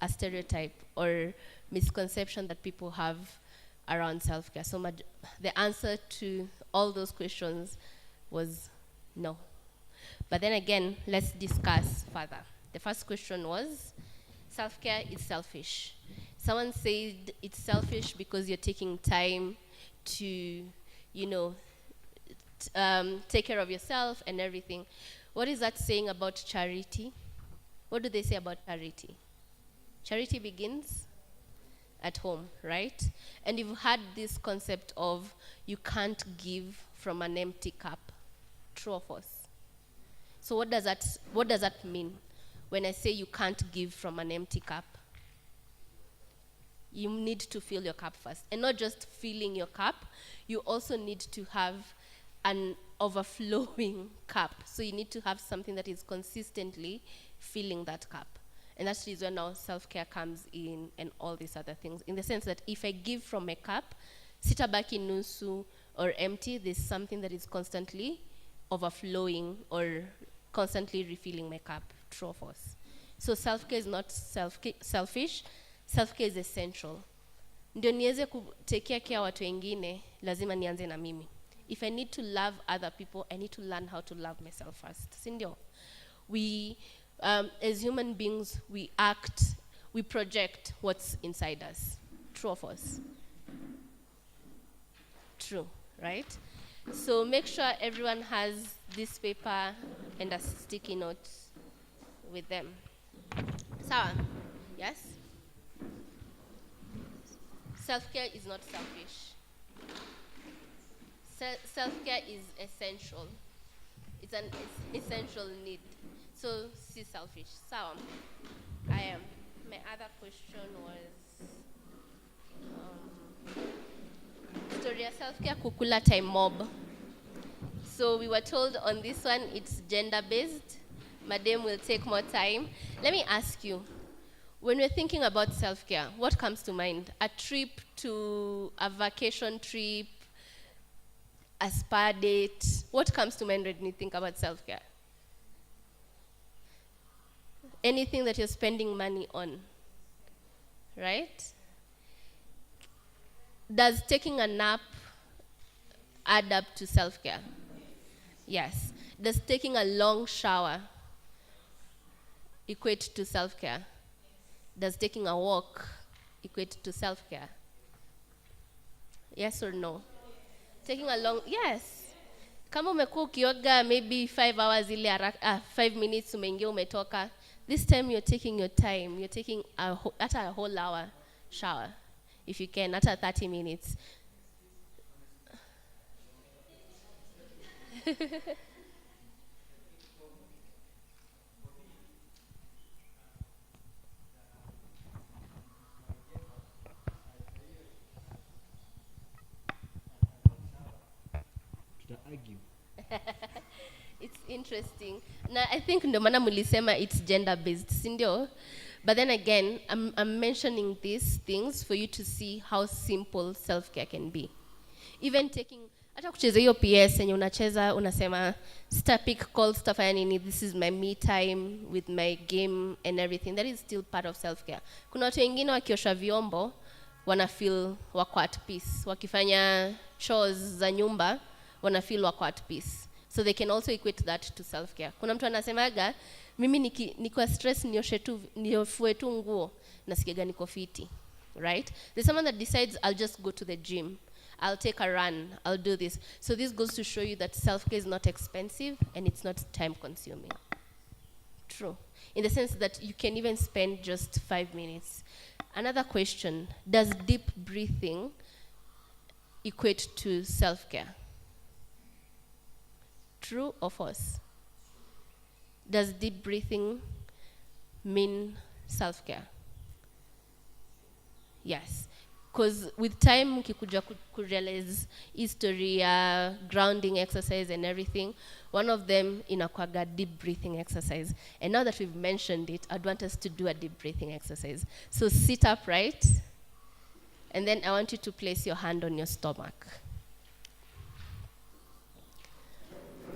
a stereotype or misconception that people have around self-care. So the answer to all those questions was no. But then again, let's discuss further. The first question was, self-care is selfish. Someone said it's selfish because you're taking time to, take care of yourself and everything. What is that saying about charity? What do they say about charity? Charity begins at home, right? And you've had this concept of you can't give from an empty cup. True or false? So what does that mean when I say you can't give from an empty cup? You need to fill your cup first. And not just filling your cup, you also need to have an overflowing cup. So you need to have something that is consistently filling that cup. And that is where now self-care comes in and all these other things. In the sense that if I give from a cup, sitabaki nusu or empty, there's something that is constantly overflowing or constantly refilling my cup. True or false? So self-care is not selfish. Self-care is essential. Ndio niweze kutekea care watu wengine, lazima nianze na mimi. If I need to love other people, I need to learn how to love myself first. Sindio? We, as human beings, we project what's inside us. True or false? True, right? So make sure everyone has this paper and a sticky note with them. Sawa? Yes? Self-care is not selfish. Self-care is essential. It's an essential need. So, see selfish. So, I am. My other question was, story ya self-care kukula time mob. So we were told on this one it's gender-based. Madam will take more time. Let me ask you, when we're thinking about self-care, what comes to mind? A trip to a vacation trip, a spa date. What comes to mind when you think about self-care? Anything that you're spending money on, right? Does taking a nap add up to self-care? Yes. Does taking a long shower equate to self-care? Does taking a walk equate to self-care? Yes or no? Taking a long, yes. Kama umekuwa ukioga maybe 5 hours ile 5 minutes umeingia umetoka. This time you're taking your time. You're taking a whole hour shower. If you can, at 30 minutes. It's interesting. Now, I think ndo maana mulisema it's gender-based, sindio? But then again, I'm mentioning these things for you to see how simple self-care can be. Even taking, hata kucheza hiyo PS yenye unacheza, unasema, pick call, stafanya nini, this is my me time with my game and everything. That is still part of self-care. Kuna watu wengine wakiosha vyombo, wana feel wako at peace. Wakifanya chores za nyumba, wana feel wako at peace. So they can also equate that to self-care. Kuna mtu anasemaga, mimi niko stress niofue tu nguo, nasikiaga niko fiti, right? There's someone that decides, I'll just go to the gym. I'll take a run. I'll do this. So this goes to show you that self-care is not expensive and it's not time-consuming. True. In the sense that you can even spend just 5 minutes. Another question, does deep breathing equate to self-care? True or false? Does deep breathing mean self-care? Yes. Because with time, ukikuja kurealize history, grounding exercise and everything, one of them inakwaga deep breathing exercise. And now that we've mentioned it, I'd want us to do a deep breathing exercise. So sit upright, and then I want you to place your hand on your stomach.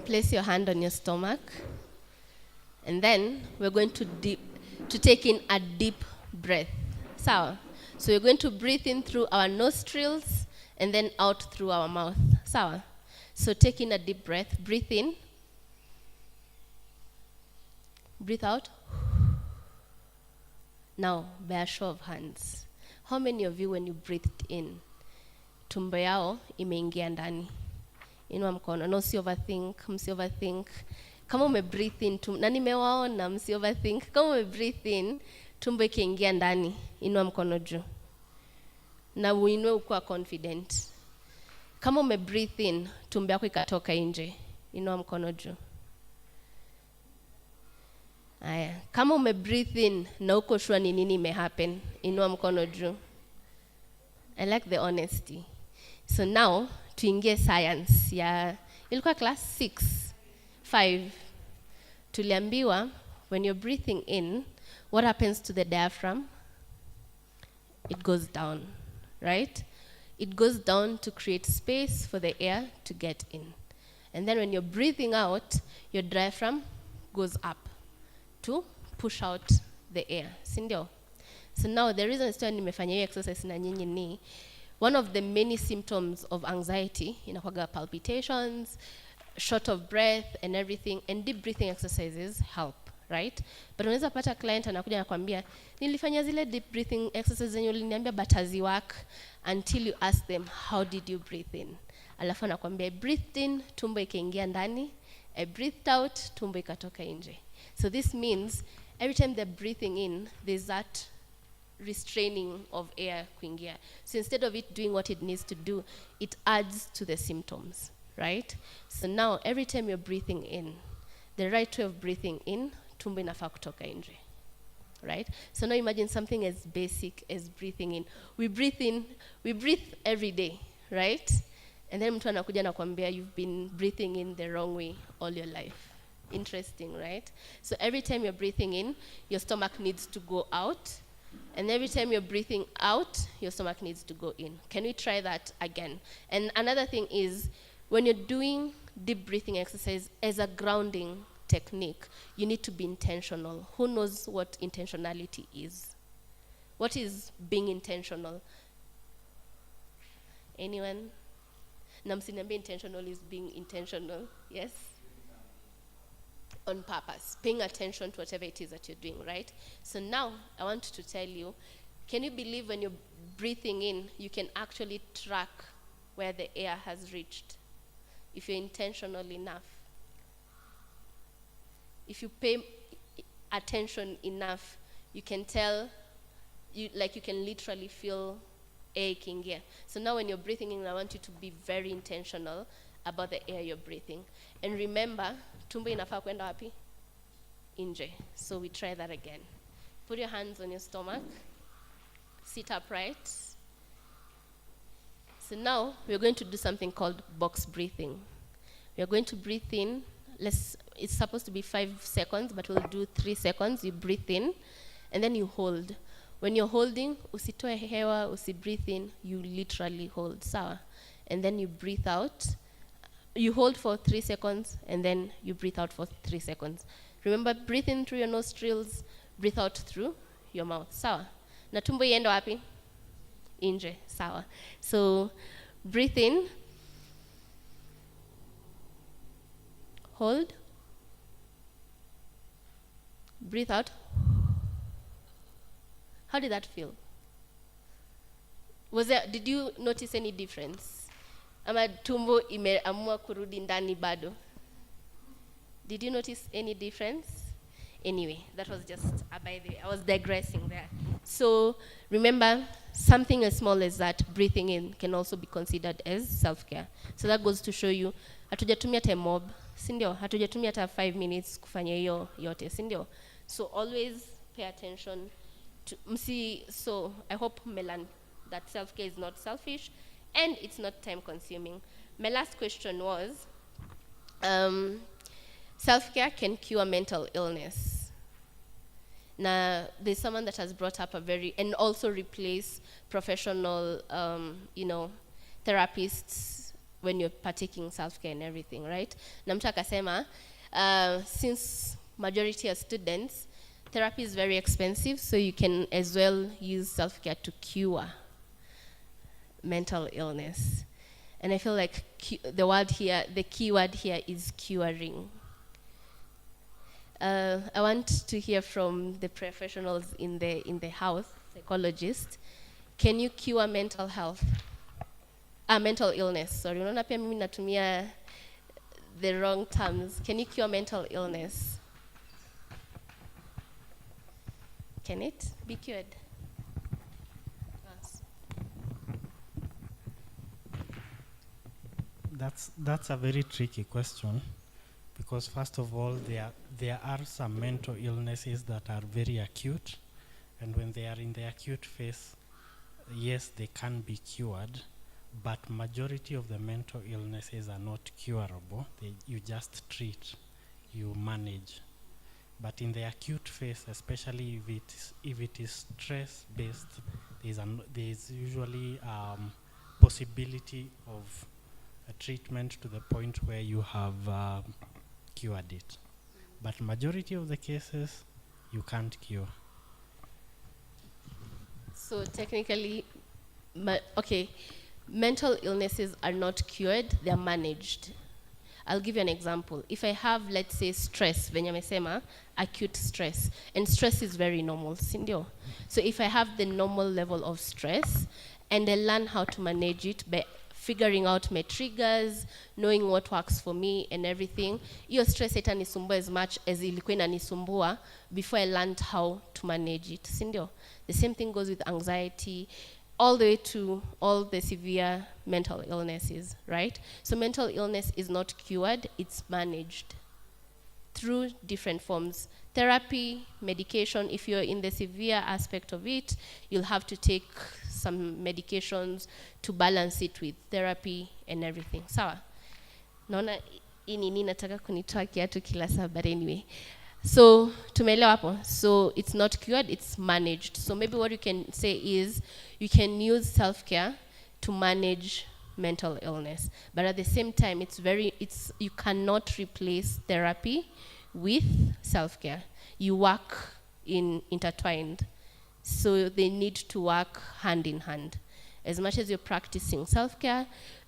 Place your hand on your stomach. And then we're going to take in a deep breath. Sawa. So we're going to breathe in through our nostrils and then out through our mouth. Sawa. So take in a deep breath. Breathe in. Breathe out. Now, by a show of hands, how many of you, when you breathed in, tumbo yao imeingia ndani? Inua mkono. No, msi overthink. Kama ume breathe in, na nimewaona, msi overthink. Kama ume breathe in, tumbo ikiingia ndani, inua mkono juu. Na uinue ukuwa confident. Kama ume breathe in, tumbo yako ikatoka nje, inua mkono juu. Aya, kama ume breathe in na uko sure ni nini ime happen, inua mkono juu. I like the honesty. So now tuingie science ya ilikuwa class 5. Tuliambiwa when you're breathing in, what happens to the diaphragm? It goes down, right? It goes down to create space for the air to get in. And then when you're breathing out, your diaphragm goes up to push out the air. Sindio? So now the reason I nimefanya hiyo exercise na nyinyi ni one of the many symptoms of anxiety inakuwaga palpitations, short of breath and everything, and deep breathing exercises help, right? But unaweza pata client anakuja nakwambia nilifanya zile deep breathing exercises zenye uliniambia but haziwork until you ask them how did you breathe in. Alafu anakwambia I breathed in, tumbo ikaingia ndani, I breathed out, tumbo ikatoka nje. So this means every time they're breathing in, there's that restraining of air kuingia. So instead of it doing what it needs to do, it adds to the symptoms, right? So now every time you're breathing in, the right way of breathing in, tumbo inafaa kutoka nje, right? So now imagine something as basic as breathing in. We breathe every day, right? And then mtu anakuja na kuambia you've been breathing in the wrong way all your life. Interesting, right? So every time you're breathing in, your stomach needs to go out. And every time you're breathing out, your stomach needs to go in. Can we try that again? And another thing is, when you're doing deep breathing exercise as a grounding technique, you need to be intentional. Who knows what intentionality is? What is being intentional? Anyone? Namsinambe intentional is being intentional, yes? On purpose, paying attention to whatever it is that you're doing, right? So now, I want to tell you, can you believe when you're breathing in, you can actually track where the air has reached, if you're intentional enough? If you pay attention enough, you can tell, you can literally feel air here. So now when you're breathing in, I want you to be very intentional about the air you're breathing. And remember, tumbo inafaa kwenda wapi? Nje. So we try that again. Put your hands on your stomach. Sit upright. So now we're going to do something called box breathing. We're going to breathe in. It's supposed to be 5 seconds, but we'll do 3 seconds. You breathe in, and then you hold. When you're holding, usitoe hewa, breathe in, you literally hold. Sawa. And then you breathe out. You hold for 3 seconds, and then you breathe out for 3 seconds. Remember, breathe in through your nostrils, breathe out through your mouth. Sawa. Na tumbo iende wapi? Nje. Sawa. So, breathe in. Hold. Breathe out. How did that feel? Did you notice any difference? Ama tumbo imeamua kurudi ndani bado? Did you notice any difference? Anyway, that was just by the way. I was digressing there. So remember, something as small as that, breathing in, can also be considered as self-care. So that goes to show you, hatujatumia time mob, sindio? Hatujatumia hata 5 minutes kufanya hiyo yote, sindio? So always pay attention to so I hope Melan, that self-care is not selfish and it's not time consuming. My last question was, self-care can cure mental illness. Now, there's someone that has brought up and also replace professional, therapists when you're partaking self-care and everything, right? Na mtu akasema, since majority of students, Therapy is very expensive, so you can as well use self-care to cure mental illness. And I feel like the key word here is curing. I want to hear from the professionals in the house, psychologists. Can you cure mental health? Mental illness. Sorry, unaona pia mimi natumia the wrong terms. Can you cure mental illness? Can it be cured? Yes. That's a very tricky question, because first of all, there are some mental illnesses that are very acute, and when they are in the acute phase, yes, they can be cured, but majority of the mental illnesses are not curable. You just treat, you manage. But in the acute phase, especially if it is stress-based, there's usually possibility of a treatment to the point where you have cured it. But majority of the cases, you can't cure. So technically, mental illnesses are not cured, they're managed. I'll give you an example. If I have, let's say, stress, venye amesema, acute stress, and stress is very normal, sindio? So if I have the normal level of stress, and I learn how to manage it by figuring out my triggers, knowing what works for me and everything, iyo stress haitanisumbua as much as ilikuwa inanisumbua before I learned how to manage it, sindio? The same thing goes with anxiety, all the way to all the severe mental illnesses, right? So mental illness is not cured, it's managed through different forms. Therapy, medication, if you're in the severe aspect of it, you'll have to take some medications to balance it with therapy and everything. Sawa? Naona hii nini nataka kunitoa kiatu kila saa, but anyway. So, tumeelewa hapo. So, it's not cured, it's managed. So, maybe what you can say is, you can use self-care to manage mental illness. But at the same time, you cannot replace therapy with self-care. You work intertwined. So, they need to work hand in hand. As much as you're practicing self-care,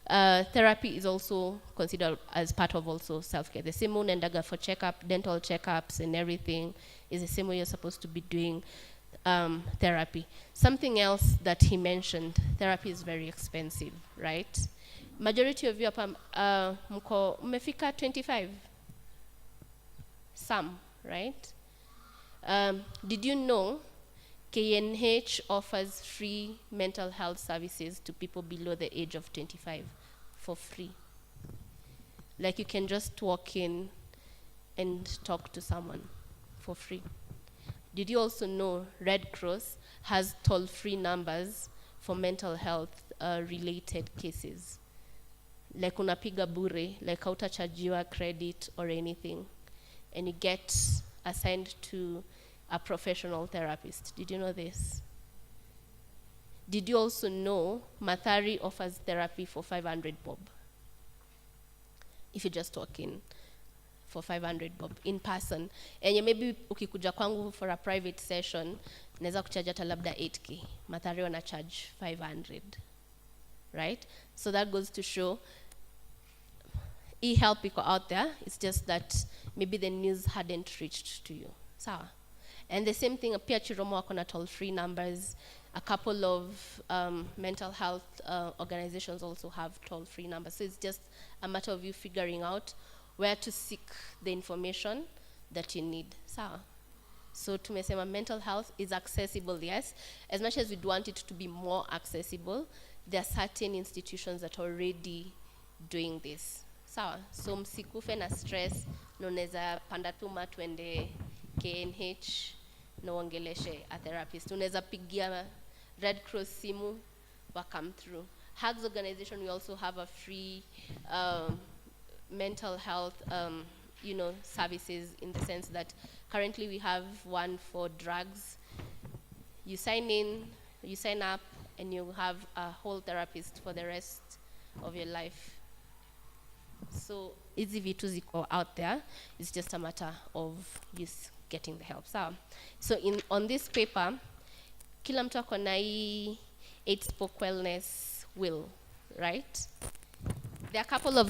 therapy is also considered as part of also self-care. The same way unaendaga for checkup, dental checkups and everything is the same way you're supposed to be doing therapy. Something else that he mentioned, therapy is very expensive, right? Majority of you hapa mmefika 25? Some, right? Did you know KNH offers free mental health services to people below the age of 25 for free? Like you can just walk in and talk to someone for free. Did you also know Red Cross has toll-free numbers for mental health related cases? Like unapiga bure, like hautachajiwa credit or anything, and you get assigned to a professional therapist. Did you know this? Did you also know Mathari offers therapy for 500 bob? If you just walk in for 500 bob in person. And maybe ukikuja kwangu for a private session, naweza kucharge hata labda 8K. Mathari wana charge 500. Right? So that goes to show e-help iko out there. It's just that maybe the news hadn't reached to you. Sawa? And the same thing, pia Chiromo wako na toll-free numbers. A couple of mental health organizations also have toll-free numbers. So it's just a matter of you figuring out where to seek the information that you need. So tumesema mental health is accessible, yes. As much as we'd want it to be more accessible, there are certain institutions that are already doing this. So msikufe na stress, noneza pandatuma tuende KNH, no ongeleshe a therapist. Unaweza pigia Red Cross simu, wa come through. HUGS organization, we also have a free mental health services, in the sense that currently we have one for drugs. You sign up, and you have a whole therapist for the rest of your life. So hizi vitu ziko out there. It's just a matter of you getting the help. So on this paper, kila mtu ako na hii 8-spoke wellness wheel, right? There are a couple of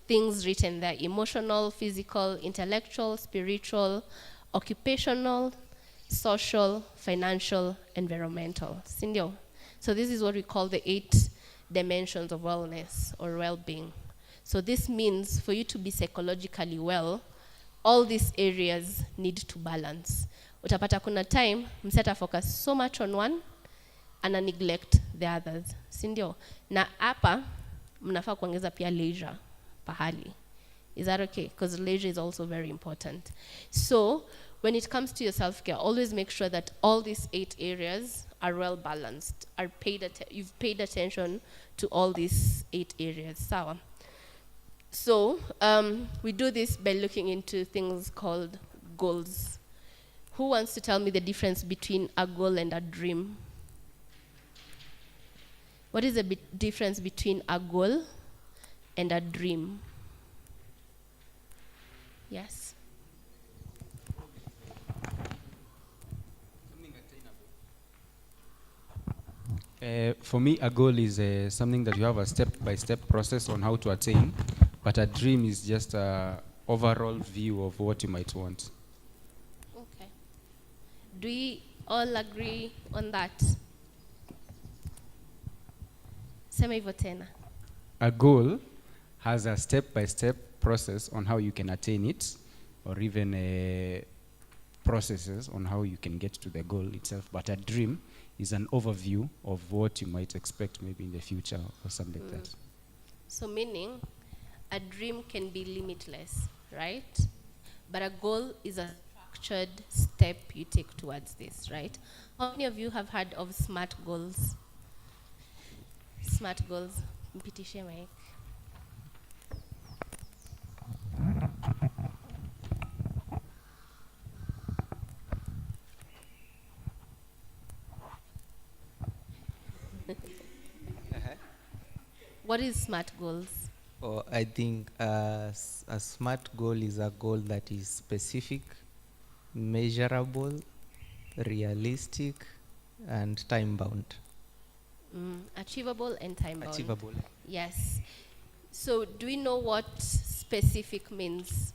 things written there: emotional, physical, intellectual, spiritual, occupational, social, financial, environmental. Sindio? So this is what we call the 8 dimensions of wellness or well-being. So this means for you to be psychologically well, all these areas need to balance. Utapata kuna time, mseta focus so much on one, and neglect the others. Sindio? Na hapa, mnafaa kuongeza pia leisure pahali. Is that okay? Because leisure is also very important. So when it comes to your self-care, always make sure that all these 8 areas are well balanced, you've paid attention to all these 8 areas. Sawa. So we do this by looking into things called goals. Who wants to tell me the difference between a goal and a dream? What is the difference between a goal and a dream? Yes. For me, a goal is something that you have a step-by-step process on how to attain, but a dream is just an overall view of what you might want. Okay. Do we all agree on that? Sema hivyo tena. A goal has a step-by-step process on how you can attain it, or even processes on how you can get to the goal itself. But a dream is an overview of what you might expect maybe in the future or something like that. So meaning, a dream can be limitless, right? But a goal is a structured step you take towards this, right? How many of you have heard of SMART goals? SMART goals. Mpitishe mic. What is SMART goals? Oh, I think a SMART goal is a goal that is specific, measurable, realistic, and time-bound. Achievable and time-bound. Achievable. Yes. So do we know what specific means?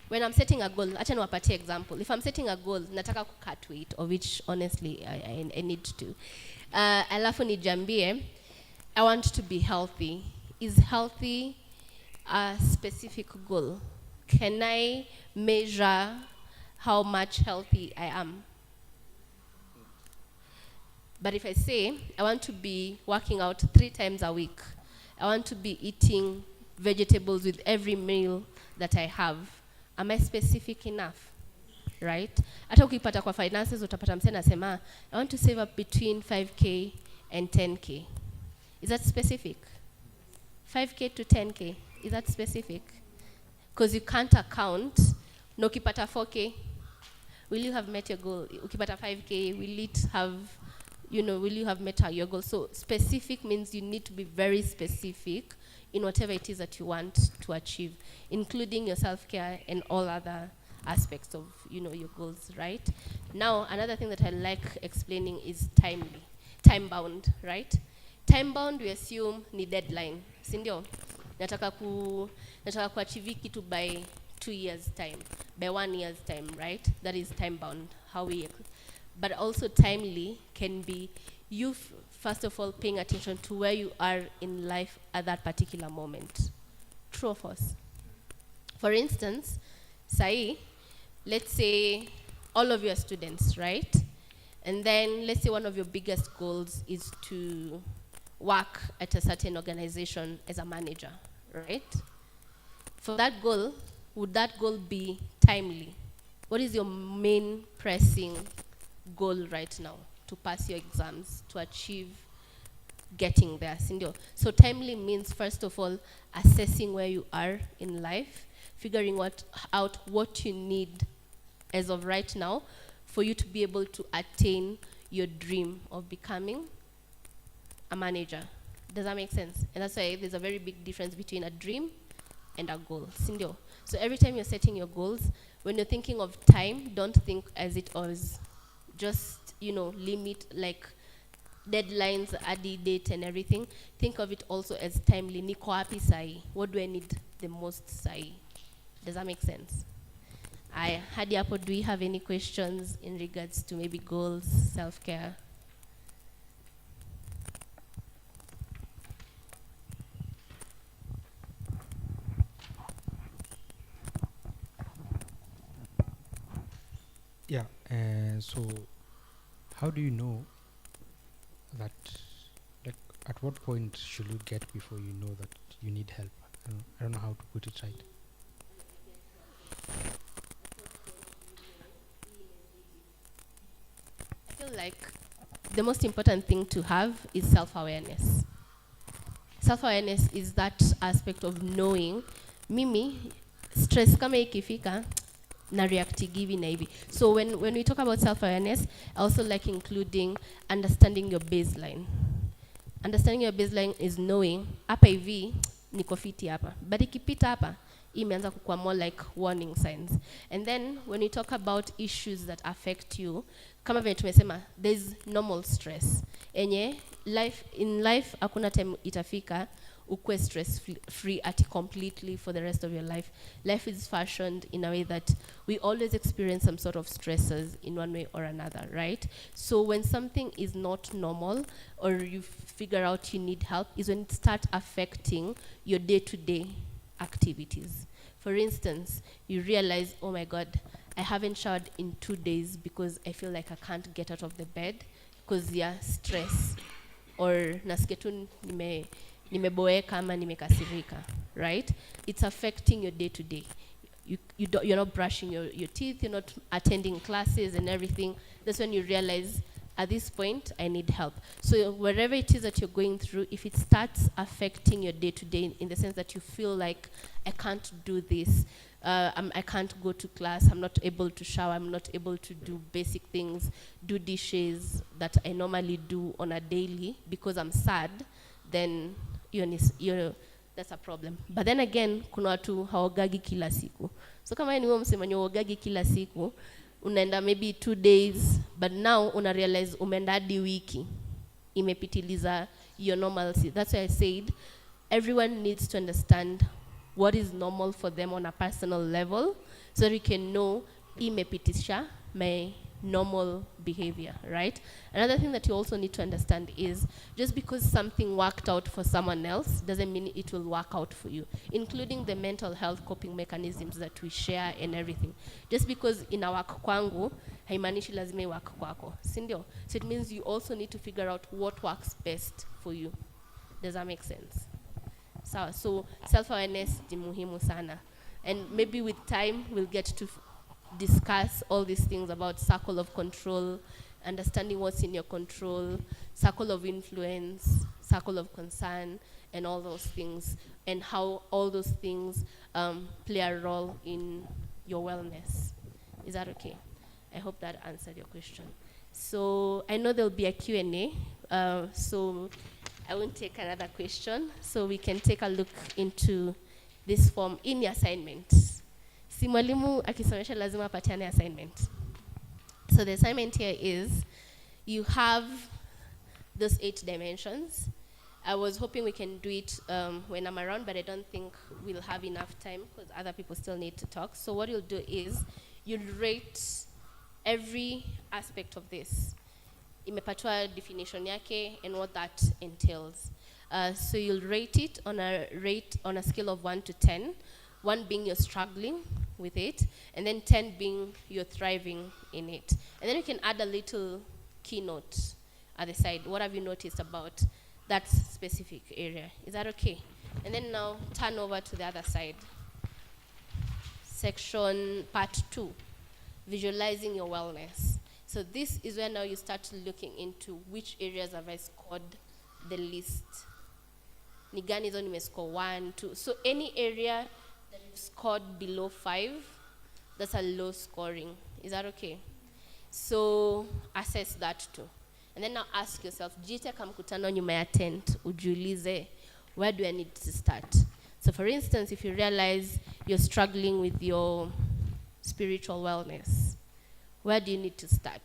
When I'm setting a goal, acha niwapatie example. If I'm setting a goal, nataka cut weight, of which honestly I need to. Alafu nijambie, I want to be healthy. Is healthy a specific goal? Can I measure how much healthy I am? But if I say, I want to be working out 3 times a week, I want to be eating vegetables with every meal that I have, am I specific enough? Right? Hata ukipata kwa finances, utapata msee anasema, I want to save up between 5K and 10K. Is that specific? 5K to 10K, is that specific? Because you can't account, no ukipata 4K, will you have met your goal? Ukipata 5K, will you have met your goal? So specific means you need to be very specific in whatever it is that you want to achieve, including your self-care and all other aspects of your goals, right? Now, another thing that I like explaining is time-bound, right? Time-bound, we assume ni deadline, sindio? Nataka kuachieve kitu by 2 years time, by 1 year's time, right? That is time-bound, but also timely can be you first of all paying attention to where you are in life at that particular moment. True or false? For instance, let's say all of you are students, right? And then let's say one of your biggest goals is to work at a certain organization as a manager, right? For that goal, would that goal be timely? What is your main pressing goal right now to pass your exams, to achieve getting there? So timely means, first of all, assessing where you are in life, figuring out what you need as of right now for you to be able to attain your dream of becoming a manager. Does that make sense? And that's why there's a very big difference between a dream and a goal. So every time you're setting your goals, when you're thinking of time, don't think as it was just, limit like deadlines, adi date and everything. Think of it also as timely. Niko wapi sahi? What do I need the most sahi? Does that make sense? Hadi hapo, do we have any questions in regards to maybe goals, self-care? Yeah, so how do you know that, like, at what point should you get before you know that you need help? I don't know how to put it right. I feel like the most important thing to have is self-awareness. Self-awareness is that aspect of knowing, mimi, stress kama ikifika, na react hivi na hivi. So when we talk about self-awareness, I also like including understanding your baseline. Understanding your baseline is knowing, hapa hivi, niko fiti hapa. But ikipita hapa, imeanza kukua more like warning signs. And then when we talk about issues that affect you, kama vile tumesema, there's normal stress. In life, hakuna time itafika, ukwe stress free ati completely for the rest of your life. Life is fashioned in a way that we always experience some sort of stresses in one way or another, right? So when something is not normal or you figure out you need help is when it starts affecting your day-to-day activities. For instance, you realize, oh my God, I haven't showered in 2 days because I feel like I can't get out of the bed because stress or nasikia tu nimeboeka ama nimekasirika, right? It's affecting your day-to-day. You're not brushing your teeth, you're not attending classes and everything. That's when you realize, at this point, I need help. So wherever it is that you're going through, if it starts affecting your day-to-day in the sense that you feel like, I can't do this, I can't go to class, I'm not able to shower, I'm not able to do basic things, do dishes that I normally do on a daily because I'm sad, then that's a problem. But then again, kuna watu haogagi kila siku. So kama ni wewe msemanyo haogagi kila siku, unaenda maybe 2 days, but now una realize umeenda hadi wiki, imepitiliza your normalcy. That's why I said everyone needs to understand what is normal for them on a personal level so that you can know imepitisha my normal behavior, right? Another thing that you also need to understand is just because something worked out for someone else doesn't mean it will work out for you, including the mental health coping mechanisms that we share and everything. Just because ina work kwangu, haimanishi lazima work kwako, sindio? So it means you also need to figure out what works best for you. Does that make sense? So self-awareness ni muhimu sana. And maybe with time, we'll get to discuss all these things about circle of control, understanding what's in your control, circle of influence, circle of concern, and all those things, and how all those things play a role in your wellness. Is that okay? I hope that answered your question. So I know there'll be a Q&A, so I won't take another question, so we can take a look into this form in the assignment. Si mwalimu akisomesha lazima apatiane assignment. So the assignment here is, you have those 8 dimensions. I was hoping we can do it when I'm around, but I don't think we'll have enough time because other people still need to talk. So what you'll do is, you'll rate every aspect of this. Imepatwa definition yake and what that entails. So you'll rate it on a scale of 1 to 10. 1 being you're struggling with it, and then 10 being you're thriving in it. And then you can add a little keynote at the side. What have you noticed about that specific area? Is that okay? And then now turn over to the other side. Section part 2, visualizing your wellness. So this is where now you start looking into which areas have I scored the least. Ni gani hizo nimescore 1, 2. So any area that you've scored below 5, that's a low scoring. Is that okay? So assess that too. And then now ask yourself, jiteka mkutano nyuma ya tent, ujiulize, where do I need to start? So for instance, if you realize you're struggling with your spiritual wellness, where do you need to start?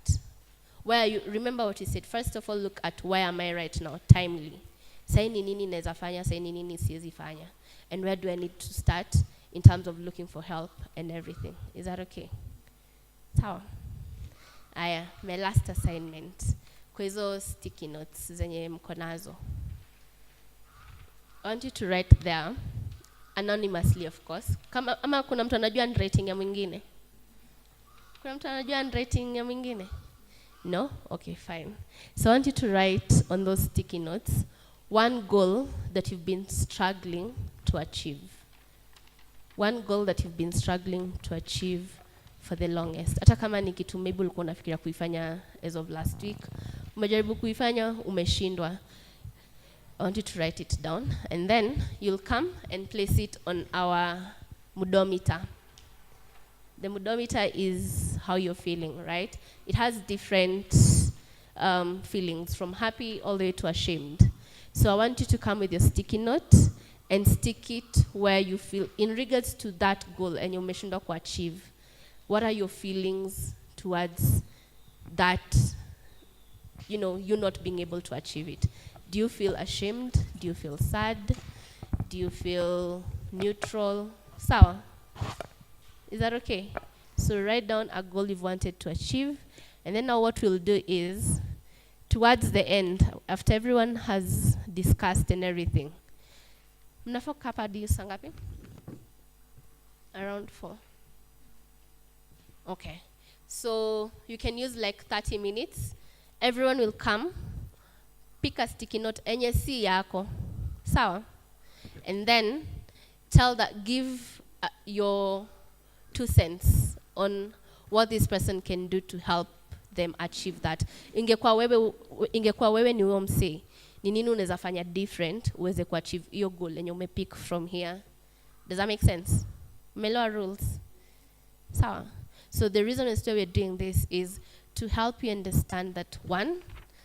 Remember what you said. First of all, look at where am I right now, timely. Sai ni nini naeza fanya, sai ni nini siwezi fanya. And where do I need to start in terms of looking for help and everything. Is that okay? Sawa. Aya, my last assignment. Kwa hizo sticky notes zenye mko nazo. I want you to write there, anonymously of course. Ama kuna mtu anajua handwriting ya mwingine? Kuna mtu anajua handwriting ya mwingine? No? Okay, fine. So I want you to write on those sticky notes one goal that you've been struggling to achieve. One goal that you've been struggling to achieve for the longest. Hata kama ni kitu maybe ulikuwa unafikiria kuifanya as of last week, umejaribu kuifanya, umeshindwa. I want you to write it down, and then you'll come and place it on our mudometer. The mudometer is how you're feeling, right? It has different feelings, from happy all the way to ashamed. So I want you to come with your sticky note and stick it where you feel, in regards to that goal, and you umeshindwa kuachieve. What are your feelings towards that, you know, you not being able to achieve it? Do you feel ashamed? Do you feel sad? Do you feel neutral? Sawa? Is that okay? So write down a goal you've wanted to achieve. And then now what we'll do is, towards the end, after everyone has discussed and everything, mnafoka hapa hadi saa ngapi? Around 4. Okay. So you can use like 30 minutes. Everyone will come, pick a sticky note, enye si yako. Sawa? And then give your 2 cents on what this person can do to help them achieve that. Ingekuwa wewe ni wewe msee, ni nini unaweza fanya different uweze kuachieve hiyo goal yenye umepick from here. Does that make sense? Umeelewa rules? Sawa? So the reason as to why we're doing this is to help you understand that, one,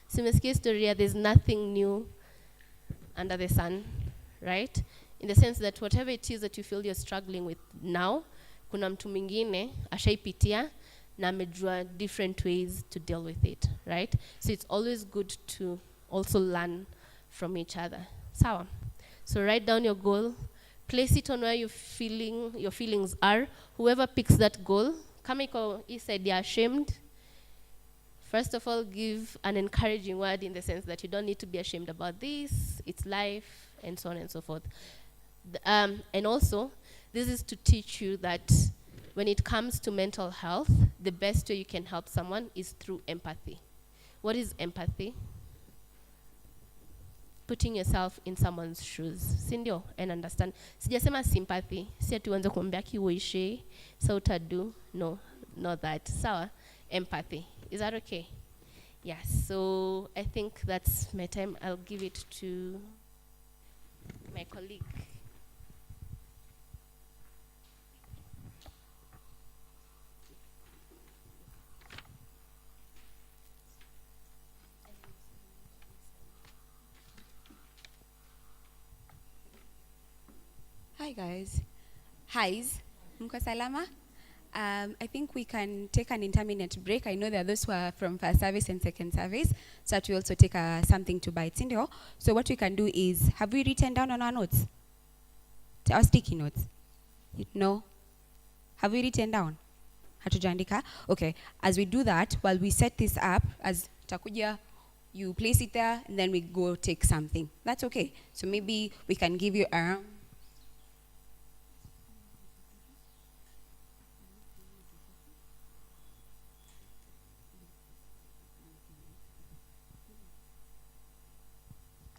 simesikia historia, there's nothing new under the sun, right? In the sense that whatever it is that you feel you're struggling with now, kuna mtu mwingine ashaipitia na amejua different ways to deal with it, right? So it's always good to also learn from each other. Sawa? So write down your goal, place it on where your feelings are. Whoever picks that goal, kama iko said you're ashamed, first of all, give an encouraging word in the sense that you don't need to be ashamed about this, it's life, and so on and so forth. And also, this is to teach you that when it comes to mental health, the best way you can help someone is through empathy. What is empathy? Putting yourself in someone's shoes. Sindio? And understand. Sijasema sympathy. Si ati uanze kumwambia kiuishi, sa utadu. No, not that. Sawa? Empathy. Is that okay? Yes. So I think that's my time. I'll give it to my colleague. Hi guys. Hi's. Mko salama? I think we can take an intermittent break. I know there are those who are from first service and second service, so that we also take something to bite. So what we can do is, have we written down on our notes? Our sticky notes? No? Have we written down? Hatujaandika? Okay. As we do that, while we set this up, as takuja, you place it there, and then we go take something. That's okay. So maybe we can give you around.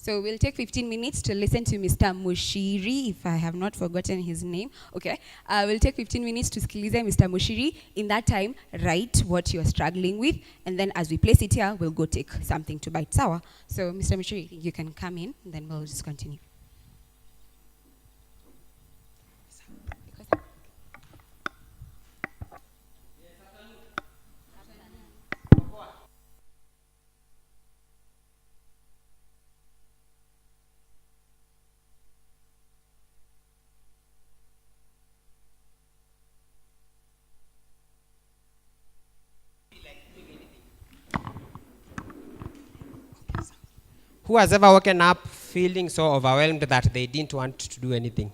So we'll take 15 minutes to listen to Mr. Mushiri, if I have not forgotten his name. Okay. We'll take 15 minutes to sikilize Mr. Mushiri. In that time, write what you're struggling with. And then as we place it here, we'll go take something to bite. Sawa. So Mr. Mushiri, you can come in, and then we'll just continue. Who has ever woken up feeling so overwhelmed that they didn't want to do anything?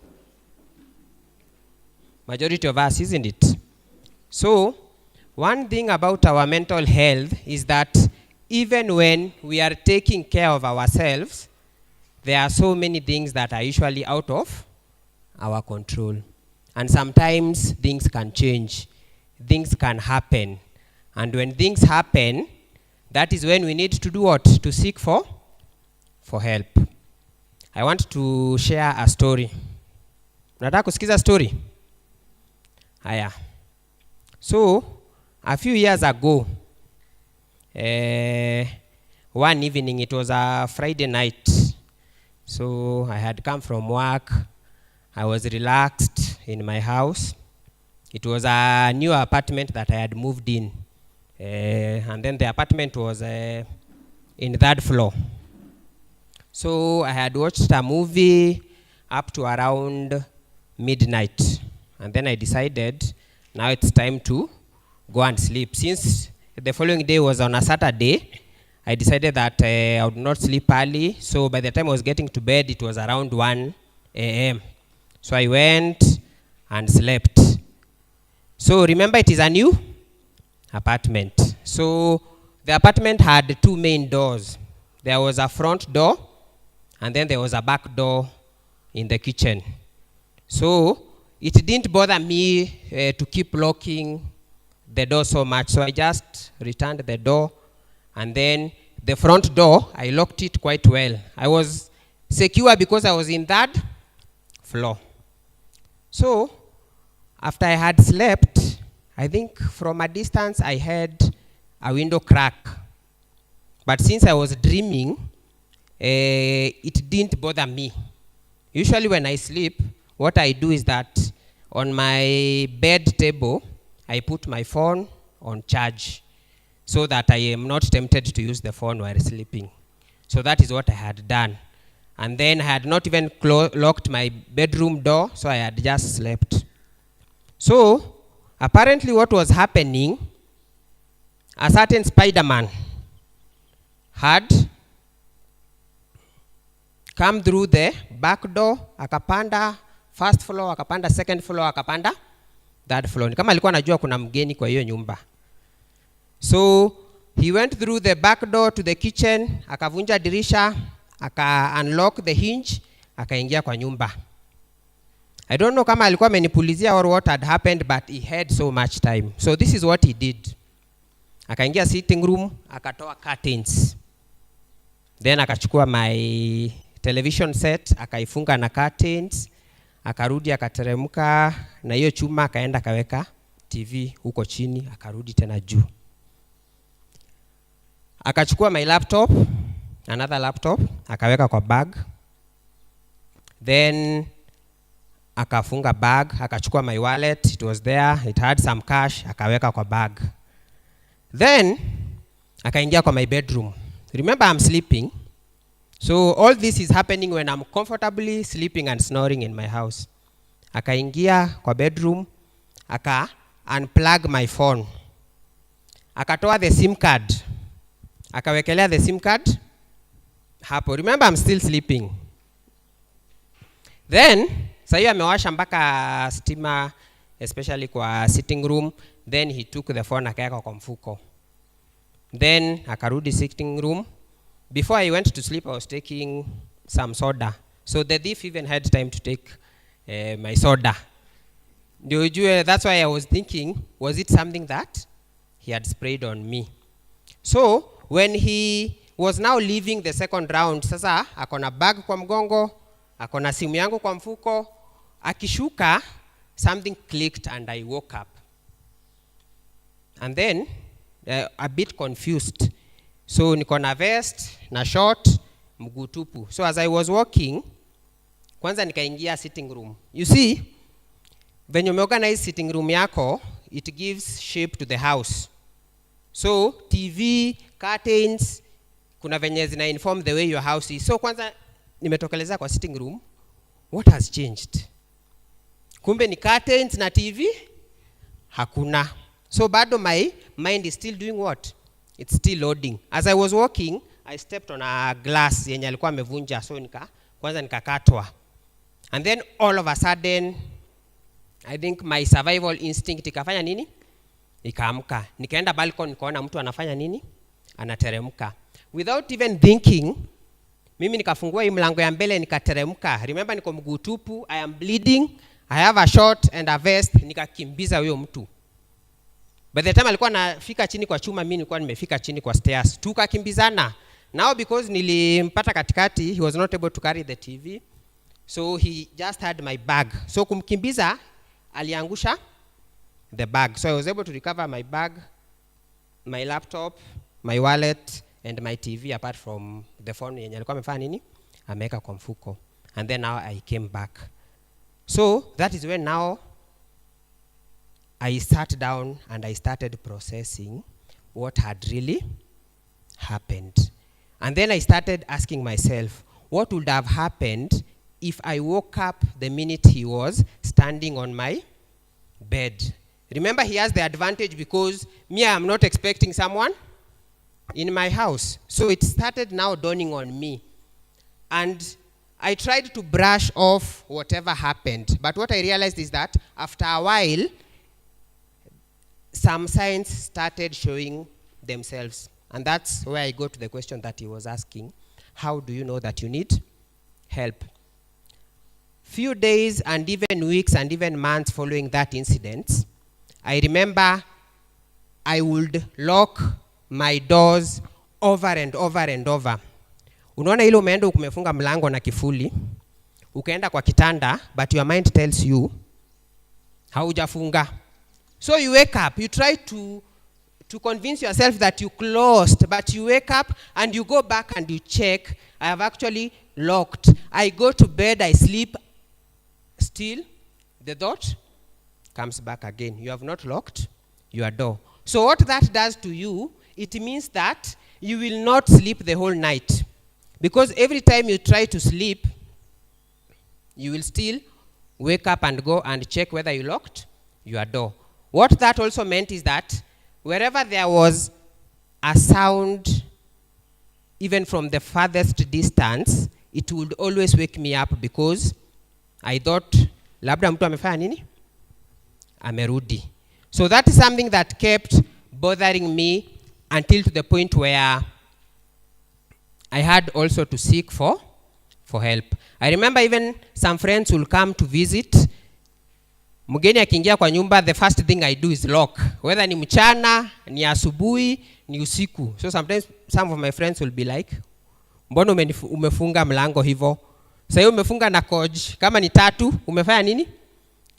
Majority of us, isn't it? So, one thing about our mental health is that even when we are taking care of ourselves, there are so many things that are usually out of our control. And sometimes things can change. Things can happen. And when things happen, that is when we need to do what? To seek for help. I want to share a story. Unataka kusikiza story? Haya. So, a few years ago, one evening, it was a Friday night. So I had come from work. I was relaxed in my house. It was a new apartment that I had moved in. And then the apartment was in the 3rd floor. So I had watched a movie up to around midnight. And then I decided now it's time to go and sleep. Since the following day was on a Saturday, I decided that I would not sleep early. So by the time I was getting to bed, it was around 1 a.m. So I went and slept. So remember, it is a new apartment. So the apartment had 2 main doors. There was a front door, and then there was a back door in the kitchen. So it didn't bother me to keep locking the door so much. So I just returned the door, and then the front door, I locked it quite well. I was secure because I was in 3rd floor. So after I had slept, I think from a distance I heard a window crack. But since I was dreaming, it didn't bother me. Usually when I sleep, what I do is that on my bed table, I put my phone on charge so that I am not tempted to use the phone while sleeping. So that is what I had done. And then I had not even locked my bedroom door, so I had just slept. So apparently what was happening, a certain Spider-Man had come through the back door, akapanda 1st floor, akapanda 2nd floor, akapanda 3rd floor. Kama alikuwa anajua kuna mgeni kwa hiyo nyumba. So he went through the back door to the kitchen, akavunja dirisha, aka-unlock the hinge, akaingia kwa nyumba. I don't know kama alikuwa amenipulizia or what had happened, but he had so much time. So this is what he did. Akaingia sitting room, akatoa curtains. Then akachukua my television set, akaifunga na curtains, akarudi akateremka na hiyo chuma, akaenda akaweka TV huko chini, akarudi tena juu. Akachukua my laptop, another laptop, akaweka kwa bag. Then akafunga bag, akachukua my wallet, it was there, it had some cash, akaweka kwa bag. Then akaingia kwa my bedroom. Remember, I'm sleeping. So all this is happening when I'm comfortably sleeping and snoring in my house. Akaingia kwa bedroom, unplug my phone. Akatoa the SIM card. Akawekelea the SIM card hapo. Remember, I'm still sleeping. Then sahi amewasha mpaka stima, especially kwa sitting room. Then he took the phone akaweka kwa mfuko. Then akarudi sitting room. Before I went to sleep, I was taking some soda. So the thief even had time to take my soda. That's why I was thinking, was it something that he had sprayed on me? So when he was now leaving the 2nd round, sasa akona bag kwa mgongo, akona simu yangu kwa mfuko, akishuka, something clicked and I woke up. And then a bit confused. So niko na vest, na short, mguu tupu. So as I was walking, kwanza nikaingia sitting room. You see, when you organize sitting room yako, it gives shape to the house. So TV, curtains, kuna venye zina inform the way your house is. So kwanza nimetokeleza kwa sitting room, what has changed? Kumbe ni curtains na TV? Hakuna. So bado my mind is still doing what? It's still loading. As I was walking, I stepped on a glass yenye alikuwa amevunja, so kwanza nikakatwa. And then all of a sudden, I think my survival instinct ikafanya nini? Ikaamka. Nikaenda balcony, nikaona mtu anafanya nini? Anateremka. Without even thinking, mimi nikafungua hii mlango ya mbele nikateremka. Remember niko mguu tupu, I am bleeding, I have a short and a vest, nikakimbiza huyo mtu. By the time alikuwa anafika chini kwa chuma, mimi nilikuwa nimefika chini kwa stairs. Tukakimbizana. Now because nilimpata katikati, he was not able to carry the TV. So he just had my bag. So kumkimbiza, aliangusha the bag. So I was able to recover my bag, my laptop, my wallet, and my TV, apart from the phone yenye alikuwa amefanya nini? Ameweka kwa mfuko. And then now I came back. So that is when now I sat down and I started processing what had really happened. And then I started asking myself, what would have happened if I woke up the minute he was standing on my bed? Remember, he has the advantage because me, I'm not expecting someone in my house. So it started now dawning on me. And I tried to brush off whatever happened. But what I realized is that after a while, some signs started showing themselves. And that's where I go to the question that he was asking. How do you know that you need help? Few days and even weeks and even months following that incident, I remember I would lock my doors over and over and over. Unaona ile umeenda ukumefunga mlango na kifuli, ukaenda kwa kitanda, but your mind tells you haujafunga. So you wake up, you try to convince yourself that you closed, but you wake up and you go back and you check, I have actually locked. I go to bed, I sleep, still the thought comes back again. You have not locked your door. So what that does to you, it means that you will not sleep the whole night. Because every time you try to sleep, you will still wake up and go and check whether you locked your door. What that also meant is that wherever there was a sound, even from the farthest distance, it would always wake me up because I thought, labda mtu amefanya nini? Amerudi. So that is something that kept bothering me until to the point where I had also to seek for help. I remember even some friends will come to visit. Mgeni akiingia kwa nyumba, the first thing I do is lock. Whether ni mchana, ni asubuhi, ni usiku. So sometimes some of my friends will be like, mbona umefunga mlango hivyo? Sasa umefunga na koj, kama ni 3, umefanya nini?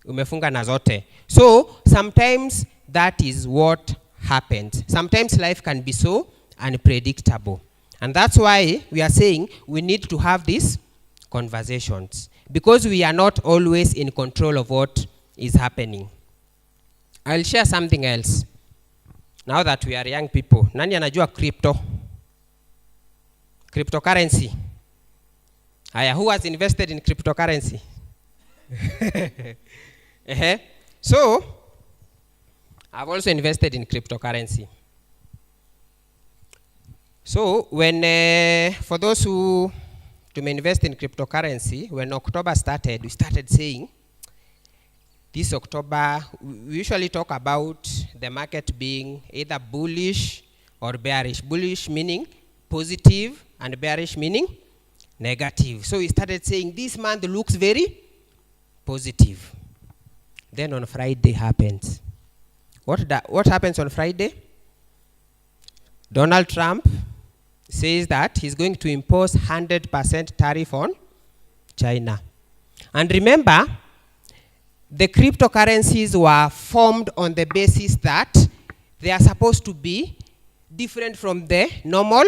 Umefunga na zote. So sometimes that is what happens. Sometimes life can be so unpredictable. And that's why we are saying we need to have these conversations. Because we are not always in control of what is happening. I'll share something else. Now that we are young people, nani anajua cryptocurrency? Aya, who has invested in cryptocurrency? So, I've also invested in cryptocurrency. So, when for those who may invest in cryptocurrency, when October started, we started saying, this October, we usually talk about the market being either bullish or bearish. Bullish meaning positive and bearish meaning negative. So we started saying this month looks very positive. Then on Friday happens. What happens on Friday? Donald Trump says that he's going to impose 100% tariff on China. And remember, the cryptocurrencies were formed on the basis that they are supposed to be different from the normal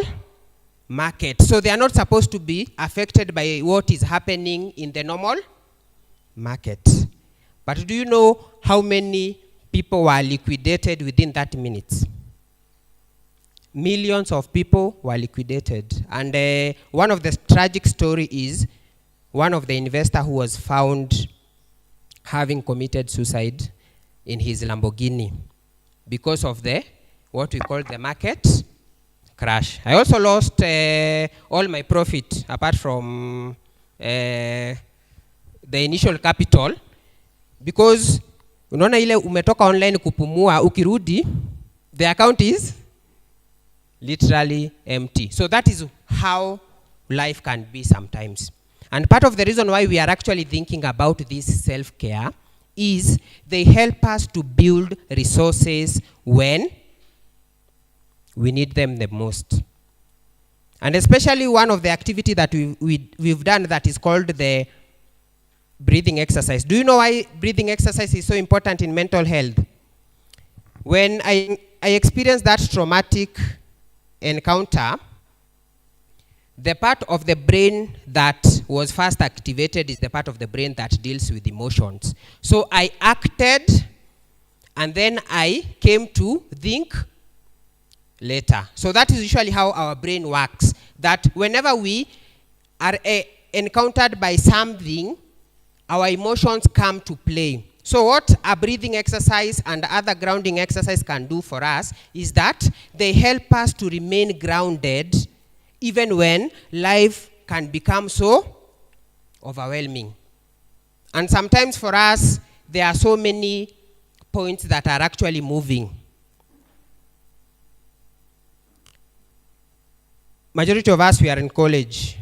market. So they are not supposed to be affected by what is happening in the normal market. But do you know how many people were liquidated within 30 minutes? Millions of people were liquidated. And one of the tragic story is one of the investors who was found having committed suicide in his Lamborghini because of what we call the market crash. I also lost all my profit apart from the initial capital, because unaona ile umetoka online kupumua, ukirudi the account is literally empty. So that is how life can be sometimes. And part of the reason why we are actually thinking about this self-care is they help us to build resources when we need them the most. And especially one of the activity that we've done that is called the breathing exercise. Do you know why breathing exercise is so important in mental health? When I experienced that traumatic encounter, the part of the brain that was first activated is the part of the brain that deals with emotions. So I acted, and then I came to think later. So that is usually how our brain works, that whenever we are encountered by something, our emotions come to play. So what a breathing exercise and other grounding exercise can do for us is that they help us to remain grounded even when life can become so overwhelming. And sometimes for us, there are so many points that are actually moving. Majority of us, we are in college,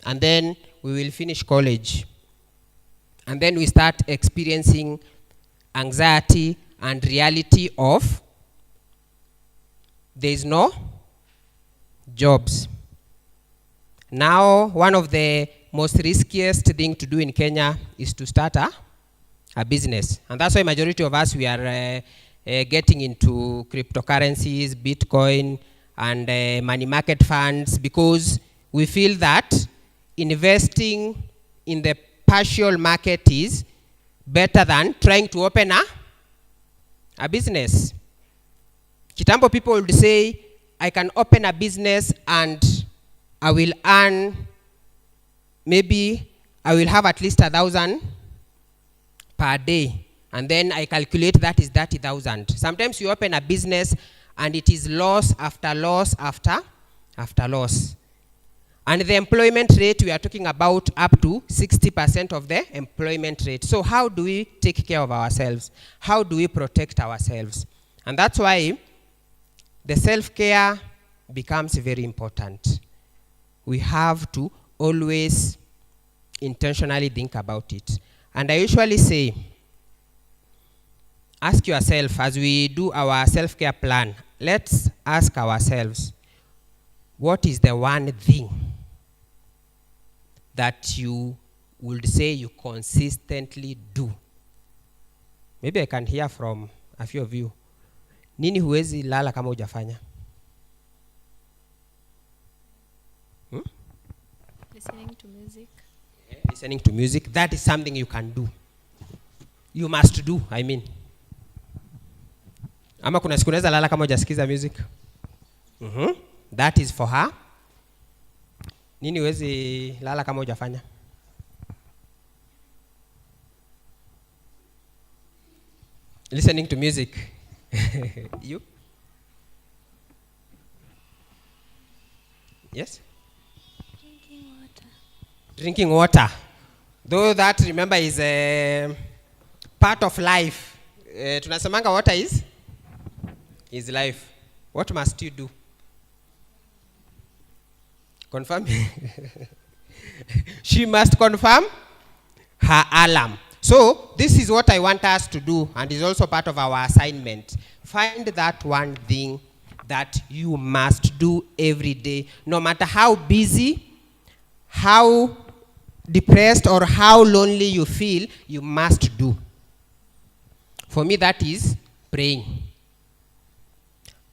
and then we will finish college. And then we start experiencing anxiety and reality of there is no jobs. Now, one of the most riskiest thing to do in Kenya is to start a business. And that's why majority of us, we are getting into cryptocurrencies, Bitcoin, and money market funds, because we feel that investing in the partial market is better than trying to open a business. Kitambo people would say, I can open a business and I will earn, maybe I will have at least 1,000 per day. And then I calculate that is 30,000. Sometimes you open a business and it is loss after loss after loss. And the employment rate, we are talking about up to 60% of the employment rate. So how do we take care of ourselves? How do we protect ourselves? And that's why the self-care becomes very important. We have to always intentionally think about it. And I usually say, ask yourself, as we do our self-care plan, let's ask ourselves, what is the one thing that you would say you consistently do? Maybe I can hear from a few of you. Nini huwezi lala kama hujafanya? Listening to music. Yeah, listening to music, that is something you can do. You must do, I mean. Ama kuna siku unaweza lala kama hujasikiza music? That is for her. Nini huwezi lala kama hujafanya? Listening to music. You? Yes? Drinking water. Drinking water. Though that, remember, is a part of life. Tunasemanga water is life. What must you do? Confirm? She must confirm her alarm. So this is what I want us to do, and is also part of our assignment. Find that one thing that you must do every day, no matter how busy, how depressed, or how lonely you feel, you must do. For me, that is praying.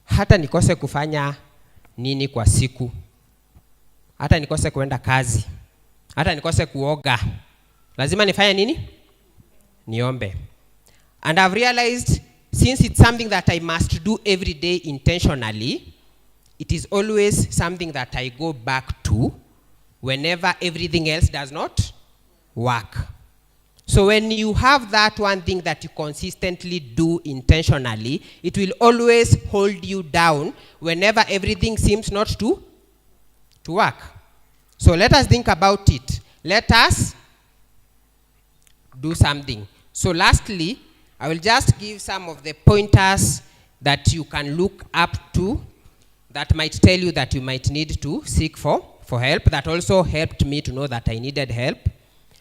Hata nikose kufanya nini kwa siku, hata nikose kuenda kazi, hata nikose kuoga, lazima nifanye nini? Niombe. And I've realized, since it's something that I must do every day intentionally, it is always something that I go back to whenever everything else does not work. So when you have that one thing that you consistently do intentionally, it will always hold you down whenever everything seems not to work. So let us think about it. Let us do something. So lastly, I will just give some of the pointers that you can look up to that might tell you that you might need to seek for help. That also helped me to know that I needed help.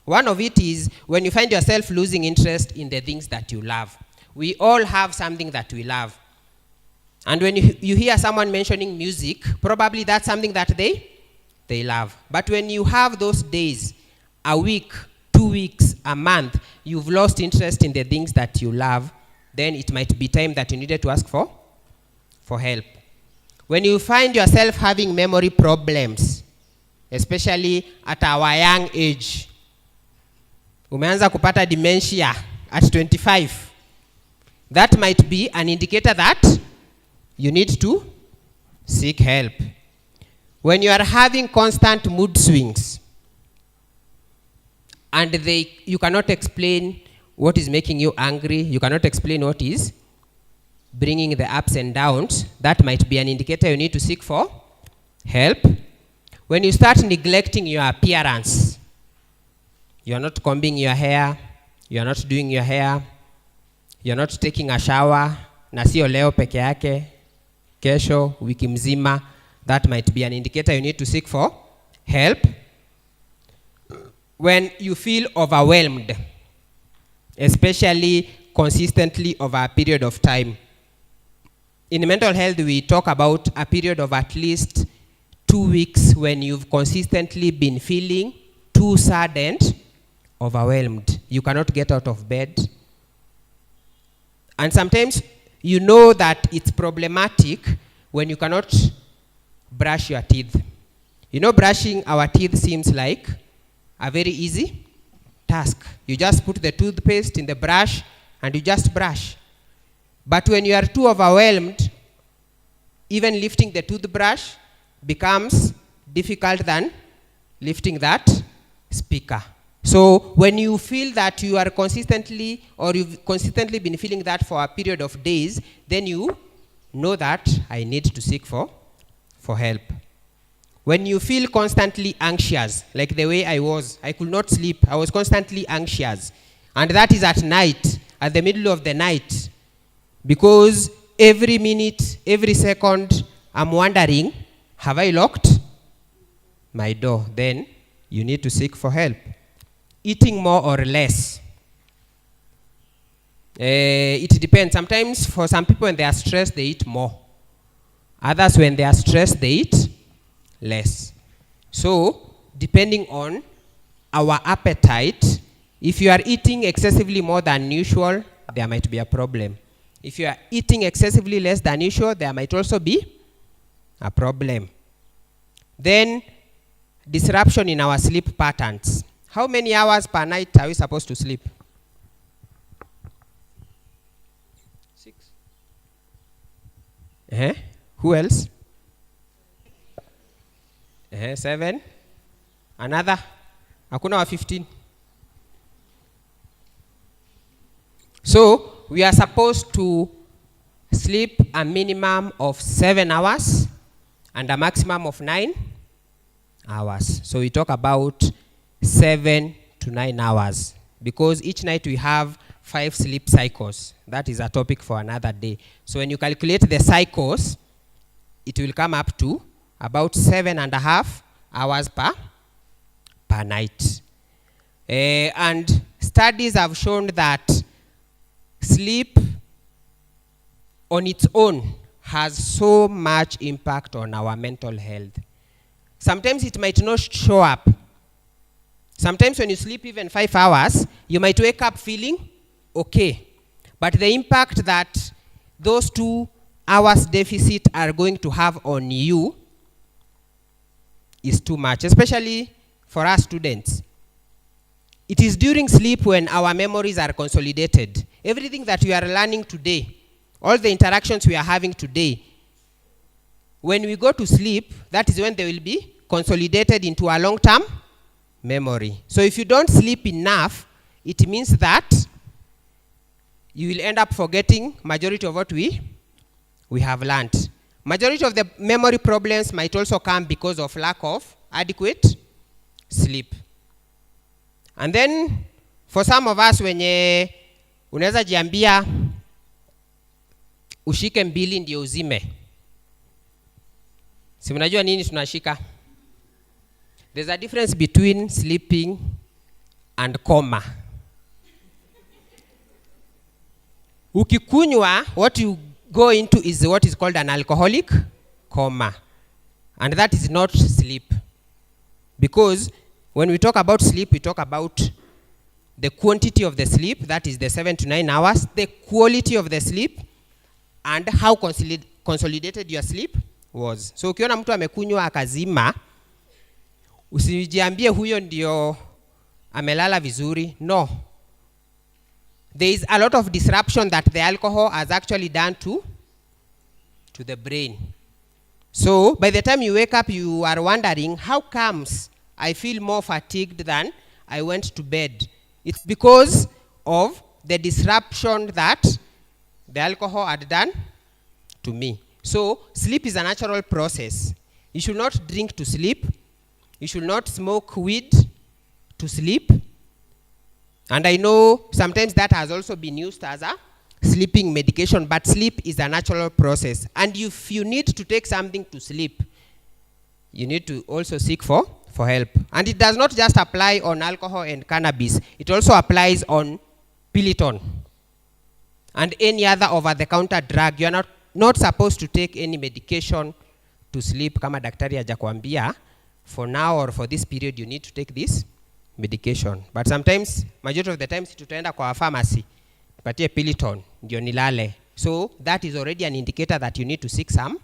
One of it is when you find yourself losing interest in the things that you love. We all have something that we love. And when you hear someone mentioning music, probably that's something that they love. But when you have those days, a week, 2 weeks, a month, you've lost interest in the things that you love, then it might be time that you needed to ask for help. When you find yourself having memory problems, especially at our young age, umeanza kupata dementia at 25, that might be an indicator that you need to seek help. When you are having constant mood swings and you cannot explain what is making you angry, you cannot explain what is bringing the ups and downs, that might be an indicator you need to seek for help. When you start neglecting your appearance, you are not combing your hair, you are not doing your hair, you are not taking a shower, na sio leo peke yake, kesho, wiki mzima, that might be an indicator you need to seek for help. When you feel overwhelmed, especially consistently over a period of time. In mental health, we talk about a period of at least 2 weeks when you've consistently been feeling too sad and overwhelmed. You cannot get out of bed. And sometimes you know that it's problematic when you cannot brush your teeth. You know, brushing our teeth seems like a very easy task. You just put the toothpaste in the brush and you just brush. But when you are too overwhelmed, even lifting the toothbrush becomes difficult than lifting that speaker. So when you feel that you are consistently, or you've consistently been feeling that for a period of days, then you know that I need to seek for help. When you feel constantly anxious, like the way I could not sleep, I was constantly anxious. And that is at night, at the middle of the night. Because every minute, every second, I'm wondering, have I locked my door? Then you need to seek for help. Eating more or less. It depends. Sometimes for some people when they are stressed, they eat more. Others when they are stressed, they eat less. So, depending on our appetite, if you are eating excessively more than usual, there might be a problem. If you are eating excessively less than usual, there might also be a problem. Then, disruption in our sleep patterns. How many hours per night are we supposed to sleep? 6. Who else? 7. Another? Hakuna wa 15. So, we are supposed to sleep a minimum of 7 hours and a maximum of 9 hours. So we talk about 7 to 9 hours because each night we have 5 sleep cycles. That is a topic for another day. So when you calculate the cycles, it will come up to about 7.5 hours per night. And studies have shown that sleep on its own has so much impact on our mental health. Sometimes it might not show up. Sometimes when you sleep even 5 hours, you might wake up feeling okay. But the impact that those 2 hours deficit are going to have on you is too much, especially for us students. It is during sleep when our memories are consolidated. Everything that we are learning today, all the interactions we are having today, when we go to sleep, that is when they will be consolidated into a long-term memory. So if you don't sleep enough, it means that you will end up forgetting majority of what we have learned. Majority of the memory problems might also come because of lack of adequate sleep. And then for some of us, wenye unaweza jiambia ushike mbili ndio uzime. Si mnajua nini tunashika? There's a difference between sleeping and coma. Ukikunywa, what you go into is what is called an alcoholic coma. And that is not sleep. Because when we talk about sleep, we talk about the quantity of the sleep, that is the 7 to 9 hours, the quality of the sleep, and how consolidated your sleep was. So ukiona mtu amekunywa akazima, usijiambie huyo ndio amelala vizuri. No. There is a lot of disruption that the alcohol has actually done to the brain. So by the time you wake up, you are wondering, how comes I feel more fatigued than I went to bed? It's because of the disruption that the alcohol had done to me. So sleep is a natural process. You should not drink to sleep. You should not smoke weed to sleep. And I know sometimes that has also been used as a sleeping medication, but sleep is a natural process. And if you need to take something to sleep, you need to also seek for help. And it does not just apply on alcohol and cannabis. It also applies on Peloton and any other over-the-counter drug. You are not supposed to take any medication to sleep. Kama daktari hajakwambia, for now or for this period, you need to take this medication. But sometimes, majority of the times, tutaenda kwa pharmacy, tupatie Peloton, ndio nilale. So that is already an indicator that you need to seek some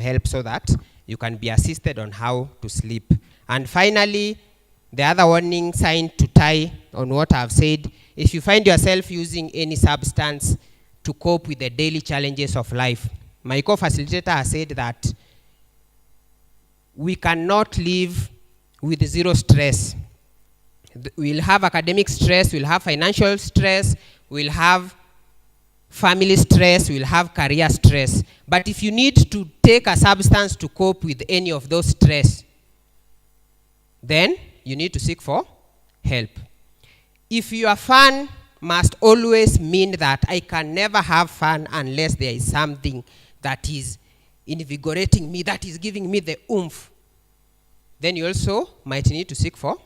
help so that you can be assisted on how to sleep. And finally, the other warning sign to tie on what I've said, if you find yourself using any substance to cope with the daily challenges of life, my co-facilitator has said that we cannot live with zero stress. We'll have academic stress, we'll have financial stress, we'll have family stress, we'll have career stress. But if you need to take a substance to cope with any of those stress, then you need to seek for help. If your fun must always mean that I can never have fun unless there is something that is invigorating me, that is giving me the oomph, then you also might need to seek for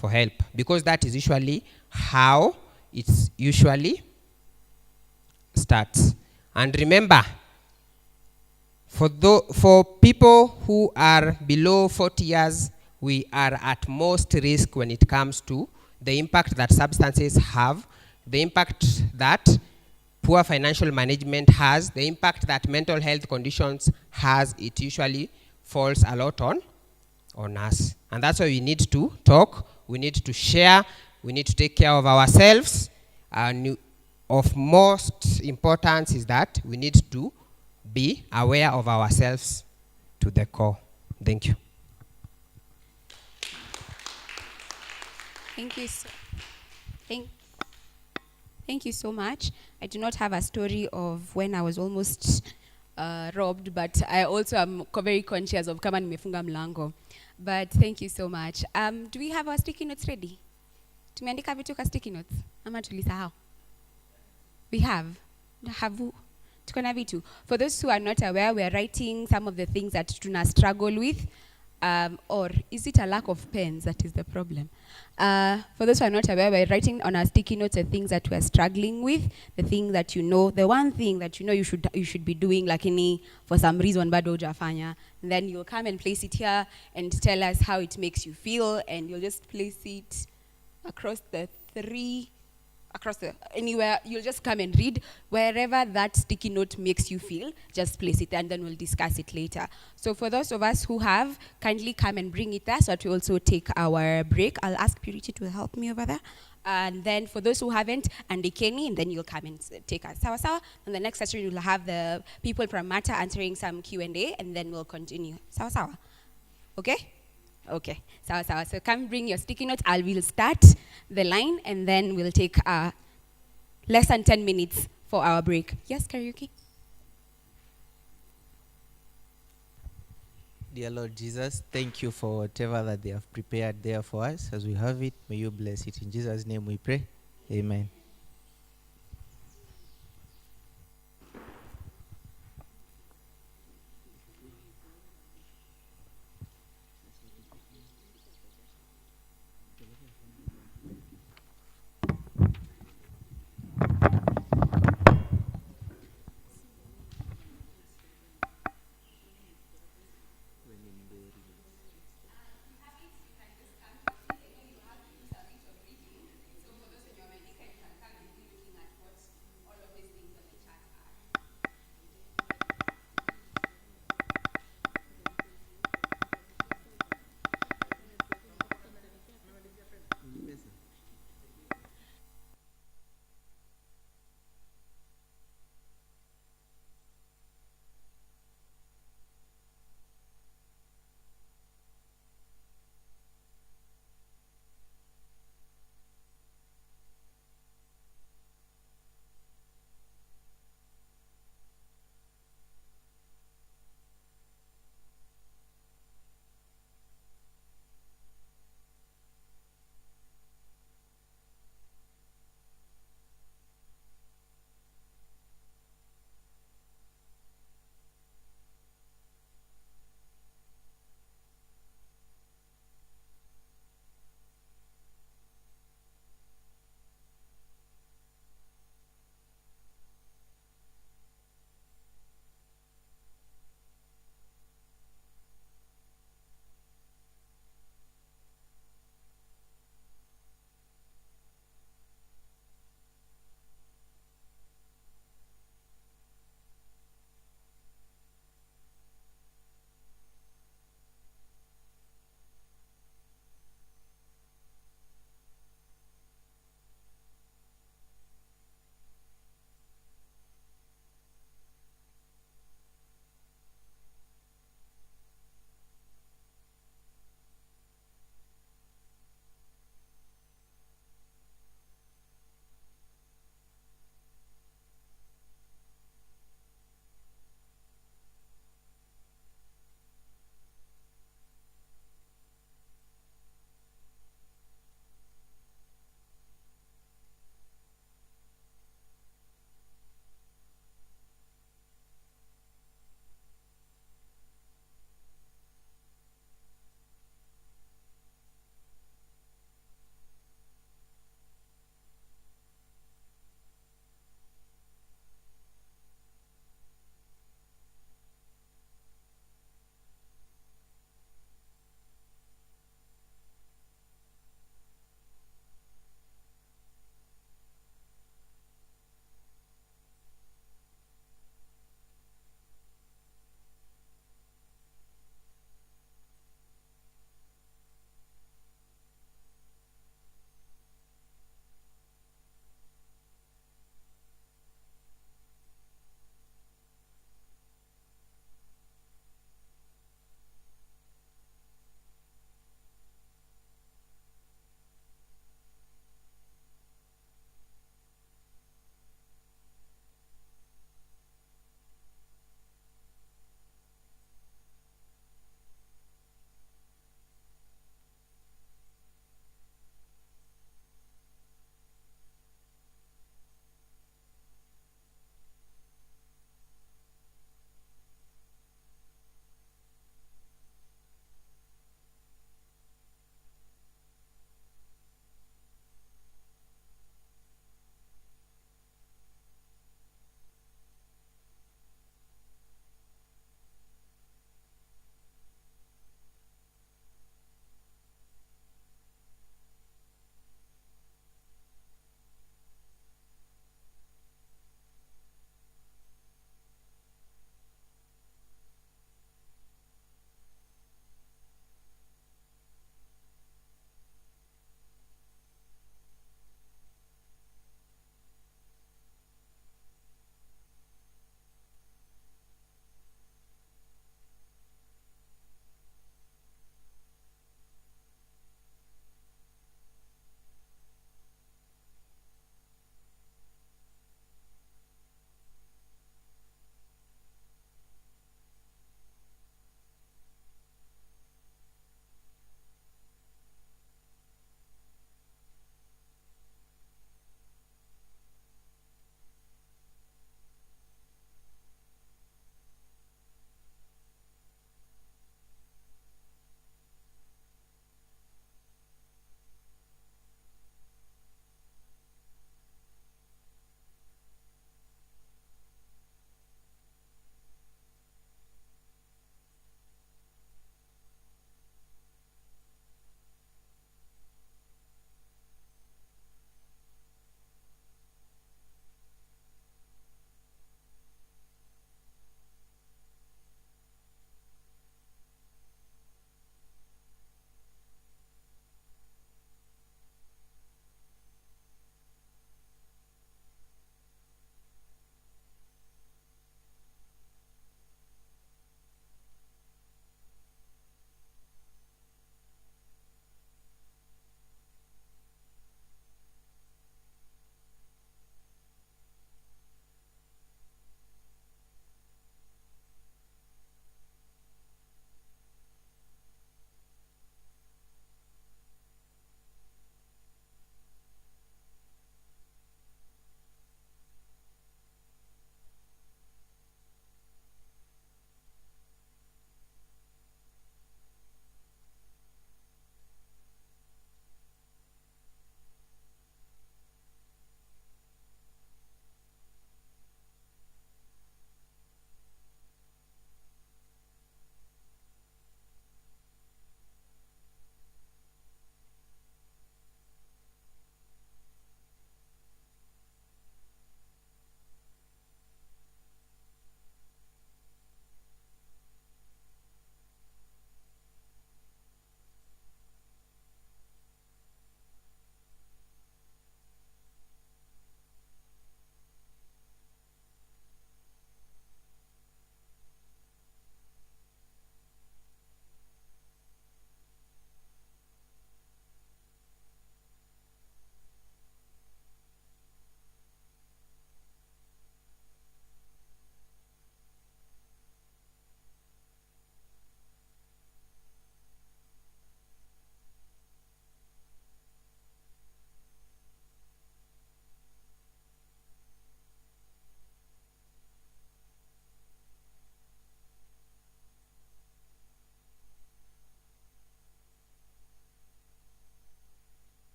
help, because that is usually how it's usually starts. And remember, for people who are below 40 years, we are at most risk when it comes to the impact that substances have, the impact that poor financial management has, the impact that mental health conditions has. It usually falls a lot on us. And that's why we need to talk, we need to share, we need to take care of ourselves. And of most importance is that we need to be aware of ourselves to the core. Thank you. Thank you thank you so much. I do not have a story of when I was almost robbed, but I also am very conscious of kama nimefunga mlango. But thank you so much. Do we have our sticky notes ready? Tumeandika vitu kwa sticky notes? Ama tulisahau? We have. Tuko na vitu. For those who are not aware, we are writing some of the things that tuna struggle with. Or is it a lack of pens that is the problem? For those who are not aware, we're writing on our sticky notes the things that we're struggling with, the thing that you know, the one thing that you know you should be doing, lakini for some reason bado hujafanya. Then you'll come and place it here and tell us how it makes you feel, and you'll just place it across the anywhere. You'll just come and read wherever that sticky note makes you feel, just place it, and then we'll discuss it later. So for those of us who have, kindly come and bring it there so that we also take our break. I'll ask Purity to help me over there. And then for those who haven't, andikeni, and then you'll come and take us. Sawa sawa. And the next session we'll have the people from Mata answering some Q&A, and then we'll continue. Sawa sawa. Okay? Okay, sawa sawa. So come bring your sticky notes. I will start the line and then we'll take less than 10 minutes for our break. Yes, karaoke? Dear Lord Jesus, thank you for whatever that they have prepared there for us. As we have it, may you bless it. In Jesus' name we pray. Amen.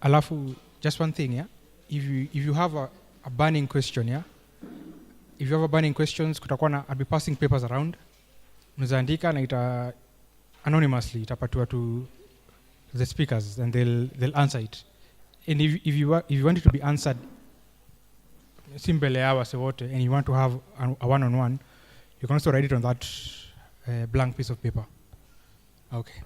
Alafu, just one thing, yeah. If you have a burning question, yeah. If you have a burning questions, kutakuwa na, I'll be passing papers around. Unaweza andika na ita anonymously itapatiwa to the speakers and they'll answer it. And if you want it to be answered si mbele ya wase wote and you want to have a one-on-one, you can also write it on that blank piece of paper. Okay.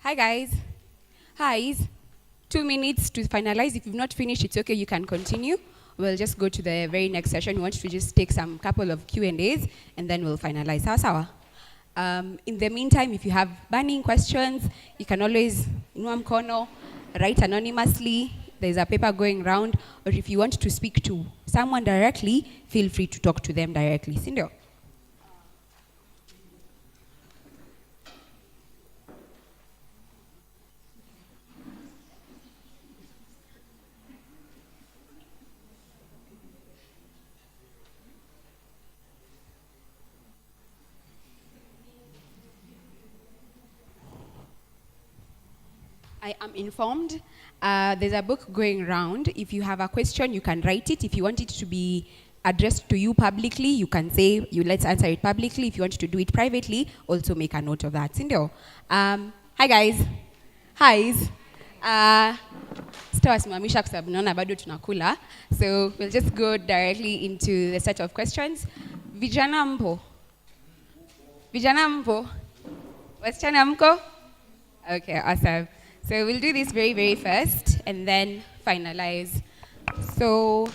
Hi, guys. Hi's. 2 minutes to finalize. If you've not finished, it's okay. You can continue. We'll just go to the very next session. We want to just take some couple of Q&As, and then we'll finalize. Sawa. In the meantime, if you have burning questions, you can always inua mkono, write anonymously. There's a paper going around. Or if you want to speak to someone directly, feel free to talk to them directly. Sindio? I am informed. There's a book going around. If you have a question, you can write it. If you want it to be addressed to you publicly, you can say, let's answer it publicly. If you want to do it privately, also make a note of that. Sindio? Hi, guys. Hi's. Sitawasimamisha kwa sababu naona bado tunakula. So we'll just go directly into the set of questions. Vijana mpo? Vijana mpo? Wasichana mko? Okay, awesome. So we'll do this very, very fast and then finalize. So,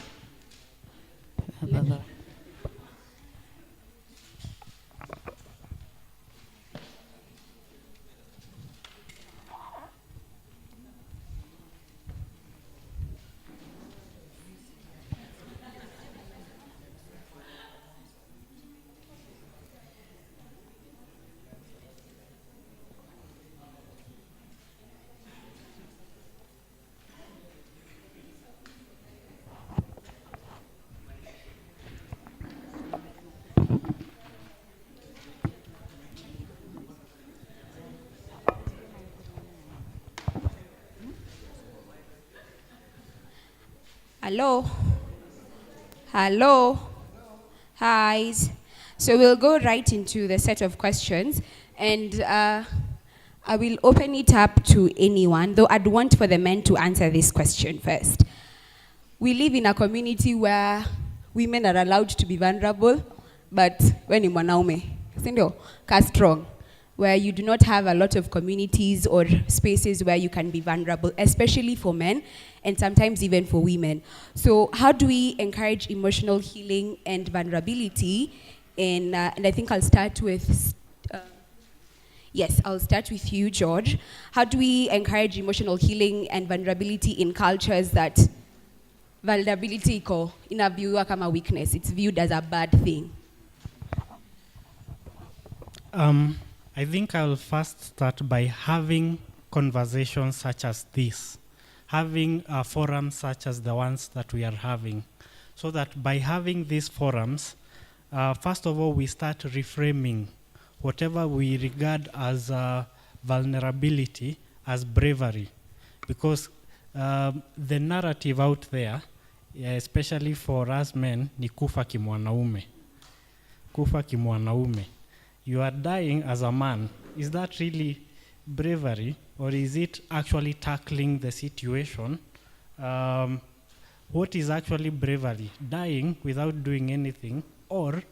hello? Hello? Hi's. So we'll go right into the set of questions, and I will open it up to anyone, though I'd want for the men to answer this question first. We live in a community where women are allowed to be vulnerable, but when ni mwanaume, sindio, ka strong, where you do not have a lot of communities or spaces where you can be vulnerable, especially for men and sometimes even for women. So how do we encourage emotional healing and vulnerability? And I think I'll start with, I'll start with you, George. How do we encourage emotional healing and vulnerability in cultures that vulnerability iko inaviewwa kama weakness? It's viewed as a bad thing. I think I'll first start by having conversations such as this, having forums such as the ones that we are having, so that by having these forums, first of all, we start reframing whatever we regard as vulnerability as bravery, because the narrative out there, especially for us men, ni kufa kimwanaume. Kufa kimwanaume. You are dying as a man. Is that really bravery, or is it actually tackling the situation? What is actually bravery? Dying without doing anything, or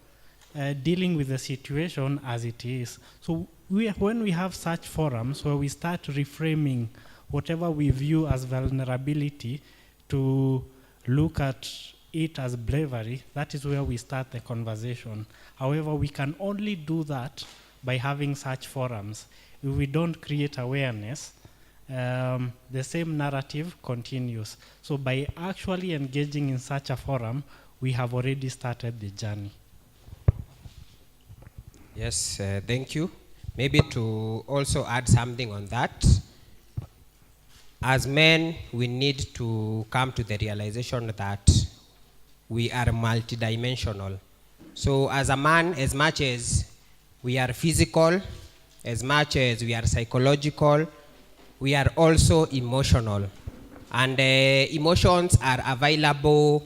dealing with the situation as it is? So when we have such forums where we start reframing whatever we view as vulnerability to look at it as bravery, that is where we start the conversation. However, we can only do that by having such forums. If we don't create awareness, the same narrative continues. So by actually engaging in such a forum, we have already started the journey. Yes, thank you. Maybe to also add something on that. As men, we need to come to the realization that we are multidimensional. So as a man, as much as we are physical, as much as we are psychological, we are also emotional. And emotions are available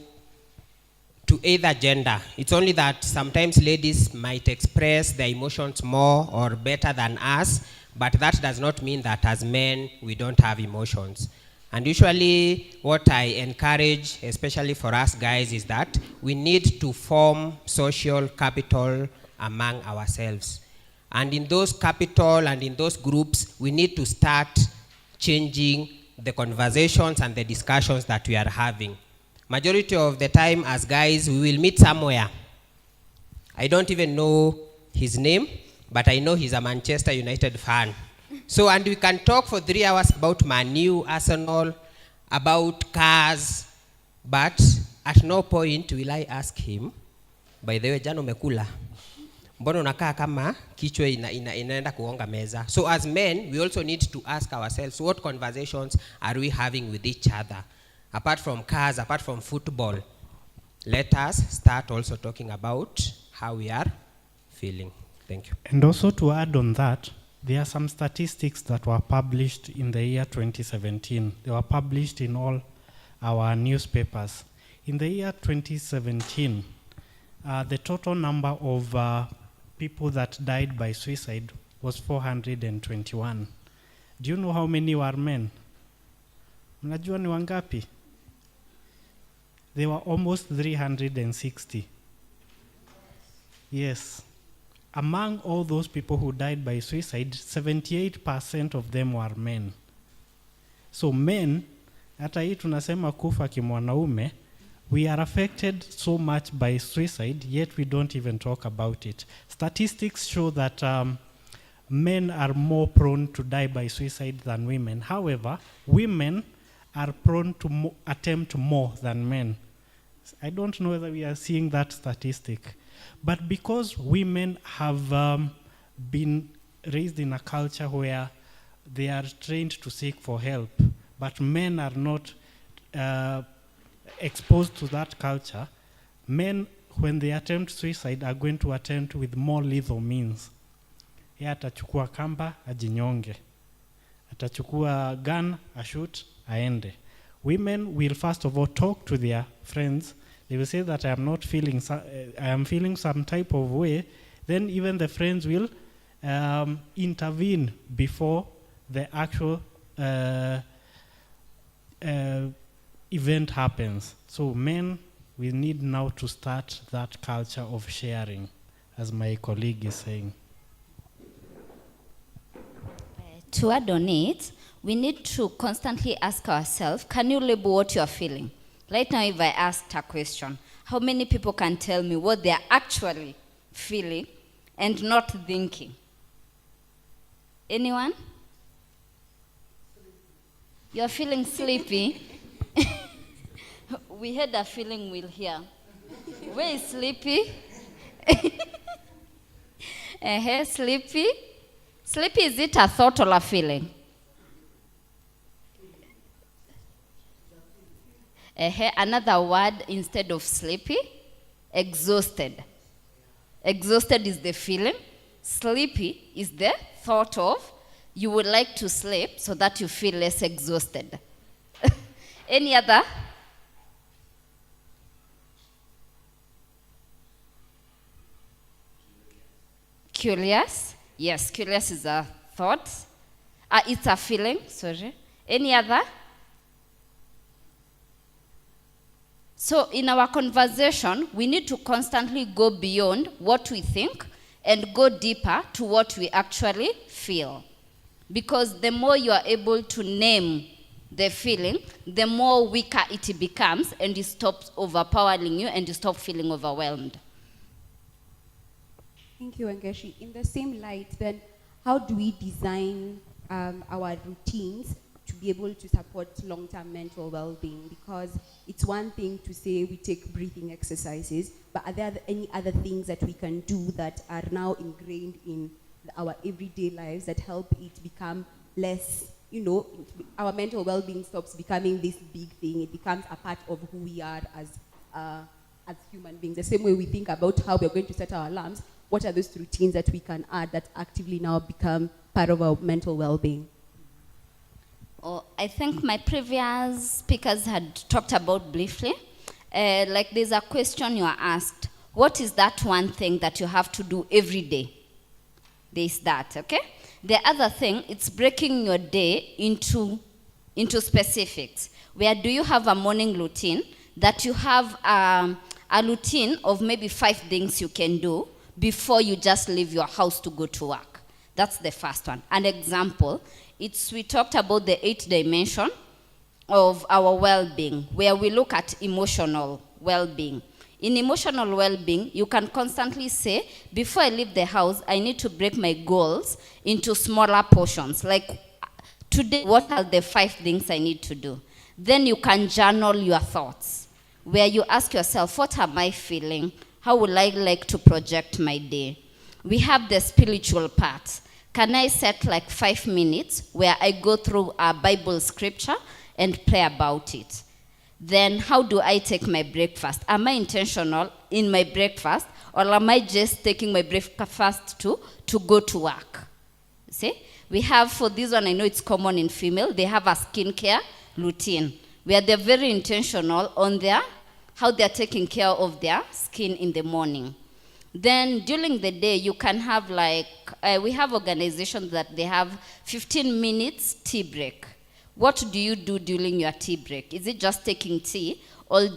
to either gender. It's only that sometimes ladies might express their emotions more or better than us, but that does not mean that as men, we don't have emotions. And usually what I encourage, especially for us guys, is that we need to form social capital among ourselves. And in those capital and in those groups, we need to start changing the conversations and the discussions that we are having. Majority of the time as guys, we will meet somewhere. I don't even know his name, but I know he's a Manchester United fan. So, and we can talk for 3 hours about Man U, Arsenal, about cars, but at no point will I ask him, by the way, jana umekula? Mbona unakaa kama kichwa inaenda kuonga meza? So as men, we also need to ask ourselves, what conversations are we having with each other? Apart from cars, apart from football, let us start also talking about how we are feeling. Thank you. And also to add on that, there are some statistics that were published in the year 2017. They were published in all our newspapers. In the year 2017, the total number of people that died by suicide was 421. Do you know how many were men? Mnajua ni wangapi? They were almost 360. Yes. Among all those people who died by suicide, 78% of them were men. So men, hata hii tunasema kufa kimwanaume, we are affected so much by suicide, yet we don't even talk about it. Statistics show that men are more prone to die by suicide than women. However, women are prone to attempt more than men. I don't know whether we are seeing that statistic. But because women have been raised in a culture where they are trained to seek for help, but men are not exposed to that culture, men, when they attempt suicide, are going to attempt with more lethal means. Yeye atachukua kamba, ajinyonge. Atachukua gun, ashoot, aende. Women will first of all talk to their friends. They will say that I am not feeling, I am feeling some type of way. Then even the friends will intervene before the actual event happens. So men, we need now to start that culture of sharing, as my colleague is saying. To add on it, we need to constantly ask ourselves, can you label what you are feeling? Right now, if I asked a question, how many people can tell me what they are actually feeling and not thinking? Anyone? You're feeling sleepy? We had a feeling we'll hear. Where is sleepy? Sleepy? Sleepy, is it a thought or a feeling? Another word instead of sleepy, exhausted. Exhausted is the feeling. Sleepy is the thought of you would like to sleep so that you feel less exhausted. Any other? Curious? Yes, curious is a thought. It's a feeling, sorry. Any other? So in our conversation, we need to constantly go beyond what we think and go deeper to what we actually feel. Because the more you are able to name the feeling, the more weaker it becomes and it stops overpowering you and you stop feeling overwhelmed. Thank you, Wangeshi. In the same light, then, how do we design our routines to be able to support long-term mental well-being? Because it's one thing to say we take breathing exercises, but are there any other things that we can do that are now ingrained in our everyday lives that help it become less, our mental well-being stops becoming this big thing. It becomes a part of who we are as human beings. The same way we think about how we're going to set our alarms, what are those routines that we can add that actively now become part of our mental well-being? I think my previous speakers had talked about briefly. Like there's a question you are asked, what is that one thing that you have to do every day? There's that, okay? The other thing, it's breaking your day into specifics. Where do you have a morning routine that you have a routine of maybe 5 things you can do, before you just leave your house to go to work. That's the first one. An example, we talked about the 8th dimension of our well-being, where we look at emotional well-being. In emotional well-being, you can constantly say, before I leave the house, I need to break my goals into smaller portions. Like, today, what are the 5 things I need to do? Then you can journal your thoughts, where you ask yourself, what am I feeling? How would I like to project my day? We have the spiritual part. Can I set like 5 minutes where I go through a Bible scripture and pray about it? Then how do I take my breakfast? Am I intentional in my breakfast, or am I just taking my breakfast to go to work? See? We have, for this one, I know it's common in female, they have a skincare routine where they're very intentional on how they're taking care of their skin in the morning. Then during the day, you can have we have organizations that they have 15 minutes tea break. What do you do during your tea break? Is it just taking tea? Or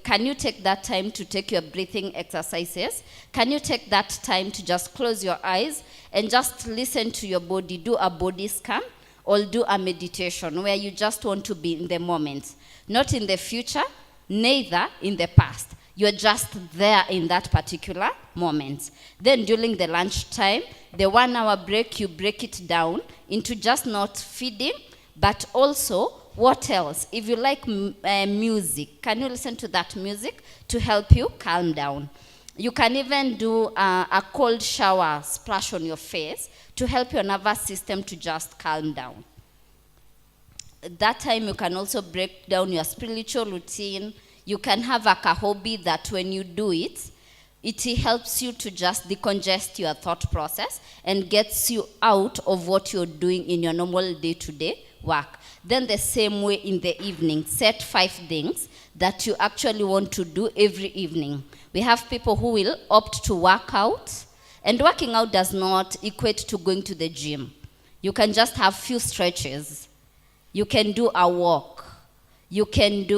can you take that time to take your breathing exercises? Can you take that time to just close your eyes and just listen to your body, do a body scan, or do a meditation where you just want to be in the moment, not in the future, neither in the past. You're just there in that particular moment. Then during the lunch time, the 1 hour break, you break it down into just not feeding, but also what else? If you like music, can you listen to that music to help you calm down? You can even do a cold shower splash on your face to help your nervous system to just calm down. At that time, you can also break down your spiritual routine. You can have a hobby that when you do it, it helps you to just decongest your thought process and gets you out of what you're doing in your normal day-to-day work. Then the same way in the evening, set 5 things that you actually want to do every evening. We have people who will opt to work out, and working out does not equate to going to the gym. You can just have few stretches. You can do a walk. You see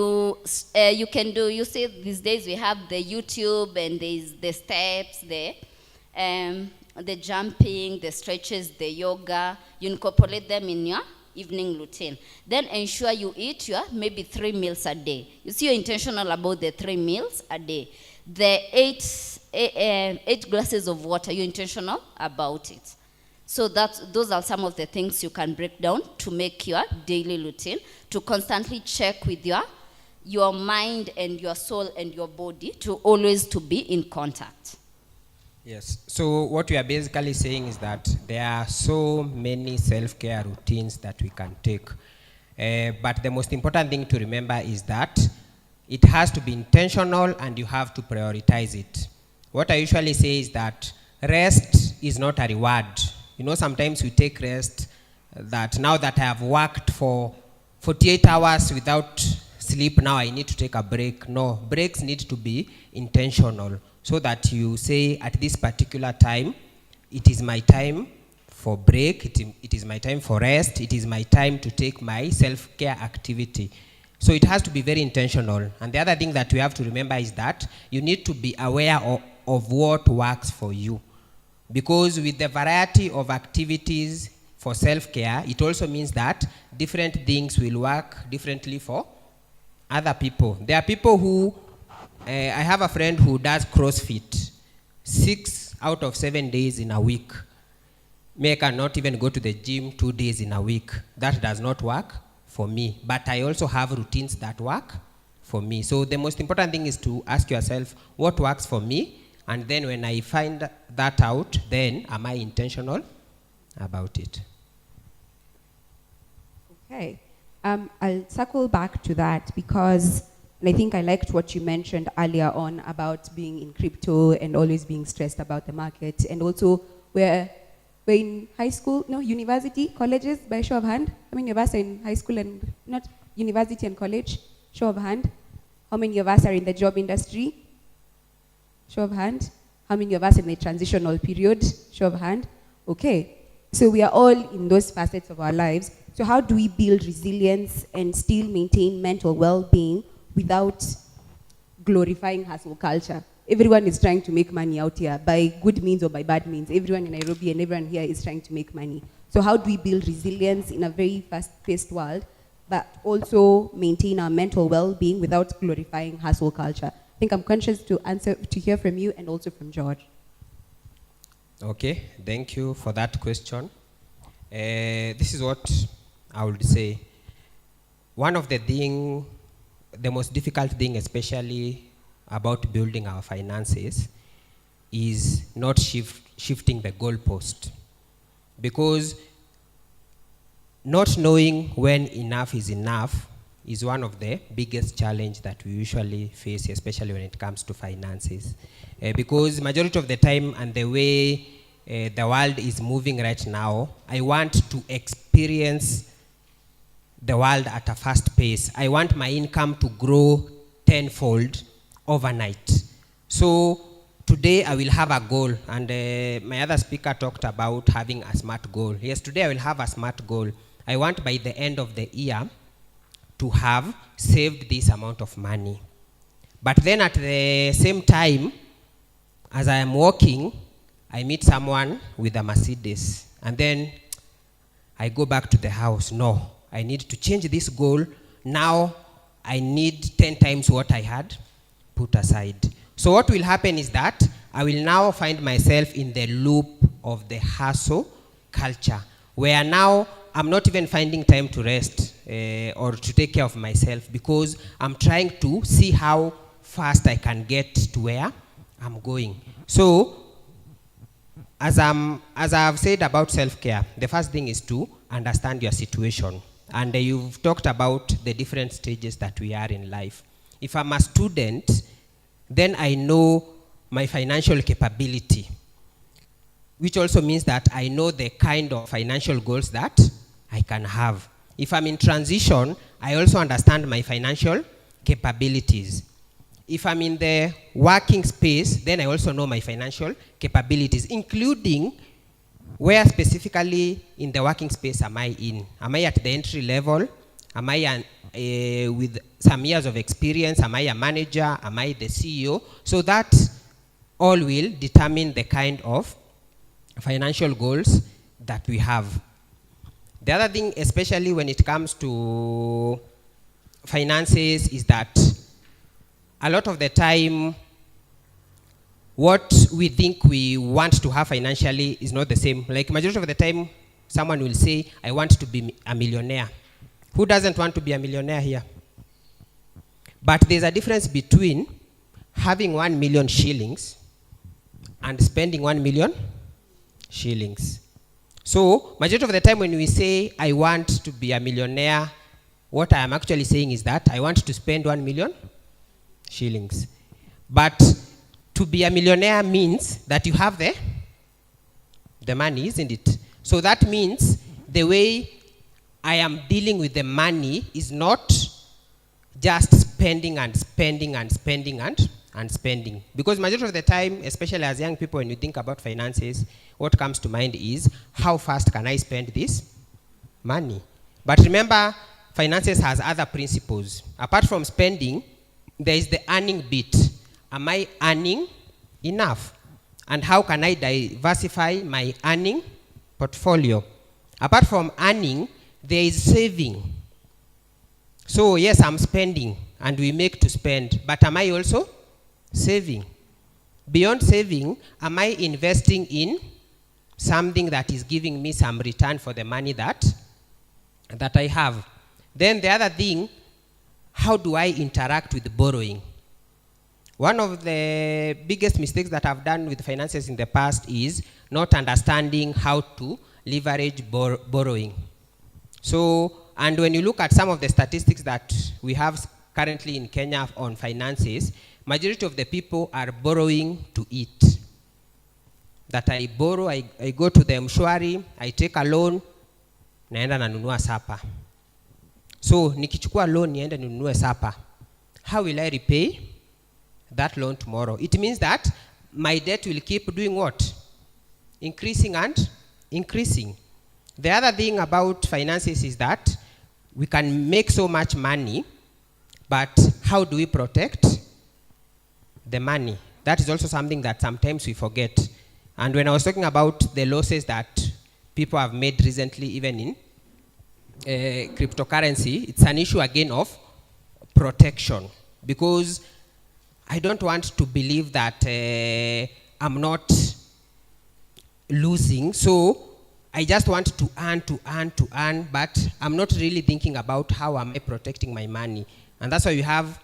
these days we have the YouTube and there's the steps, the jumping, the stretches, the yoga. You incorporate them in your evening routine. Then ensure you eat your maybe 3 meals a day. You see, you're intentional about the 3 meals a day. The 8 glasses of water, you're intentional about it. So those are some of the things you can break down to make your daily routine, to constantly check with your mind and your soul and your body to always to be in contact. Yes. So what we are basically saying is that there are so many self-care routines that we can take. But the most important thing to remember is that it has to be intentional and you have to prioritize it. What I usually say is that rest is not a reward. You know, sometimes we take rest that now that I have worked for 48 hours without sleep, now I need to take a break. No, breaks need to be intentional so that you say at this particular time, it is my time for break, it is my time for rest, it is my time to take my self-care activity. So it has to be very intentional. And the other thing that we have to remember is that you need to be aware of what works for you. Because with the variety of activities for self-care, it also means that different things will work differently for other people. There are people who, I have a friend who does CrossFit 6 out of 7 days in a week. Me, I cannot even go to the gym 2 days in a week. That does not work for me. But I also have routines that work for me. So the most important thing is to ask yourself, what works for me? And then when I find that out, then am I intentional about it? Okay. I'll circle back to that because I think I liked what you mentioned earlier on about being in crypto and always being stressed about the market. And also we're in high school, no, university, colleges, by show of hand. How many of us are in high school and not university and college? Show of hand. How many of us are in the job industry? Show of hand. How many of us in the transitional period? Show of hand. Okay. So we are all in those facets of our lives. So how do we build resilience and still maintain mental well-being without glorifying hustle culture? everyone is trying to make money out here by good means or by bad means. Everyone in Nairobi and everyone here is trying to make money. So how do we build resilience in a very fast-paced world, but also maintain our mental well-being without glorifying hustle culture? I think I'm conscious to hear from you and also from George. Okay, thank you for that question. This is what I would say. One of the most difficult thing, especially about building our finances, is not shifting the goalpost. Because not knowing when enough is one of the biggest challenge that we usually face, especially when it comes to finances. Because majority of the time and the way the world is moving right now, I want to experience the world at a fast pace. I want my income to grow tenfold overnight. So today I will have a goal, and my other speaker talked about having a SMART goal. Yes, today I will have a SMART goal. I want by the end of the year to have saved this amount of money. But then at the same time, as I am walking, I meet someone with a Mercedes, and then I go back to the house. No, I need to change this goal. Now I need 10 times what I had put aside. So what will happen is that I will now find myself in the loop of the hustle culture, where now I'm not even finding time to rest or to take care of myself, because I'm trying to see how fast I can get to where I'm going. So as I've said about self-care, the first thing is to understand your situation. And you've talked about the different stages that we are in life. If I'm a student, then I know my financial capability, which also means that I know the kind of financial goals that I can have. If I'm in transition, I also understand my financial capabilities. If I'm in the working space, then I also know my financial capabilities, including where specifically in the working space am I in? Am I at the entry level? Am I with some years of experience? Am I a manager? Am I the CEO? So that all will determine the kind of financial goals that we have. The other thing, especially when it comes to finances, is that a lot of the time, what we think we want to have financially is not the same. Like majority of the time, someone will say, I want to be a millionaire. Who doesn't want to be a millionaire here? But there's a difference between having 1 million shillings and spending 1 million shillings. So majority of the time when we say, I want to be a millionaire, what I am actually saying is that I want to spend 1 million shillings. But to be a millionaire means that you have the money, isn't it? So that means the way I am dealing with the money is not just spending and spending and spending and spending. Because majority of the time, especially as young people, when you think about finances, what comes to mind is, how fast can I spend this money? But remember, finances has other principles. Apart from spending, there is the earning bit. Am I earning enough? And how can I diversify my earning portfolio? Apart from earning, there is saving. So yes, I'm spending and we make to spend, but am I also saving? Beyond saving, am I investing in something that is giving me some return for the money that I have? Then the other thing, how do I interact with borrowing? One of the biggest mistakes that I've done with finances in the past is not understanding how to leverage borrowing. So, and when you look at some of the statistics that we have currently in Kenya on finances, majority of the people are borrowing to eat. That I borrow, I go to the mshwari, I take a loan, naenda nanunua sapa. So, nikichukua loan niende ninunue sapa. How will I repay that loan tomorrow? It means that my debt will keep doing what? Increasing and increasing. The other thing about finances is that we can make so much money, but how do we protect the money? That is also something that sometimes we forget. And when I was talking about the losses that people have made recently, even in cryptocurrency, it's an issue again of protection, because I don't want to believe that I'm not losing, so I just want to earn, but I'm not really thinking about how am I protecting my money. And that's why we have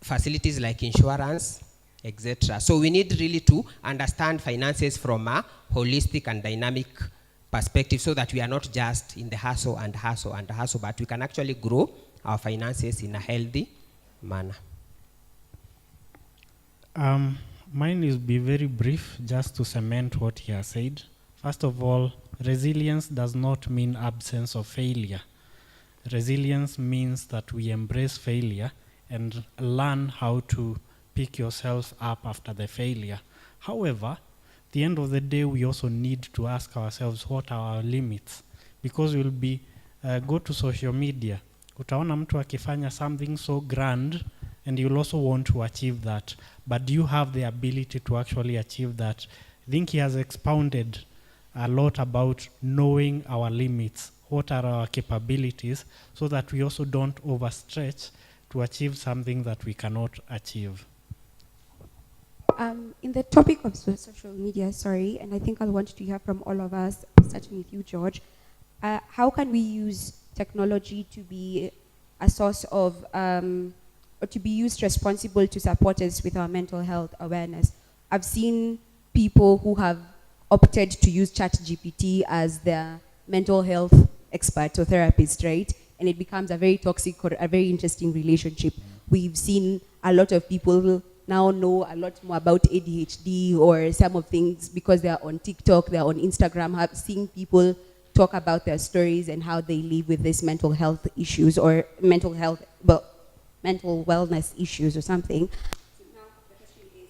facilities like insurance, etc. So we need really to understand finances from a holistic and dynamic perspective, so that we are not just in the hustle, but we can actually grow our finances in a healthy manner. Mine is be very brief, just to cement what he has said. First of all, resilience does not mean absence of failure. Resilience means that we embrace failure and learn how to pick yourself up after the failure. However, at the end of the day, we also need to ask ourselves what are our limits, because we'll be go to social media. Utaona mtu akifanya something so grand, and you'll also want to achieve that. But do you have the ability to actually achieve that? I think he has expounded a lot about knowing our limits, what are our capabilities, so that we also don't overstretch to achieve something that we cannot achieve. In the topic of social media, and I think I'll want to hear from all of us, starting with you, George. How can we use technology to be a source of, or to be used responsible to support us with our mental health awareness? I've seen people who have opted to use ChatGPT as their mental health expert or therapist, right? And it becomes a very toxic or a very interesting relationship. We've seen a lot of people now know a lot more about ADHD or some of things because they are on TikTok, they are on Instagram, have seen people talk about their stories and how they live with these mental health issues or mental wellness issues or something. So now the question is,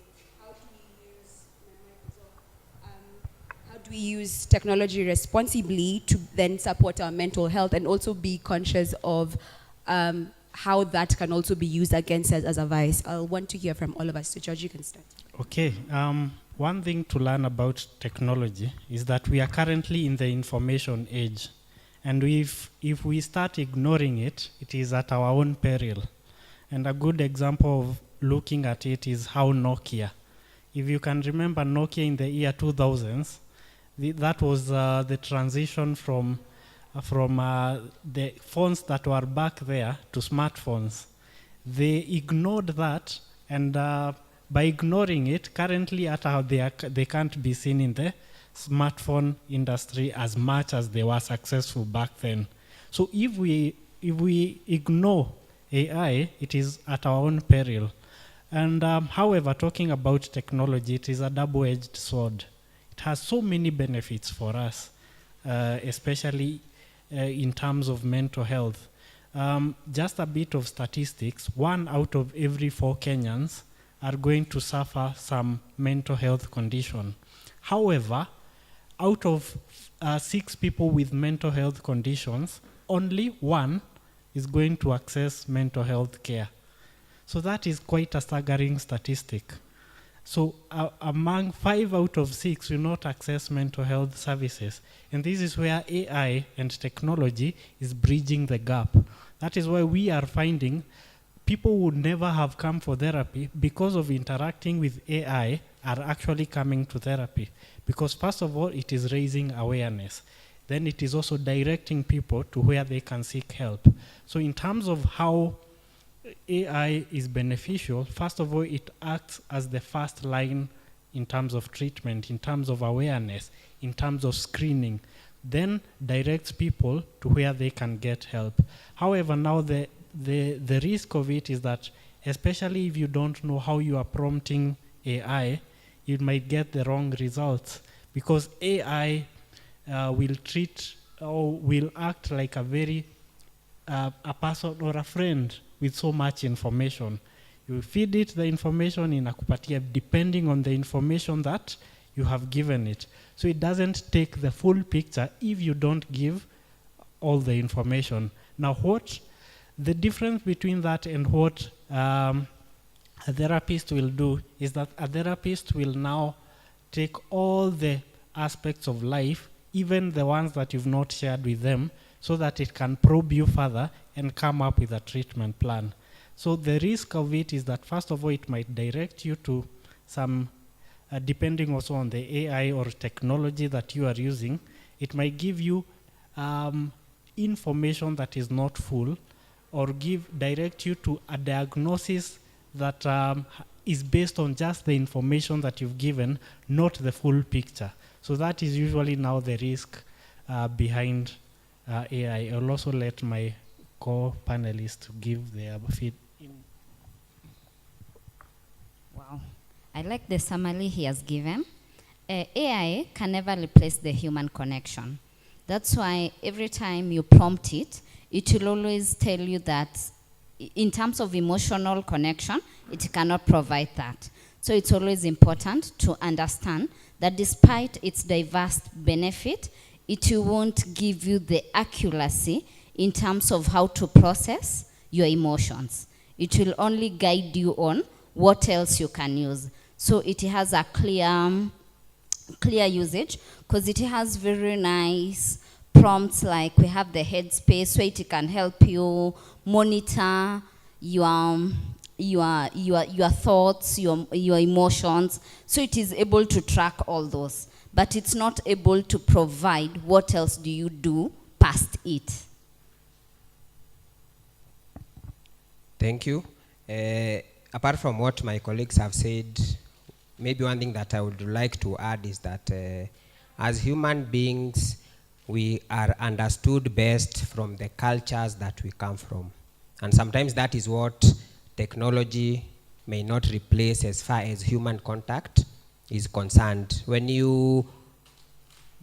how do we use technology responsibly to then support our mental health and also be conscious of how that can also be used against us as a vice? I'll want to hear from all of us. So George, you can start. Okay. One thing to learn about technology is that we are currently in the information age. And if we start ignoring it, it is at our own peril. And a good example of looking at it is how Nokia. If you can remember Nokia in the year 2000s, that was the transition from the phones that were back there to smartphones. They ignored that, and by ignoring it, currently they can't be seen in the smartphone industry as much as they were successful back then. So if we ignore AI, it is at our own peril. And however, talking about technology, it is a double-edged sword. It has so many benefits for us, especially in terms of mental health. Just a bit of statistics, 1 out of every 4 Kenyans are going to suffer some mental health condition. However, out of 6 people with mental health conditions, only 1 is going to access mental health care. So that is quite a staggering statistic. So among 5 out of 6 will not access mental health services. And this is where AI and technology is bridging the gap. That is why we are finding people would never have come for therapy because of interacting with AI are actually coming to therapy. Because first of all, it is raising awareness. Then it is also directing people to where they can seek help. So in terms of how AI is beneficial, first of all, it acts as the first line in terms of treatment, in terms of awareness, in terms of screening, then directs people to where they can get help. However, now the risk of it is that, especially if you don't know how you are prompting AI, you might get the wrong results, because AI will treat or will act like a very a person or a friend with so much information. You feed it the information inakupatia depending on the information that you have given it. So it doesn't take the full picture if you don't give all the information. Now, what the difference between that and what a therapist will do is that a therapist will now take all the aspects of life, even the ones that you've not shared with them, so that it can probe you further and come up with a treatment plan. So the risk of it is that, first of all, it might direct you to some, depending also on the AI or technology that you are using, it might give you information that is not full, or direct you to a diagnosis that is based on just the information that you've given, not the full picture. So that is usually now the risk behind AI. I'll also let my co-panelists give their feedback. Wow. I like the summary he has given. AI can never replace the human connection. That's why every time you prompt it, it will always tell you that in terms of emotional connection, it cannot provide that. So it's always important to understand that despite its diverse benefit, it won't give you the accuracy in terms of how to process your emotions. It will only guide you on what else you can use. So it has a clear usage, because it has very nice prompts, like we have the Headspace, where it can help you monitor your thoughts, your emotions. So it is able to track all those, but it's not able to provide what else do you do past it. Thank you. Apart from what my colleagues have said, maybe one thing that I would like to add is that as human beings, we are understood best from the cultures that we come from. And sometimes that is what technology may not replace as far as human contact is concerned. When you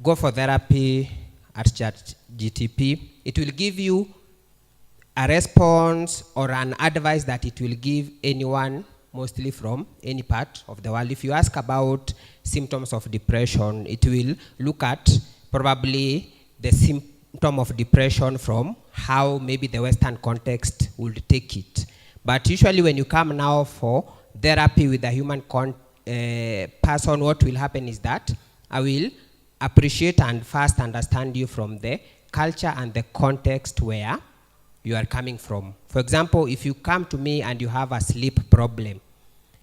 go for therapy at ChatGPT, it will give you a response or an advice that it will give anyone, mostly from any part of the world. If you ask about symptoms of depression, it will look at probably the symptom of depression from how maybe the Western context would take it. But usually when you come now for therapy with a human person, what will happen is that I will appreciate and first understand you from the culture and the context where you are coming from. For example, if you come to me and you have a sleep problem,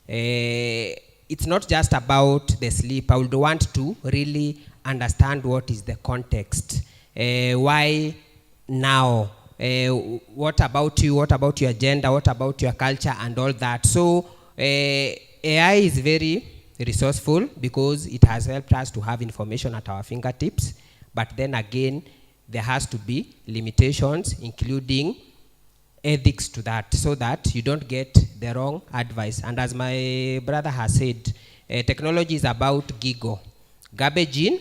it's not just about the sleep. I would want to really understand what is the context. Why now? What about you? What about your gender? What about your culture and all that? So AI is very resourceful because it has helped us to have information at our fingertips. But then again, there has to be limitations, including ethics to that, so that you don't get the wrong advice. And as my brother has said, technology is about giggle. Garbage in,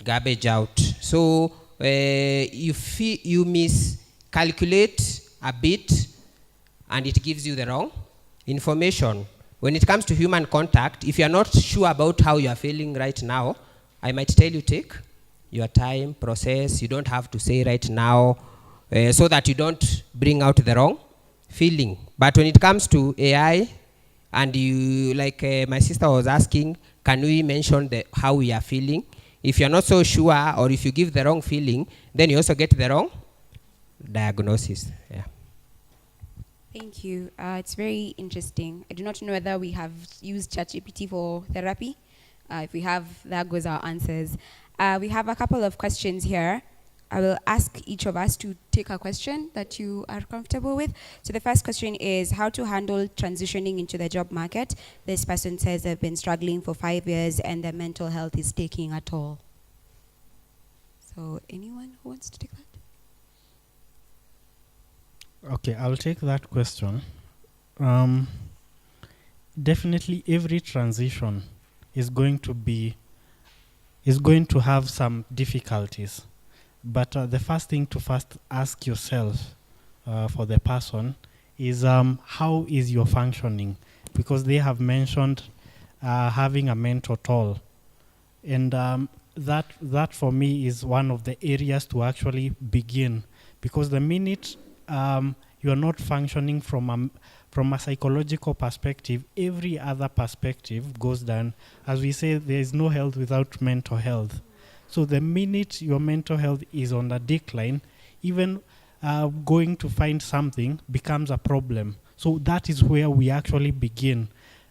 garbage out. So you miscalculate a bit and it gives you the wrong information. When it comes to human contact, if you're not sure about how you're feeling right now, I might tell you take your time, process. You don't have to say right now, so that you don't bring out the wrong feeling. But when it comes to AI, and you, like my sister was asking, can we mention how we are feeling? If you're not so sure, or if you give the wrong feeling, then you also get the wrong diagnosis. Yeah. Thank you. It's very interesting. I do not know whether we have used ChatGPT for therapy. If we have, that goes our answers. We have a couple of questions here. I will ask each of us to take a question that you are comfortable with. So the first question is how to handle transitioning into the job market. This person says they've been struggling for 5 years and their mental health is taking a toll. So anyone who wants to take that? Okay, I'll take that question. Definitely every transition is going to have some difficulties. But the first thing to first ask yourself for the person is how is your functioning? Because they have mentioned having a mental toll. And that for me is one of the areas to actually begin. Because the minute you are not functioning from a psychological perspective, every other perspective goes down. As we say, there is no health without mental health. So the minute your mental health is on a decline, even going to find something becomes a problem. So that is where we actually begin.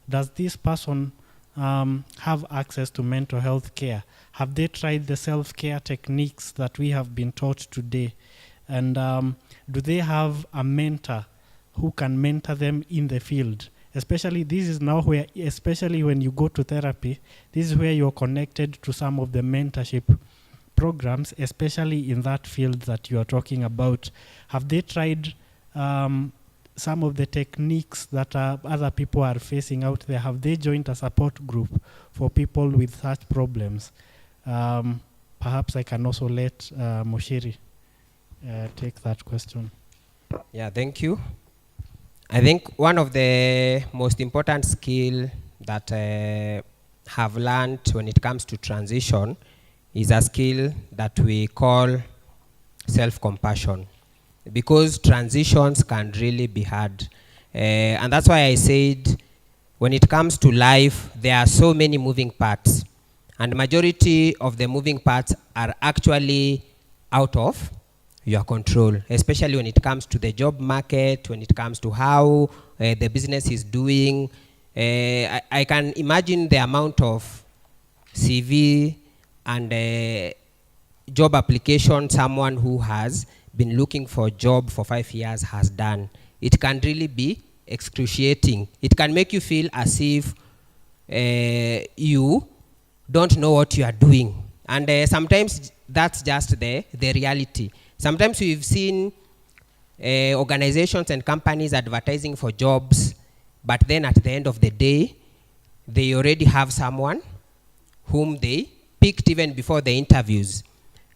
Does this person have access to mental health care? Have they tried the self-care techniques that we have been taught today? And do they have a mentor who can mentor them in the field? Especially, this is now where, especially when you go to therapy, this is where you're connected to some of the mentorship programs, especially in that field that you are talking about. Have they tried some of the techniques that other people are facing out there? Have they joined a support group for people with such problems? Perhaps I can also let Mushiri take that question. Yeah, thank you. I think one of the most important skill that have learned when it comes to transition is a skill that we call self-compassion, because transitions can really be hard. And that's why I said when it comes to life, there are so many moving parts, and the majority of the moving parts are actually out of your control, especially when it comes to the job market, when it comes to how the business is doing. I can imagine the amount of CV and job application someone who has been looking for a job for 5 years has done. It can really be excruciating. It can make you feel as if you don't know what you are doing. And sometimes that's just the reality. Sometimes we've seen organizations and companies advertising for jobs, but then at the end of the day, they already have someone whom they picked even before the interviews.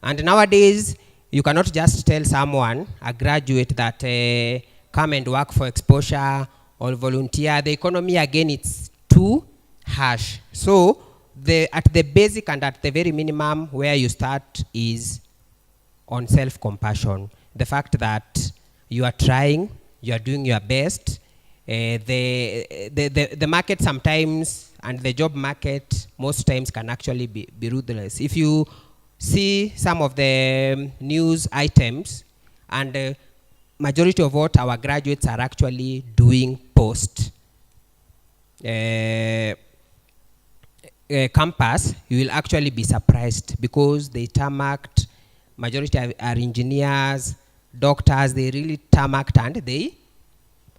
And nowadays, you cannot just tell someone, a graduate, that come and work for exposure or volunteer. The economy, again, it's too harsh. So at the basic and at the very minimum, where you start is on self-compassion. The fact that you are trying, you are doing your best. The market sometimes, and the job market most times, can actually be ruthless. If you see some of the news items, and majority of what our graduates are actually doing post campus, you will actually be surprised, because they tarmacked. Majority are engineers, doctors. They really tarmacked, and they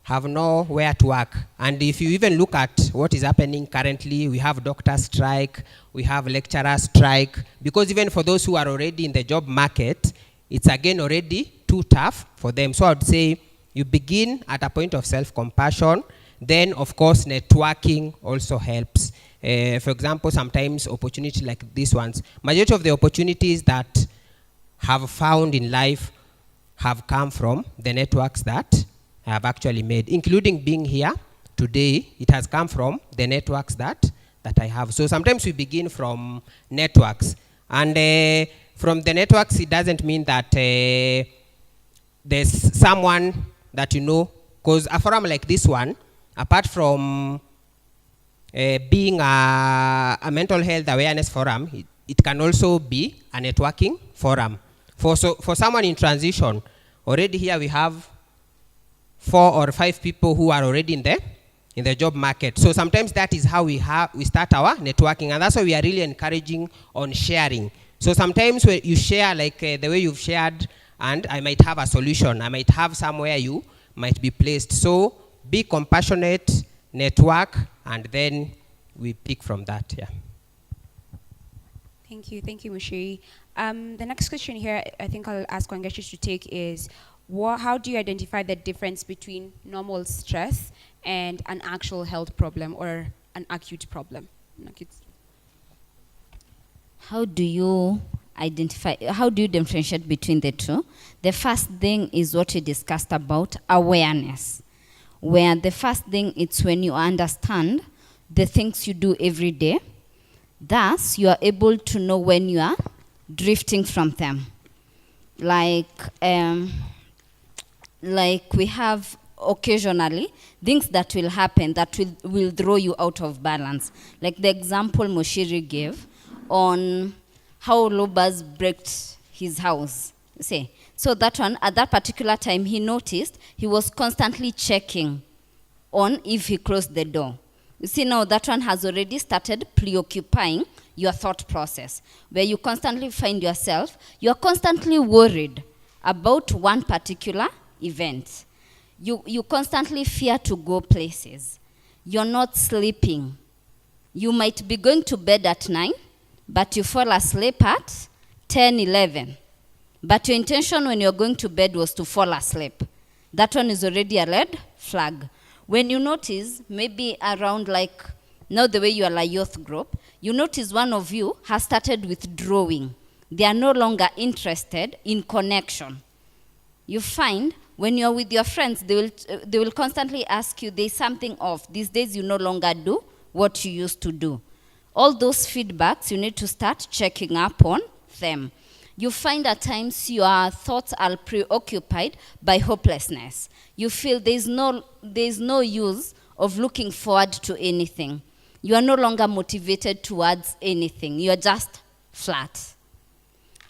have nowhere to work. And if you even look at what is happening currently, we have doctor strike, we have lecturer strike, because even for those who are already in the job market, it's again already too tough for them. So I would say you begin at a point of self-compassion. Then, of course, networking also helps. For example, sometimes opportunities like these ones, majority of the opportunities that have found in life have come from the networks that I have actually made, including being here today. It has come from the networks that I have. So sometimes we begin from networks. And from the networks, it doesn't mean that there's someone that you know, because a forum like this one, apart from being a mental health awareness forum, it can also be a networking forum. For someone in transition, already here we have 4 or 5 people who are already in the job market. So sometimes that is how we start our networking, and that's why we are really encouraging on sharing. So sometimes when you share, like the way you've shared, and I might have a solution, I might have somewhere you might be placed. So be compassionate, network, and then we pick from that. Yeah. Thank you, Mushiri. The next question here, I think I'll ask Wangechi to take, is how do you identify the difference between normal stress and an actual health problem or an acute problem? How do you differentiate between the two? The first thing is what we discussed about, awareness, where the first thing is when you understand the things you do every day. Thus, you are able to know when you are drifting from them. Like, like we have occasionally things that will happen that will throw you out of balance. Like the example Moshiri gave on how Lobas bricked his house. See, so that one, at that particular time, he noticed he was constantly checking on if he closed the door. You see, now that one has already started preoccupying your thought process, where you constantly find yourself, you're constantly worried about one particular event. You constantly fear to go places. You're not sleeping. You might be going to bed at 9, but you fall asleep at 10, 11. But your intention when you're going to bed was to fall asleep. That one is already a red flag. When you notice, maybe around like, now the way you are a youth group, you notice one of you has started withdrawing. They are no longer interested in connection. You find when you're with your friends, they will constantly ask you, there's something off. These days you no longer do what you used to do. All those feedbacks, you need to start checking up on them. You find at times your thoughts are preoccupied by hopelessness. You feel there's no use of looking forward to anything. You are no longer motivated towards anything. You're just flat.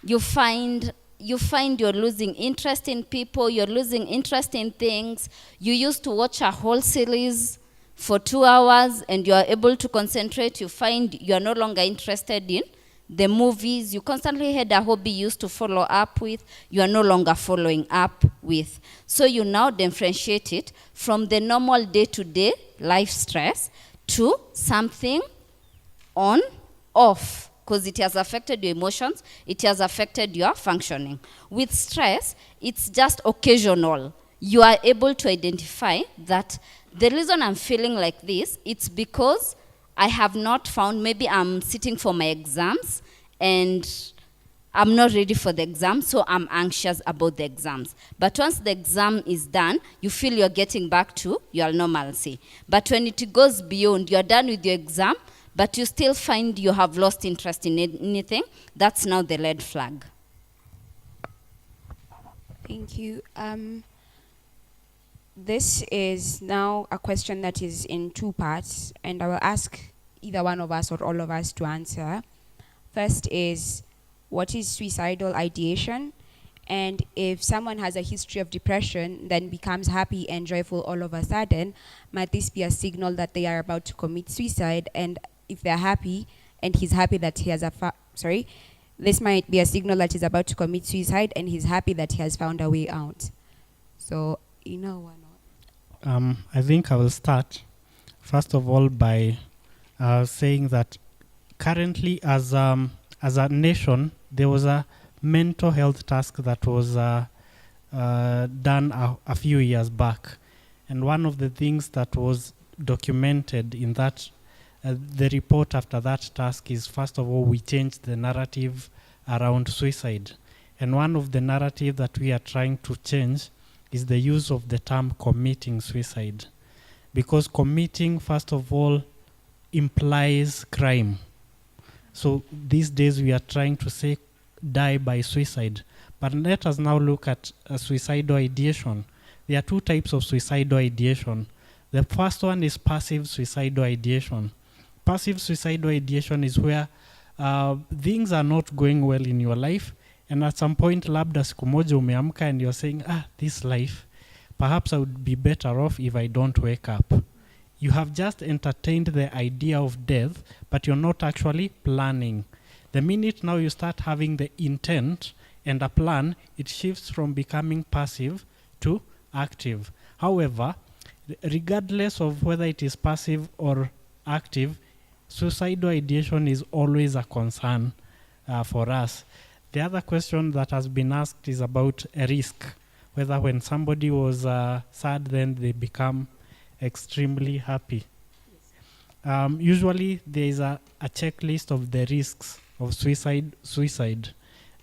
You find you're losing interest in people, you're losing interest in things. You used to watch a whole series for 2 hours and you are able to concentrate. You find you're no longer interested in the movies. You constantly had a hobby you used to follow up with, you are no longer following up with. So you now differentiate it from the normal day-to-day life stress to something on, off, because it has affected your emotions, it has affected your functioning. With stress, it's just occasional. You are able to identify that the reason I'm feeling like this, it's because I have not found, maybe I'm sitting for my exams and I'm not ready for the exam, so I'm anxious about the exams. But once the exam is done, you feel you're getting back to your normalcy. But when it goes beyond, you're done with your exam, but you still find you have lost interest in anything, that's now the red flag. Thank you. This is now a question that is in 2 parts, and I will ask either one of us or all of us to answer. First is, what is suicidal ideation? And if someone has a history of depression, then becomes happy and joyful all of a sudden, might this be a signal that they are about to commit suicide? And if they're happy, and he's happy that he has this might be a signal that he's about to commit suicide, and he's happy that he has found a way out. So, you know what? I think I will start, first of all, by saying that currently, as a nation, there was a mental health task that was done a few years back. And one of the things that was documented in that, the report after that task is, first of all, we changed the narrative around suicide. And one of the narrative that we are trying to change is the use of the term committing suicide. Because committing, first of all, implies crime. So these days we are trying to say die by suicide. But let us now look at suicidal ideation. There are 2 types of suicidal ideation. The first one is passive suicidal ideation. Passive suicidal ideation is where things are not going well in your life, and at some point, labda siku moja umeamka and you're saying, this life, perhaps I would be better off if I don't wake up. You have just entertained the idea of death, but you're not actually planning. The minute now you start having the intent and a plan, it shifts from becoming passive to active. However, regardless of whether it is passive or active, suicidal ideation is always a concern for us. The other question that has been asked is about a risk, whether when somebody was sad, then they become extremely happy. Usually there is a checklist of the risks of suicide.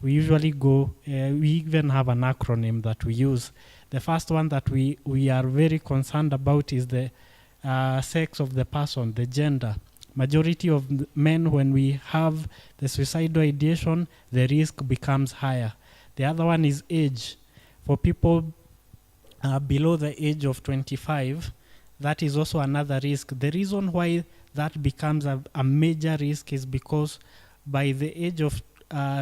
We usually go, we even have an acronym that we use. The first one that we are very concerned about is the sex of the person, the gender. Majority of men, when we have the suicidal ideation, the risk becomes higher. The other one is age. For people below the age of 25, that is also another risk. The reason why that becomes a major risk is because by the age of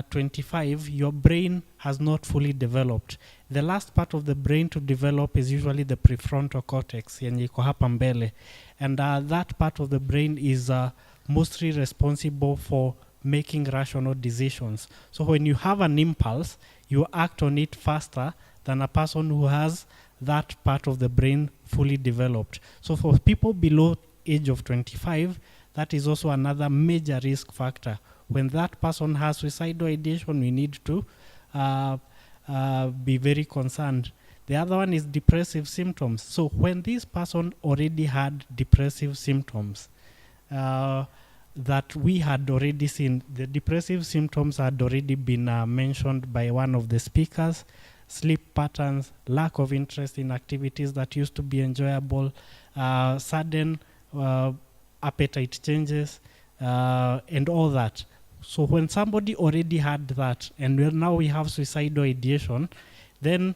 25, your brain has not fully developed. The last part of the brain to develop is usually the prefrontal cortex, yenye iko hapa mbele. And that part of the brain is mostly responsible for making rational decisions. So when you have an impulse, you act on it faster than a person who has that part of the brain fully developed. So for people below age of 25, that is also another major risk factor. When that person has suicidal ideation, we need to be very concerned. The other one is depressive symptoms. So when this person already had depressive symptoms that we had already seen, the depressive symptoms had already been mentioned by one of the speakers: sleep patterns, lack of interest in activities that used to be enjoyable, sudden appetite changes, and all that. So when somebody already had that, and now we have suicidal ideation, then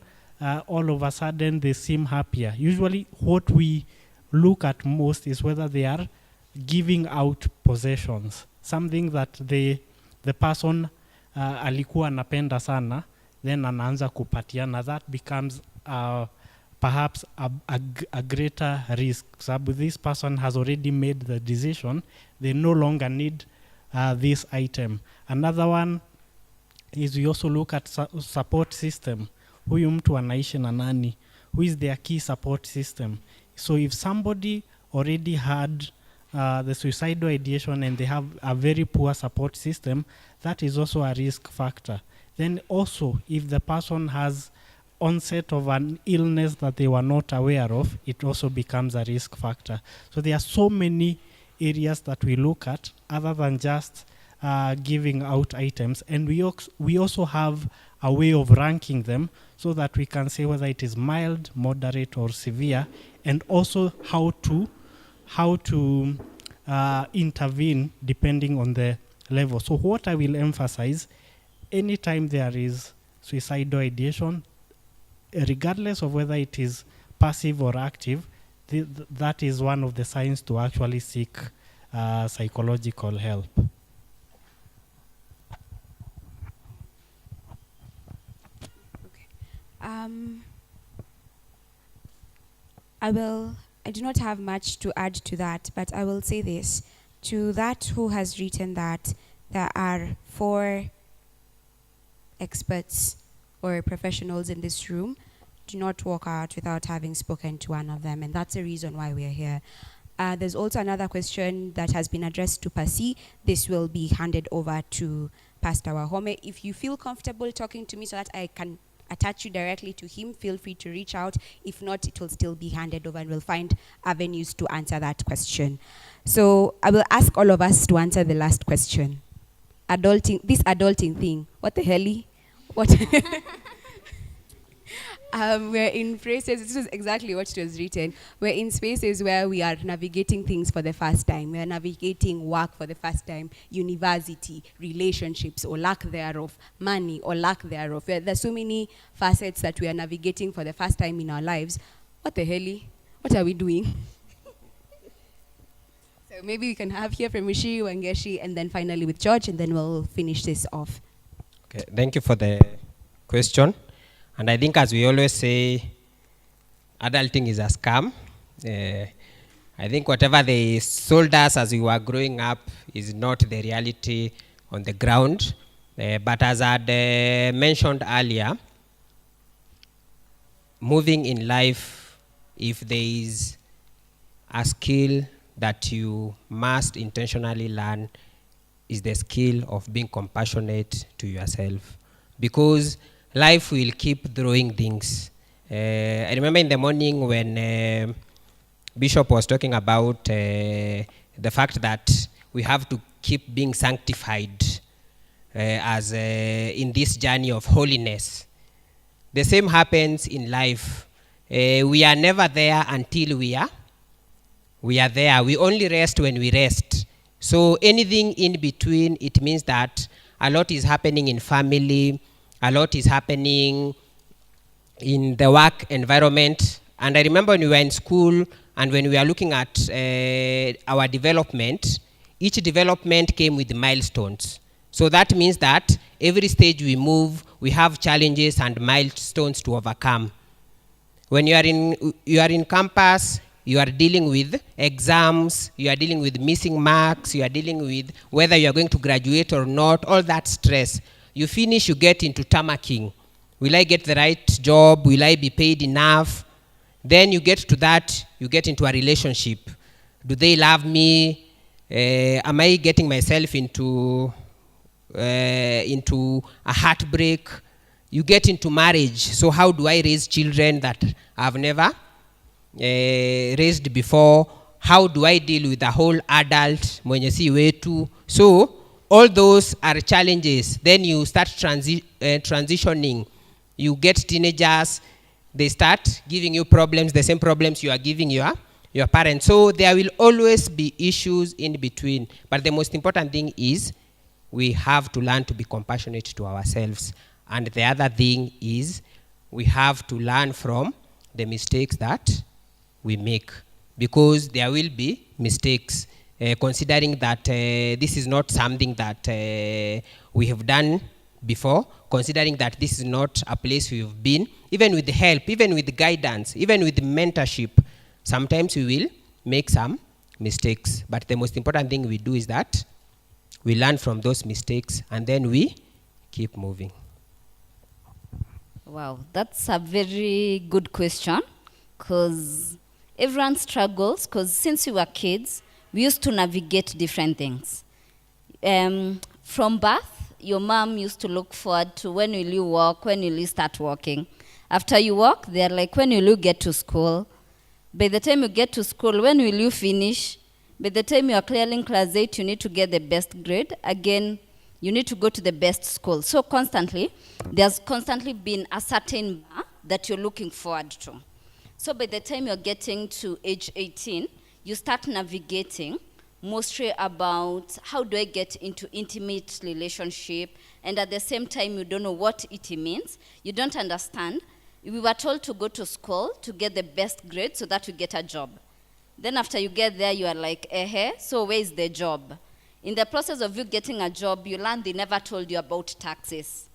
all of a sudden they seem happier. Usually what we look at most is whether they are giving out possessions, something that the person alikuwa anapenda sana, then anaanza kupatiana. That becomes perhaps a greater risk. So this person has already made the decision, they no longer need this item. Another one is we also look at support system. Huyu mtu anaishi na nani? Who is their key support system? So if somebody already had the suicidal ideation and they have a very poor support system, that is also a risk factor. Then also, if the person has onset of an illness that they were not aware of, it also becomes a risk factor. So there are so many areas that we look at other than just giving out items, and we also have a way of ranking them so that we can say whether it is mild, moderate, or severe, and also how to intervene depending on the level. So what I will emphasize, anytime there is suicidal ideation, regardless of whether it is passive or active, that is one of the signs to actually seek psychological help. I do not have much to add to that, but I will say this. To that who has written that there are 4 experts or professionals in this room, do not walk out without having spoken to one of them, and that's the reason why we are here. There's also another question that has been addressed to Pasi. This will be handed over to Pastor Wahome. If you feel comfortable talking to me so that I can attach you directly to him, feel free to reach out. If not, it will still be handed over and we'll find avenues to answer that question. So I will ask all of us to answer the last question. This adulting thing, what the hell? What? We're in phrases, this is exactly what was written. We're in spaces where we are navigating things for the first time. We're navigating work for the first time, university, relationships or lack thereof, money or lack thereof. There's so many facets that we are navigating for the first time in our lives. What the hell? What are we doing? So maybe we can have here from Rishi, Wangeshi, and then finally with George, and then we'll finish this off. Okay, thank you for the question. And I think, as we always say, adulting is a scam. I think whatever they sold us as we were growing up is not the reality on the ground. But as I had mentioned earlier, moving in life, if there is a skill that you must intentionally learn, is the skill of being compassionate to yourself. Because life will keep throwing things. I remember in the morning when Bishop was talking about the fact that we have to keep being sanctified as in this journey of holiness. The same happens in life. We are never there until we are there. We only rest when we rest. So anything in between, it means that a lot is happening in family, a lot is happening in the work environment. And I remember when we were in school and when we were looking at our development, each development came with milestones. So that means that every stage we move, we have challenges and milestones to overcome. When you are in campus, you are dealing with exams, you are dealing with missing marks, you are dealing with whether you are going to graduate or not, all that stress. You finish, you get into tamaking. Will I get the right job? Will I be paid enough? Then you get to that, you get into a relationship. Do they love me? Am I getting myself into a heartbreak? You get into marriage. So how do I raise children that I've never raised before? How do I deal with the whole adult mwenye si wetu? So all those are challenges. Then you start transitioning. You get teenagers, they start giving you problems, the same problems you are giving your parents. So there will always be issues in between. But the most important thing is we have to learn to be compassionate to ourselves. And the other thing is we have to learn from the mistakes that we make, because there will be mistakes, considering that this is not something that we have done before, considering that this is not a place we've been. Even with help, even with guidance, even with mentorship, sometimes we will make some mistakes. But the most important thing we do is that we learn from those mistakes and then we keep moving. Wow, that's a very good question, because everyone struggles, because since we were kids, we used to navigate different things. From birth, your mom used to look forward to when will you walk, when will you start walking. After you walk, they're like, when will you get to school? By the time you get to school, when will you finish? By the time you are clearing class 8, you need to get the best grade. Again, you need to go to the best school. So constantly, there's constantly been a certain bar that you're looking forward to. So by the time you're getting to age 18, you start navigating mostly about how do I get into intimate relationship, and at the same time you don't know what it means. You don't understand. We were told to go to school to get the best grade so that you get a job. Then after you get there, you are like, so where is the job? In the process of you getting a job, you learn they never told you about taxes.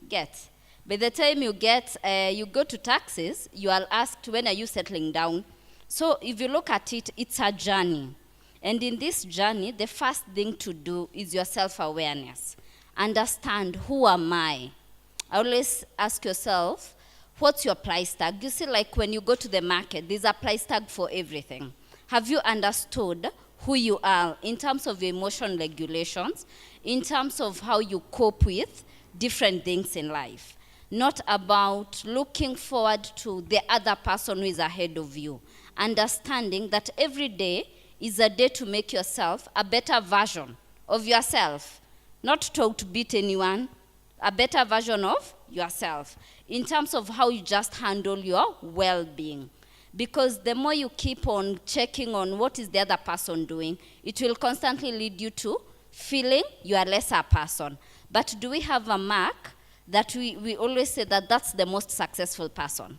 Get. By the time you go to taxes, you are asked, when are you settling down? So if you look at it, it's a journey. And in this journey, the first thing to do is your self-awareness. Understand, who am I? Always ask yourself, what's your price tag? You see, like when you go to the market, there's a price tag for everything. Have you understood who you are in terms of your emotion regulations, in terms of how you cope with different things in life? Not about looking forward to the other person who is ahead of you. Understanding that every day is a day to make yourself a better version of yourself. Not to beat anyone, a better version of yourself in terms of how you just handle your well-being. Because the more you keep on checking on what is the other person doing, it will constantly lead you to feeling you are less a person. But do we have a mark that we always say that that's the most successful person?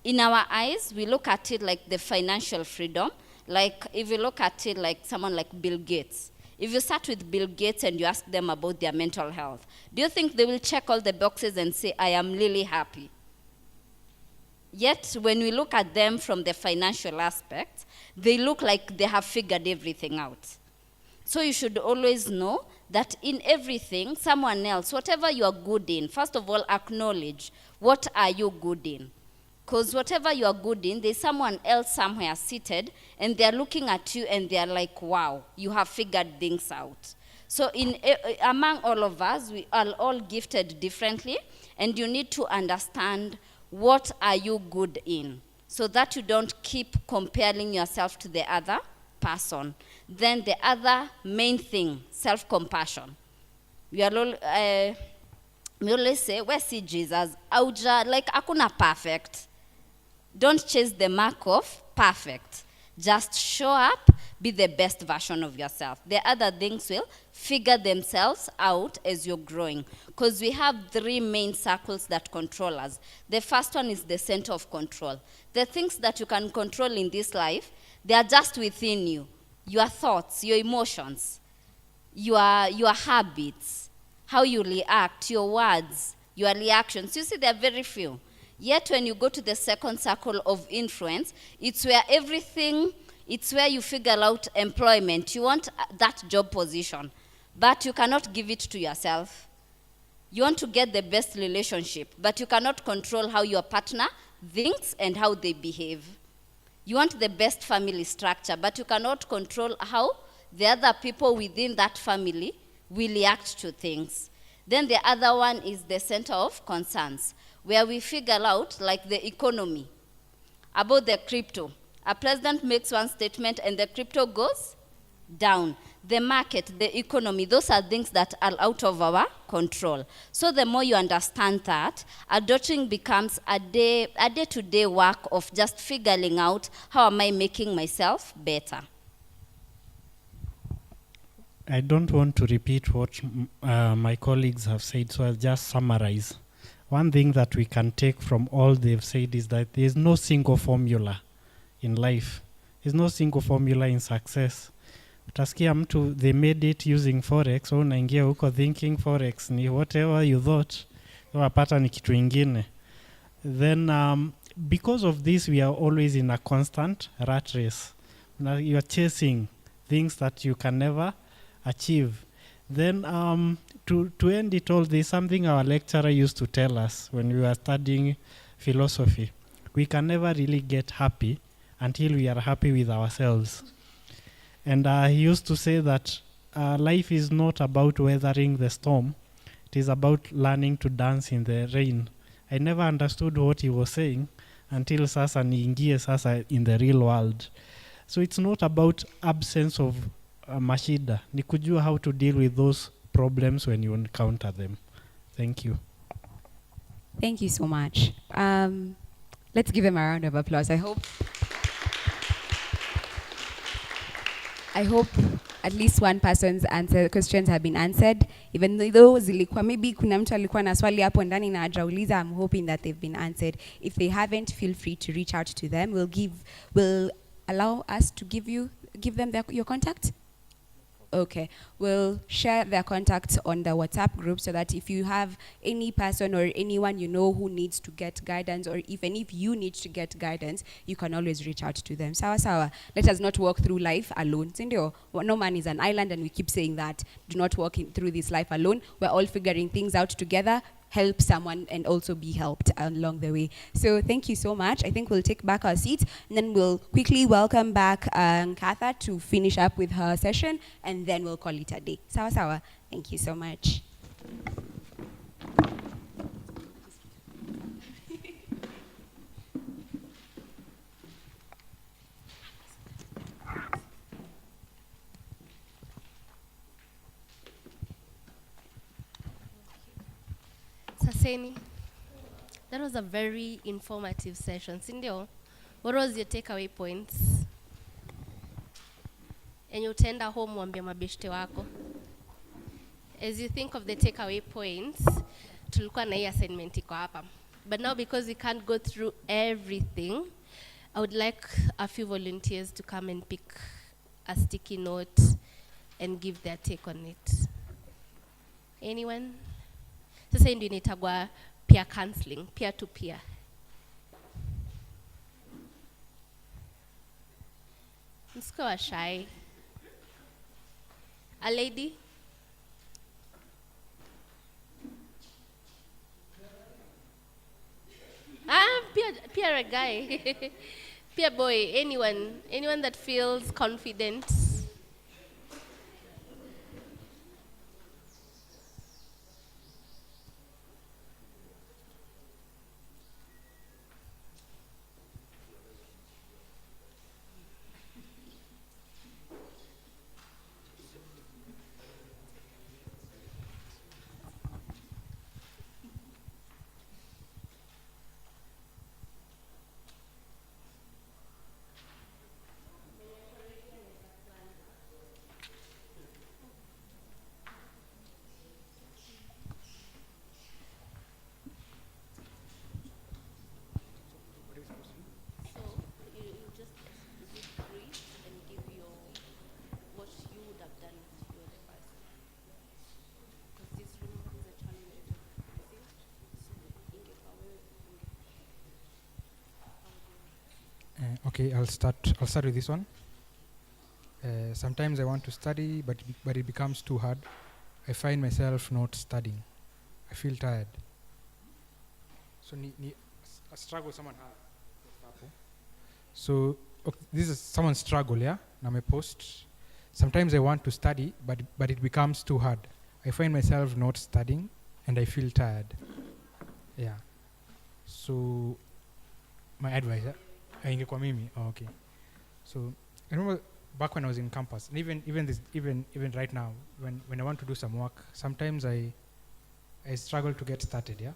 In our eyes, we look at it like the financial freedom. Like if you look at it like someone like Bill Gates. If you start with Bill Gates and you ask them about their mental health, do you think they will check all the boxes and say, I am really happy? Yet, when we look at them from the financial aspect, they look like they have figured everything out. So you should always know that in everything, someone else, whatever you are good in, first of all, acknowledge what are you good in. Because whatever you are good in, there's someone else somewhere seated, and they're looking at you and they're like, wow, you have figured things out. So among all of us, we are all gifted differently, and you need to understand what are you good in, so that you don't keep comparing yourself to the other person. Then the other main thing, self-compassion. We always say, where see Jesus? Auja, like akuna perfect. Don't chase the mark of perfect. Just show up, be the best version of yourself. The other things will figure themselves out as you're growing. Because we have 3 main circles that control us. The first one is the center of control. The things that you can control in this life, they are just within you. Your thoughts, your emotions, your habits, how you react, your words, your reactions. You see, there are very few. Yet when you go to the second circle of influence, it's where everything, it's where you figure out employment. You want that job position, but you cannot give it to yourself. You want to get the best relationship, but you cannot control how your partner thinks and how they behave. You want the best family structure, but you cannot control how the other people within that family will react to things. Then the other one is the center of concerns, where we figure out, like the economy, about the crypto. A president makes one statement and the crypto goes down. The market, the economy, those are things that are out of our control. So the more you understand that, adulting becomes a day-to-day work of just figuring out, how am I making myself better? I don't want to repeat what my colleagues have said, so I'll just summarize. One thing that we can take from all they've said is that there's no single formula in life. There's no single formula in success. Utasikia mtu, they made it using forex, au unaingia huko thinking forex ni whatever you thought, unapata ni kitu ingine. Then because of this, we are always in a constant rat race. You are chasing things that you can never achieve. Then to end it all, there's something our lecturer used to tell us when we were studying philosophy. We can never really get happy until we are happy with ourselves. And he used to say that life is not about weathering the storm. It is about learning to dance in the rain. I never understood what he was saying until sasa niingie sasa in the real world. So it's not about absence of mashida. Ni kujua how to deal with those problems when you encounter them. Thank you. Thank you so much. Let's give them a round of applause. I hope at least one person's questions have been answered, even though zilikuwa maybe kuna mtu alikuwa na swali hapo ndani na hajauliza. I'm hoping that they've been answered. If they haven't, feel free to reach out to them. We'll allow us to give them your contact. Okay, we'll share their contacts on the WhatsApp group so that if you have any person or anyone you know who needs to get guidance, or even if you need to get guidance, you can always reach out to them. Sawa sawa. Let us not walk through life alone. Sindio, no man is an island, and we keep saying that. Do not walk through this life alone. We're all figuring things out together. Help someone and also be helped along the way. So thank you so much. I think we'll take back our seats, and then we'll quickly welcome back Katha to finish up with her session, and then we'll call it a day. Sawa sawa. Thank you so much. Saseni, that was a very informative session. Sindio, what was your takeaway points? And you utaenda home wambia mabeshte wako. As you think of the takeaway points, tulikuwa na hii assignment iko hapa. But now because we can't go through everything, I would like a few volunteers to come and pick a sticky note and give their take on it. Anyone? Sasa ndio inaitagwa peer counseling, peer to peer. Msikuwa shy. A lady? Peer a guy. Peer boy, anyone that feels confident. Okay, I'll start with this one. Sometimes I want to study, but it becomes too hard. I find myself not studying. I feel tired. So a struggle someone has. So okay, this is someone's struggle, yeah? Now my post. Sometimes I want to study, but it becomes too hard. I find myself not studying, and I feel tired. Yeah. So my advice, ingekuwa mimi. Oh, okay. So I remember back when I was in campus, and even right now, when I want to do some work, sometimes I struggle to get started. Yeah.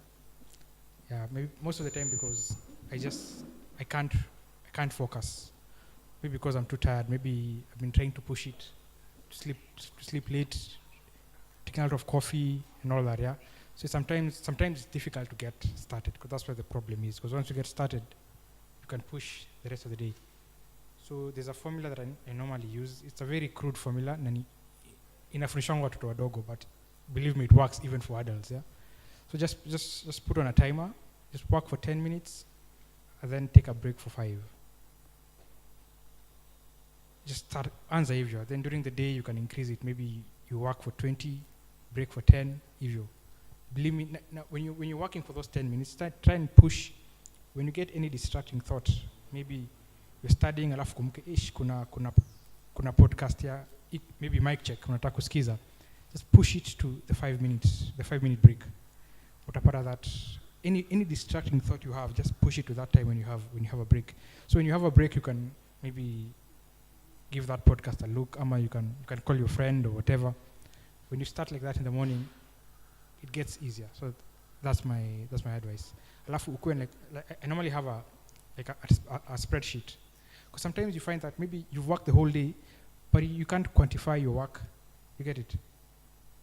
Yeah. Maybe most of the time because I can't focus. Maybe because I'm too tired. Maybe I've been trying to push it to sleep late, taking out of coffee and all that. Yeah. So sometimes it's difficult to get started because that's where the problem is. Because once you get started, you can push the rest of the day. So there's a formula that I normally use. It's a very crude formula. Inafundishwa watoto wadogo, but believe me, it works even for adults. Yeah. So just put on a timer. Just work for 10 minutes, and then take a break for 5. Just start anza hivyo. Then during the day you can increase it. Maybe you work for 20, break for 10 hivyo. Believe me, when you're working for those 10 minutes, try and push. When you get any distracting thought, maybe you're studying alafu kumke kuna podcast ya maybe mic check unataka kusikiza, just push it to the 5 minute break. Utapata that any distracting thought you have, just push it to that time when you have a break. So when you have a break, you can maybe give that podcast a look, ama you can call your friend or whatever. When you start like that in the morning, it gets easier. So that's my advice. Alafu ukue like I normally have a spreadsheet, because sometimes you find that maybe you've worked the whole day, but you can't quantify your work. You get it?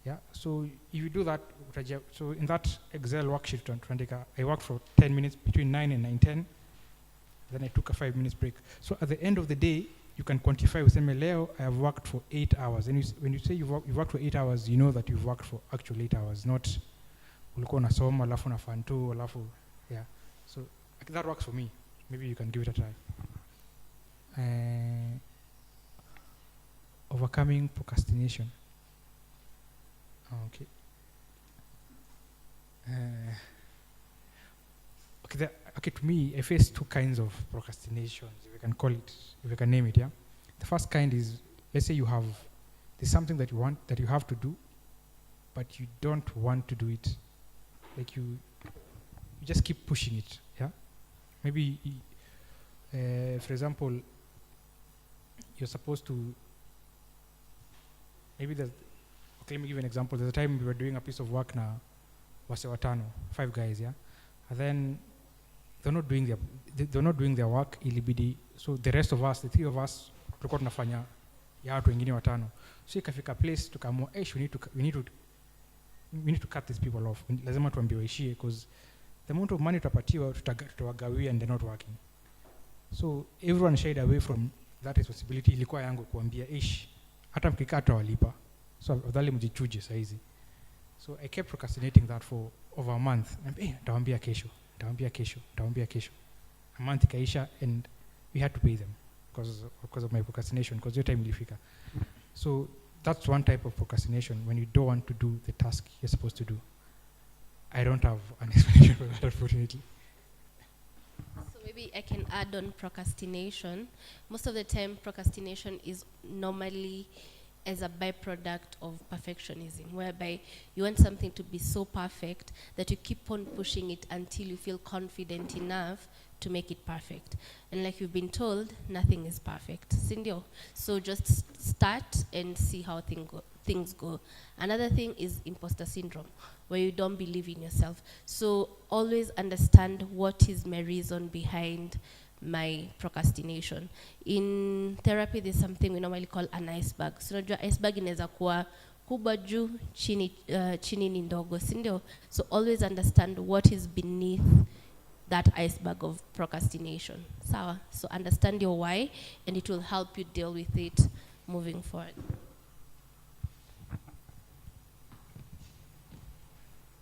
Yeah. So if you do that, so in that Excel worksheet, I worked for 10 minutes between 9 and 9:10. Then I took a 5 minutes break. So at the end of the day, you can quantify with Leo, I have worked for 8 hours. And when you say you've worked for 8 hours, you know that you've worked for actual 8 hours, not ulikuwa unasoma alafu unafanya tu alafu. Yeah. So that works for me. Maybe you can give it a try. Overcoming procrastination. Okay. Okay, to me, I face 2 kinds of procrastinations, if we can call it, if we can name it, yeah? The first kind is, let's say there's something that you want, that you have to do, but you don't want to do it. Like you just keep pushing it, yeah? Maybe, for example, you're supposed to, maybe okay, let me give you an example. There's a time we were doing a piece of work na wase watano, 5 guys, yeah? And then they're not doing their work ilibidi. So the rest of us, the 3 of us, tulikuwa tunafanya ya watu wengine watano. So ikafika place tukaamua, we need to cut these people off. Lazima tuambiwe ishie, because the amount of money tutapatiwa tutawagawia and they're not working. So everyone shied away from that responsibility. Ilikuwa yangu kuambia hata mkikaa tutawalipa. So afadhali mjichuje saizi. So I kept procrastinating that for over a month. Nitawaambia kesho. A month ikaisha and we had to pay them because of my procrastination, because your time ilifika. So that's one type of procrastination, when you don't want to do the task you're supposed to do. I don't have an explanation for that, unfortunately. So maybe I can add on procrastination. Most of the time, procrastination is normally as a byproduct of perfectionism, whereby you want something to be so perfect that you keep on pushing it until you feel confident enough to make it perfect. And like you've been told, nothing is perfect. Sindio? So just start and see how things go. Another thing is imposter syndrome, where you don't believe in yourself. So always understand what is my reason behind my procrastination. In therapy, there's something we normally call an iceberg. So iceberg inaweza kuwa kubwa juu, chini ni ndogo, sindio? So always understand what is beneath that iceberg of procrastination. Sawa? So understand your why, and it will help you deal with it moving forward.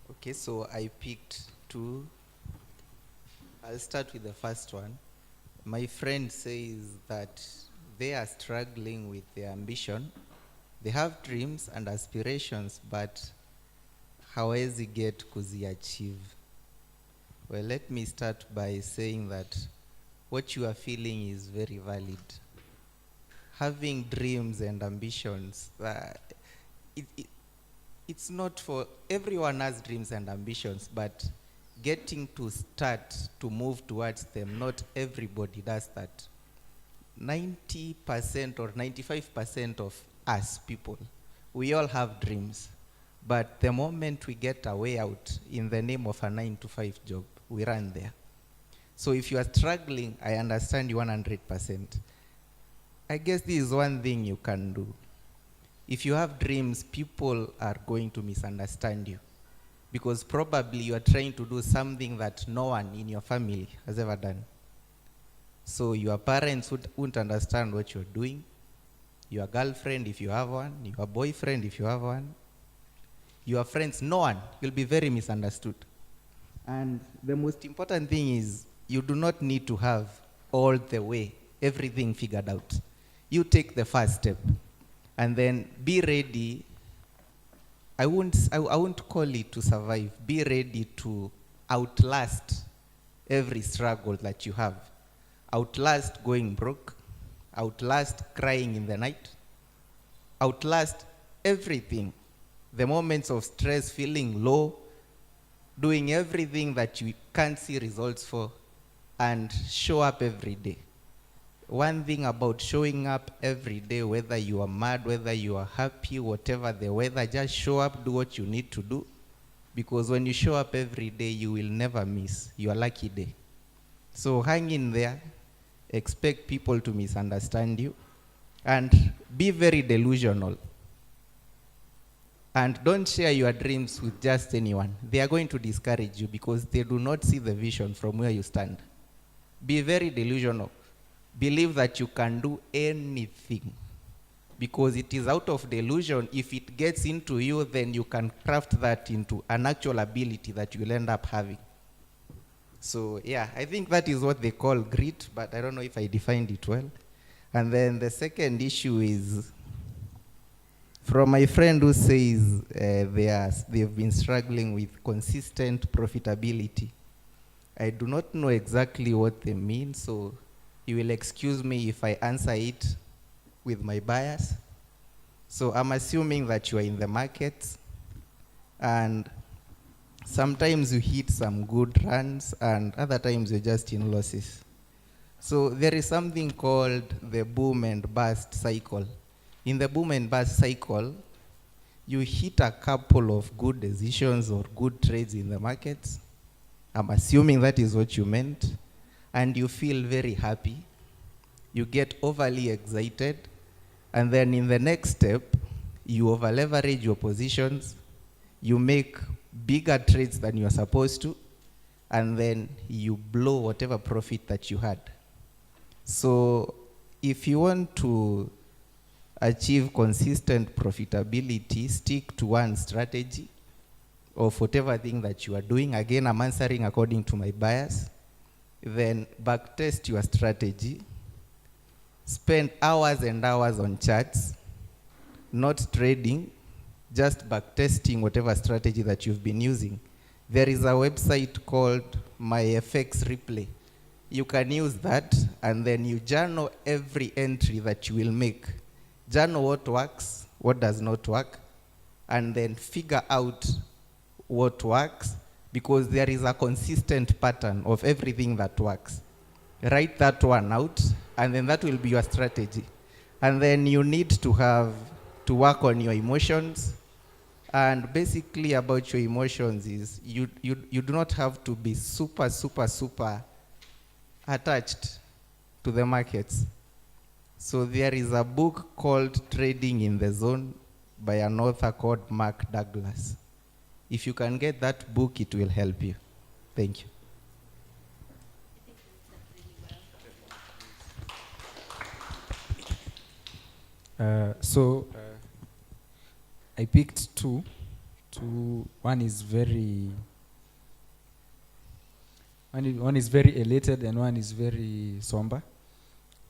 Okay, so I picked 2. I'll start with the first one. my friend says that they are struggling with their ambition. They have dreams and aspirations, but hawezi get kuziachieve. Well, let me start by saying that what you are feeling is very valid. Having dreams and ambitions, it's not for everyone has dreams and ambitions, but getting to start to move towards them, not everybody does that. 90% or 95% of us people, we all have dreams, but the moment we get a way out in the name of a 9-to-5 job, we run there. So if you are struggling, I understand you 100%. I guess this is one thing you can do. If you have dreams, people are going to misunderstand you, because probably you are trying to do something that no one in your family has ever done. So your parents wouldn't understand what you're doing. Your girlfriend, if you have one, your boyfriend, if you have one, your friends, no one. You'll be very misunderstood. And the most important thing is you do not need to have all the way, everything figured out. You take the first step and then be ready. I won't call it to survive. Be ready to outlast every struggle that you have. Outlast going broke, outlast crying in the night, outlast everything. The moments of stress, feeling low, doing everything that you can't see results for, and show up every day. One thing about showing up every day, whether you are mad, whether you are happy, whatever the weather, just show up, do what you need to do. Because when you show up every day, you will never miss your lucky day. So hang in there, expect people to misunderstand you, and be very delusional. And don't share your dreams with just anyone. They are going to discourage you because they do not see the vision from where you stand. Be very delusional. Believe that you can do anything, because it is out of delusion. If it gets into you, then you can craft that into an actual ability that you will end up having. So yeah, I think that is what they call grit, but I don't know if I defined it well. And then the second issue is from my friend who says they've been struggling with consistent profitability. I do not know exactly what they mean, so you will excuse me if I answer it with my bias. So I'm assuming that you are in the market, and sometimes you hit some good runs, and other times you're just in losses. So there is something called the boom and bust cycle. In the boom and bust cycle, you hit a couple of good decisions or good trades in the markets. I'm assuming that is what you meant. And you feel very happy. You get overly excited. And then in the next step, you over-leverage your positions. You make bigger trades than you're supposed to. And then you blow whatever profit that you had. So if you want to achieve consistent profitability, stick to one strategy of whatever thing that you are doing. Again, I'm answering according to my bias. Then backtest your strategy. Spend hours and hours on charts, not trading, just backtesting whatever strategy that you've been using. There is a website called MyFX Replay. You can use that, and then you journal every entry that you will make. Journal what works, what does not work, and then figure out what works, because there is a consistent pattern of everything that works. Write that one out, and then that will be your strategy. And then you need to work on your emotions. And basically about your emotions is you do not have to be super attached to the markets. So there is a book called Trading in the Zone by an author called Mark Douglas. If you can get that book, it will help you. Thank you. I picked two. One is very One is very elated and one is very somber.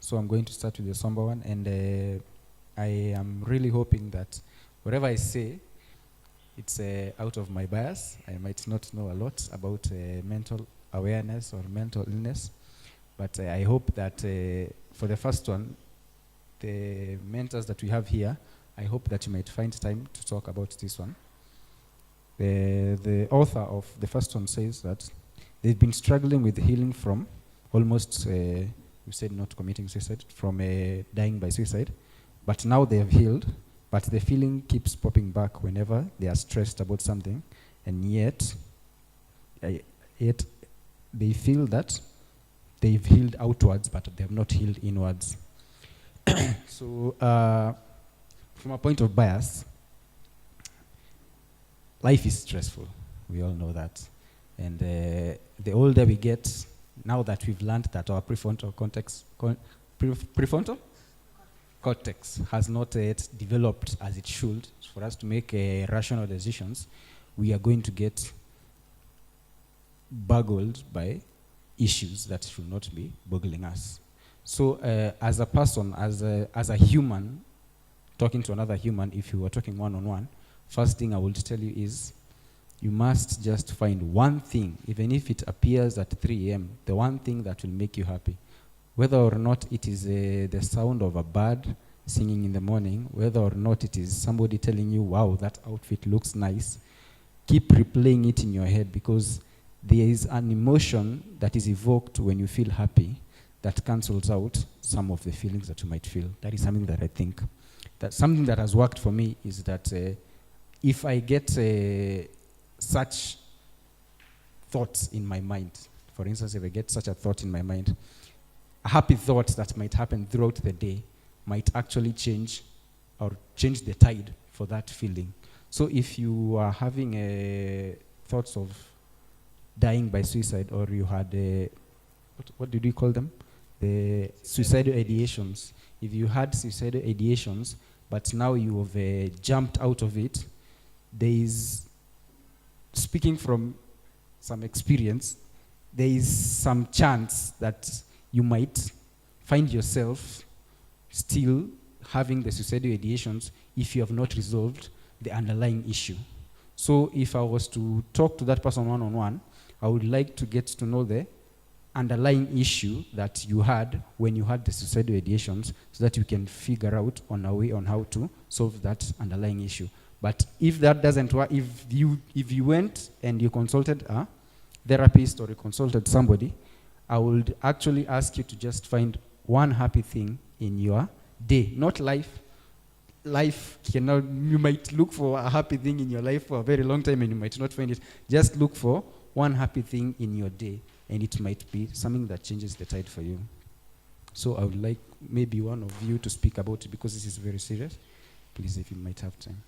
So I'm going to start with the somber one, and I am really hoping that whatever I say, it's out of my bias. I might not know a lot about mental awareness or mental illness, but I hope that for the first one, the mentors that we have here, I hope that you might find time to talk about this one. The author of the first one says that they've been struggling with healing from almost, we said not committing suicide, from dying by suicide, but now they have healed, but the feeling keeps popping back whenever they are stressed about something, and yet they feel that they've healed outwards, but they have not healed inwards. So, from a point of bias, life is stressful. We all know that. And the older we get, now that we've learned that our prefrontal cortex has not yet developed as it should for us to make rational decisions, we are going to get boggled by issues that should not be boggling us. So as a person, as a human, talking to another human, if you were talking one-on-one, first thing I will tell you is you must just find one thing, even if it appears at 3 a.m., the one thing that will make you happy. Whether or not it is the sound of a bird singing in the morning, whether or not it is somebody telling you, wow, that outfit looks nice, keep replaying it in your head, because there is an emotion that is evoked when you feel happy that cancels out some of the feelings that you might feel. That is something that I think. That something that has worked for me is that if I get such thoughts in my mind, for instance, if I get such a thought in my mind, a happy thought that might happen throughout the day might actually change the tide for that feeling. So if you are having thoughts of dying by suicide, or you had what did we call them? The suicidal ideations. If you had suicidal ideations, but now you have jumped out of it, there is, speaking from some experience, there is some chance that you might find yourself still having the suicidal ideations if you have not resolved the underlying issue. So if I was to talk to that person one-on-one, I would like to get to know the underlying issue that you had when you had the suicidal ideations, so that you can figure out on a way on how to solve that underlying issue. But if that doesn't work, if you went and you consulted a therapist or you consulted somebody, I would actually ask you to just find one happy thing in your day, not life. Life cannot, you might look for a happy thing in your life for a very long time and you might not find it. Just look for one happy thing in your day, and it might be something that changes the tide for you. So I would like maybe one of you to speak about it, because this is very serious. Please, if you might have time.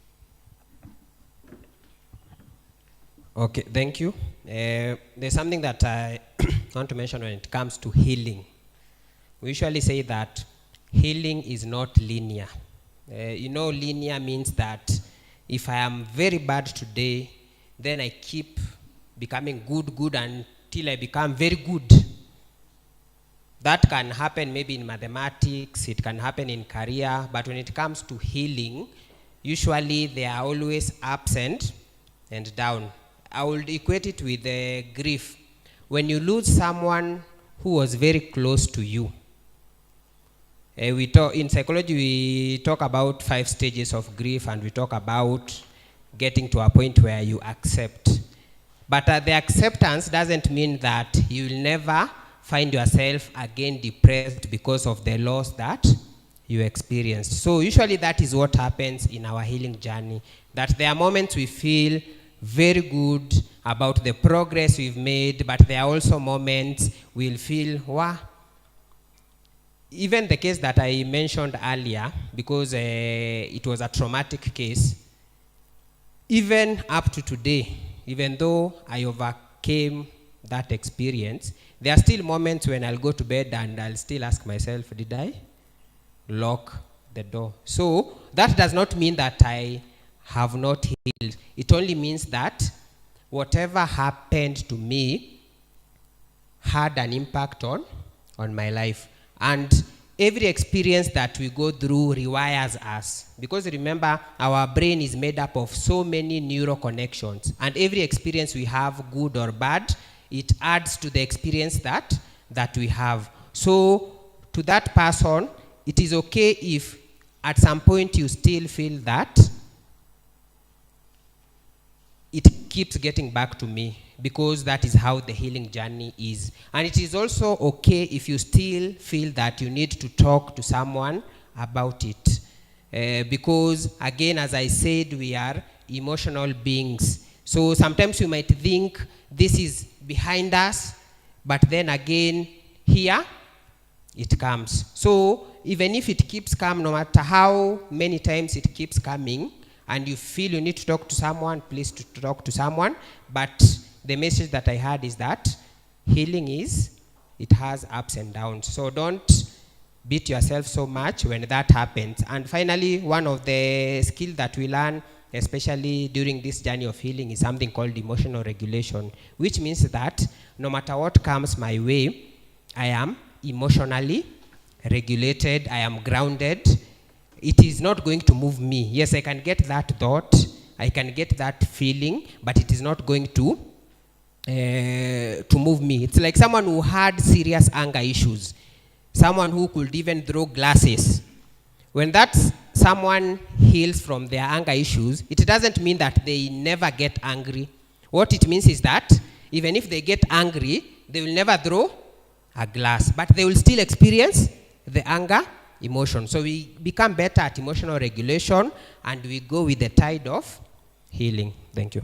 Okay, thank you. There's something that I want to mention when it comes to healing. We usually say that healing is not linear. Linear means that if I am very bad today, then I keep becoming good until I become very good. That can happen maybe in mathematics, it can happen in career, but when it comes to healing, usually there are always ups and down. I would equate it with grief. When you lose someone who was very close to you, in psychology, we talk about 5 stages of grief, and we talk about getting to a point where you accept. But the acceptance doesn't mean that you will never find yourself again depressed because of the loss that you experienced. So usually that is what happens in our healing journey, that there are moments we feel very good about the progress we've made, but there are also moments we'll feel, wow. Even the case that I mentioned earlier, because it was a traumatic case, even up to today, even though I overcame that experience, there are still moments when I'll go to bed and I'll still ask myself, did I lock the door? So that does not mean that I have not healed. It only means that whatever happened to me had an impact on my life. And every experience that we go through rewires us. Because remember, our brain is made up of so many neural connections. And every experience we have, good or bad, it adds to the experience that we have. So to that person, it is okay if at some point you still feel that it keeps getting back to me, because that is how the healing journey is. And it is also okay if you still feel that you need to talk to someone about it. Because again, as I said, we are emotional beings. So sometimes you might think this is behind us, but then again, here it comes. So even if it keeps coming, no matter how many times it keeps coming, and you feel you need to talk to someone, please talk to someone. But the message that I had is that healing it has ups and downs. So don't beat yourself so much when that happens. And finally, one of the skills that we learn, especially during this journey of healing, is something called emotional regulation, which means that no matter what comes my way, I am emotionally regulated, I am grounded. It is not going to move me. Yes, I can get that thought, I can get that feeling, but it is not going to move me. It's like someone who had serious anger issues, someone who could even throw glasses. When that someone heals from their anger issues, it doesn't mean that they never get angry. What it means is that even if they get angry, they will never throw a glass, but they will still experience the anger emotion. So we become better at emotional regulation, and we go with the tide of healing. Thank you.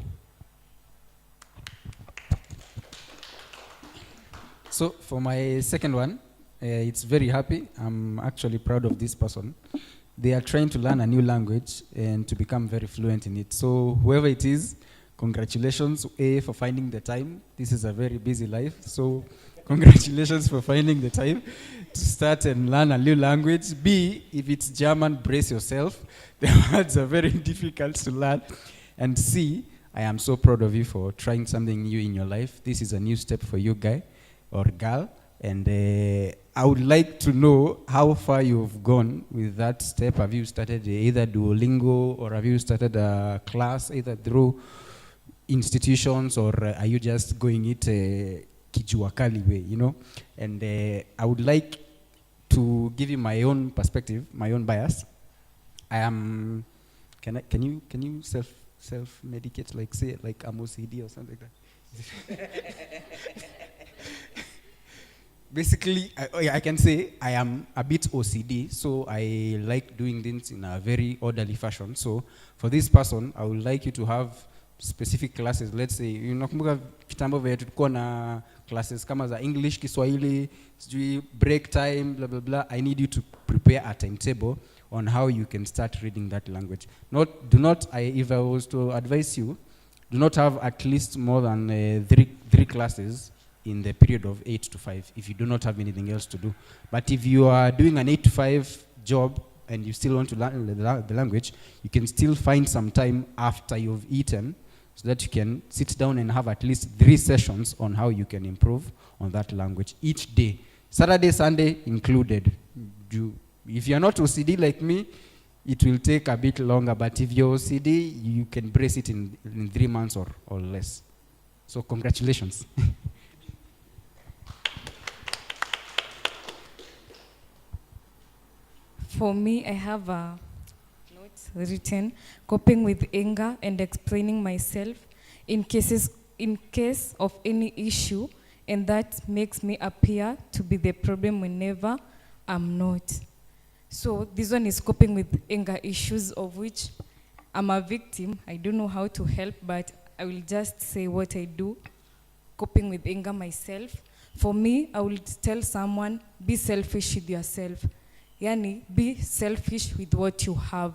So for my second one, it's very happy. I'm actually proud of this person. They are trying to learn a new language and to become very fluent in it. So whoever it is, congratulations, A, for finding the time. This is a very busy life. So congratulations for finding the time to start and learn a new language. B, if it's German, brace yourself. The words are very difficult to learn. And C, I am so proud of you for trying something new in your life. This is a new step for you, guy or girl. And I would like to know how far you've gone with that step. Have you started either Duolingo, or have you started a class either through institutions, or are you just going it Kijuakali way, you know? And I would like to give you my own perspective, my own bias. I am, can you self medicate, like say like I'm OCD or something like that? Basically, I can say I am a bit OCD, so I like doing things in a very orderly fashion. So for this person, I would like you to have specific classes. Let's say, unakumbuka kitambo vile tulikuwa na classes kama za English, Kiswahili, sijui break time, blah blah blah. I need you to prepare a timetable on how you can start reading that language. If I was to advise you, do not have at least more than three classes in the period of 8 to 5 if you do not have anything else to do. But if you are doing an 8 to 5 job and you still want to learn the language, you can still find some time after you've eaten so that you can sit down and have at least 3 sessions on how you can improve on that language each day. Saturday, Sunday included. If you're not OCD like me, it will take a bit longer, but if you're OCD, you can brace it in 3 months or less. So congratulations. For me, I have a note written, coping with anger and explaining myself in case of any issue, and that makes me appear to be the problem whenever I'm not. So this one is coping with anger issues, of which I'm a victim. I don't know how to help, but I will just say what I do, coping with anger myself. For me, I will tell someone, be selfish with yourself. Yani, be selfish with what you have.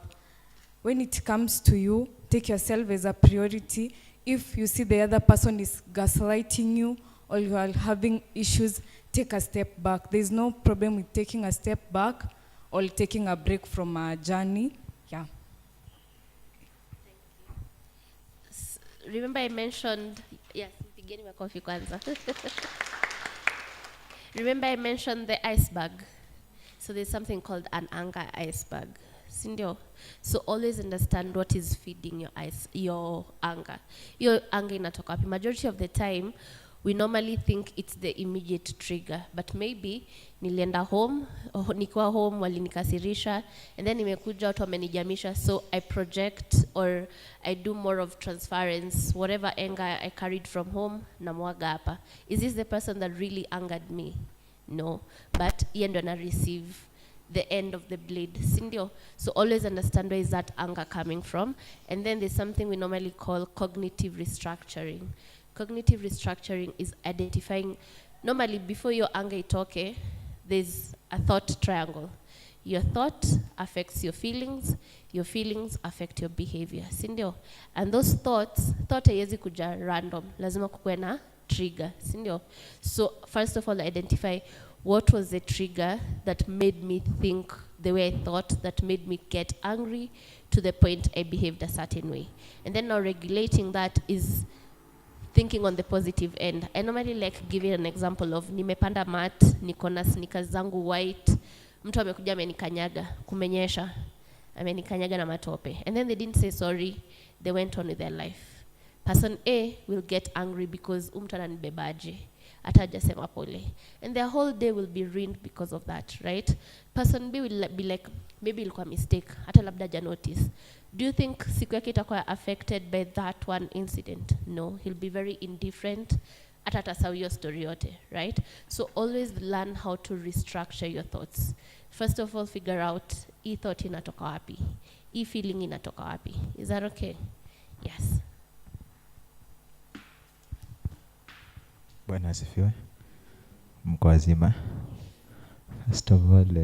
When it comes to you, take yourself as a priority. If you see the other person is gaslighting you, or you are having issues, take a step back. There's no problem with taking a step back or taking a break from a journey. Yeah. Remember I mentioned, yes, beginning with coffee kwanza. Remember I mentioned the iceberg. So there's something called an anger iceberg. Sindio? So always understand what is feeding your anger. Your anger inatoka wapi. Majority of the time, we normally think it's the immediate trigger, but maybe nilienda home, nikuwa home, walinikasirisha, and then nimekuja watu wamenijamisha, so I project or I do more of transference, whatever anger I carried from home, namwaga hapa. Is this the person that really angered me? No, but yeye ndo ana receive the end of the blade, sindio? So always understand where is that anger coming from, and then there's something we normally call cognitive restructuring. Cognitive restructuring is identifying, normally before your anger itoke, there's a thought triangle. Your thought affects your feelings affect your behavior, sindio? And those thought haiwezi kuja random, lazima kukuwe na trigger, sindio? So first of all, identify what was the trigger that made me think the way I thought, that made me get angry to the point I behaved a certain way. And then now regulating that is thinking on the positive end. I normally like giving an example of nimepanda mat, niko na sneakers zangu white, mtu amekuja amenikanyaga, kumenyesha, amenikanyaga na matope. And then they didn't say sorry, they went on with their life. Person A will get angry because mtu ananibebaje, hata hajasema pole. And their whole day will be ruined because of that, right? Person B will be like, maybe ilikuwa mistake, hata labda haja notice. Do you think siku yake itakuwa affected by that one incident? No, he'll be very indifferent. Hata atasahau hiyo story yote, right? So always learn how to restructure your thoughts. First of all, figure out hii thought inatoka wapi, hii feeling inatoka wapi. Is that okay? Yes. Bwana asifiwe. Mko wazima? First of all,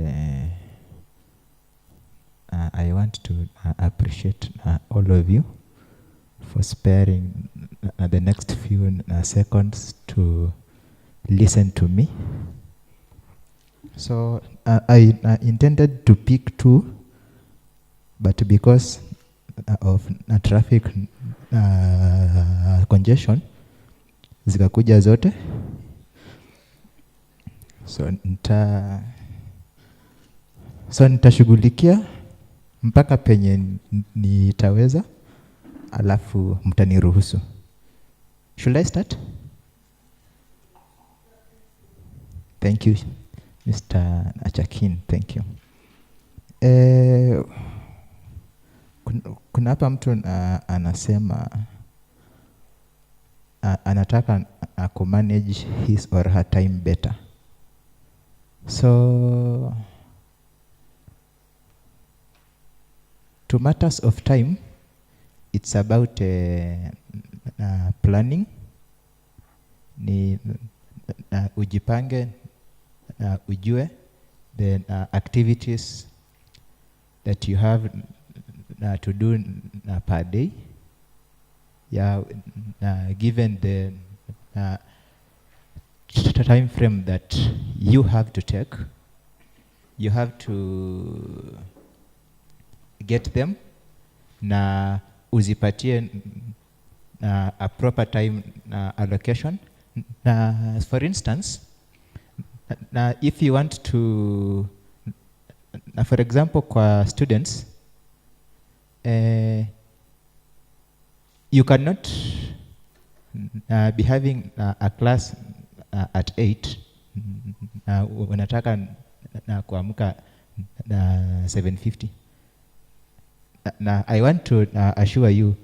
I want to appreciate all of you for sparing the next few seconds to listen to me. So I intended to pick two, but because of traffic congestion, zikakuja zote. So nitashughulikia mpaka penye nitaweza, alafu mtaniruhusu. Should I start? Thank you, Mr. Achakin. Thank you. Kuna hapa mtu anasema anataka kumanage his or her time better. So to matters of time, it's about planning. Ni ujipange, ujue the activities that you have to do per day. Yeah, given the time frame that you have to take, you have to get them na uzipatie a proper time allocation. For instance, if you want to, for example, kwa students, you cannot be having a class at 8 unataka kuamka 7:50. Na I want to assure you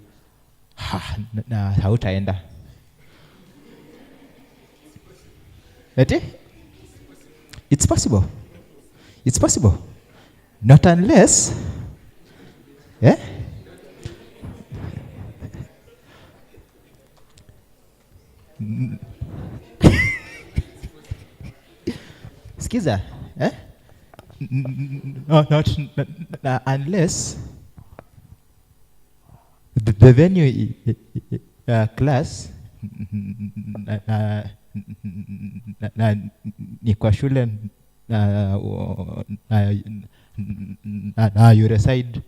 hautaenda. Eti? It's possible. It's possible. Not unless Skiza, no, not unless the venue class ni kwa shule you reside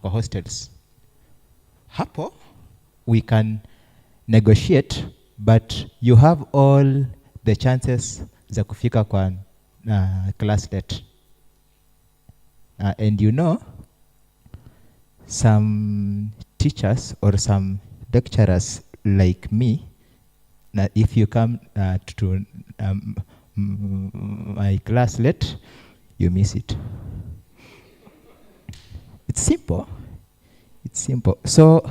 kwa hostels. Hapo we can negotiate, but you have all the chances za kufika kwa classlet. And you know, some teachers or some lecturers like me, if you come to my class late, you miss it. It's simple. It's simple. So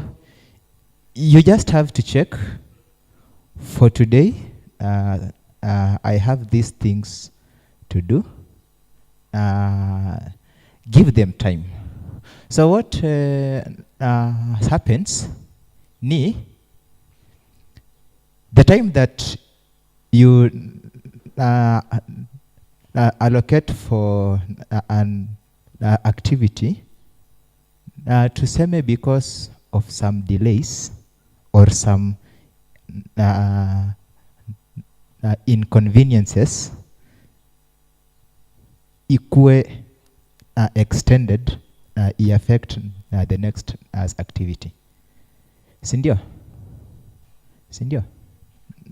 you just have to check for today. I have these things to do. Give them time. So what happens, the time that you allocate for an activity, tuseme because of some delays or some inconveniences, ikue extended, affect the next activity. Sindio? Sindio?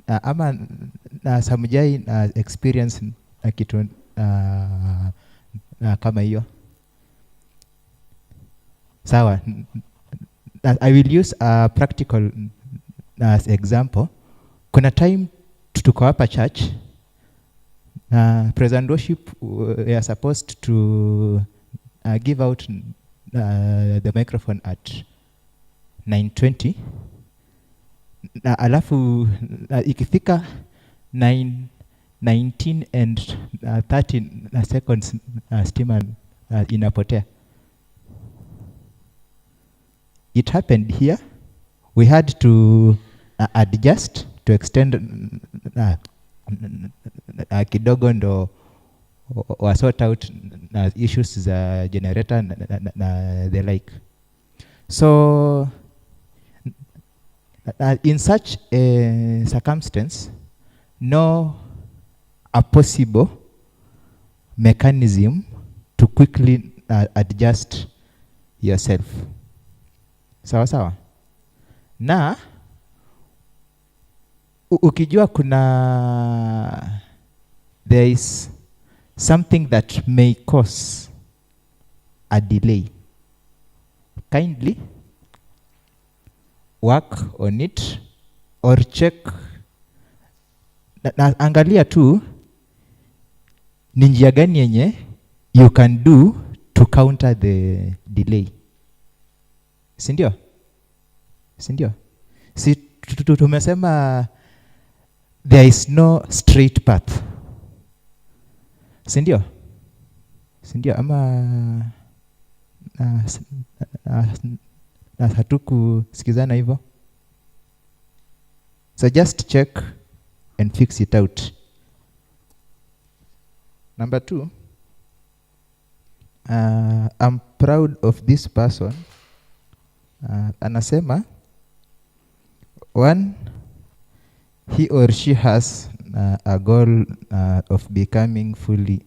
Ama samujai experience kitu kama hiyo. Sawa. I will use a practical as example. Kuna time tuko hapa church, President Worship, we are supposed to give out the microphone at 9:20. Alafu ikifika 19 and 30 seconds stima inapotea. It happened here. We had to adjust to extend kidogo ndo wa sort out issues za generator na the like. So in such a circumstance, no a possible mechanism to quickly adjust yourself. Sawa sawa. Na ukijua kuna there is something that may cause a delay, kindly work on it or check. Angalia tu ni njia gani yenye you can do to counter the delay. Sindio? Sindio? Si tumesema there is no straight path. Sindio? Sindio? Ama hatukusikizana hivyo? So just check and fix it out. Number 2, I'm proud of this person. Anasema, 1, he or she has a goal of becoming fully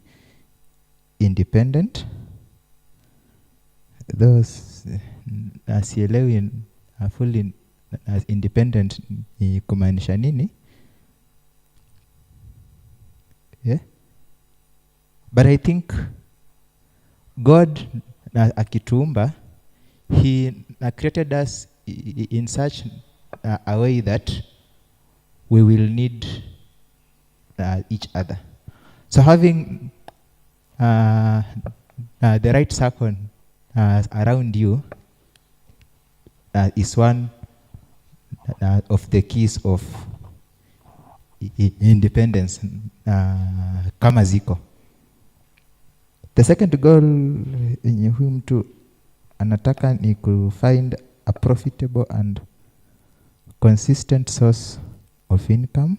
independent. Those sielewi fully independent ni kumaanisha nini? Yeah? But I think God akituumba, he created us in such a way that we will need each other. So having the right circle around you is one of the keys of independence kama ziko. The second goal yenye huyu mtu anataka ni ku find a profitable and consistent source of income.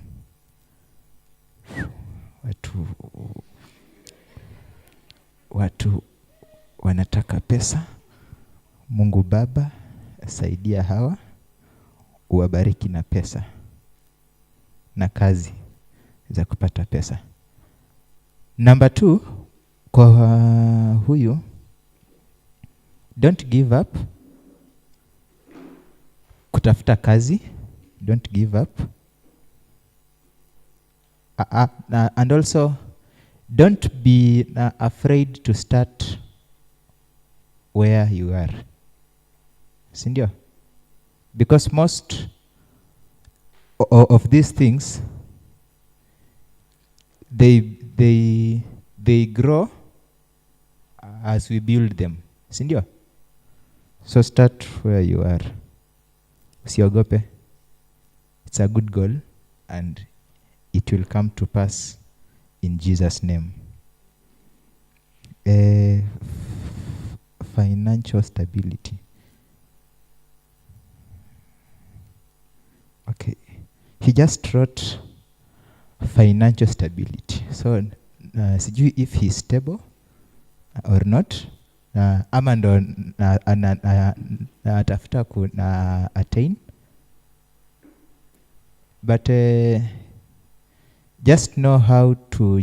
Watu wanataka pesa. Mungu Baba, saidia hawa, uwabariki na pesa na kazi za kupata pesa. Number 2, kwa huyu, don't give up kutafuta kazi. Don't give up. And also, don't be afraid to start where you are. Sindio? Because most of these things, they grow as we build them. Sindio? So start where you are. Usiogope. It's a good goal and it will come to pass in Jesus' name. Financial stability. Okay. He just wrote financial stability. So, sijui if he's stable or not. Ama ndo atafuta attain. But just know how to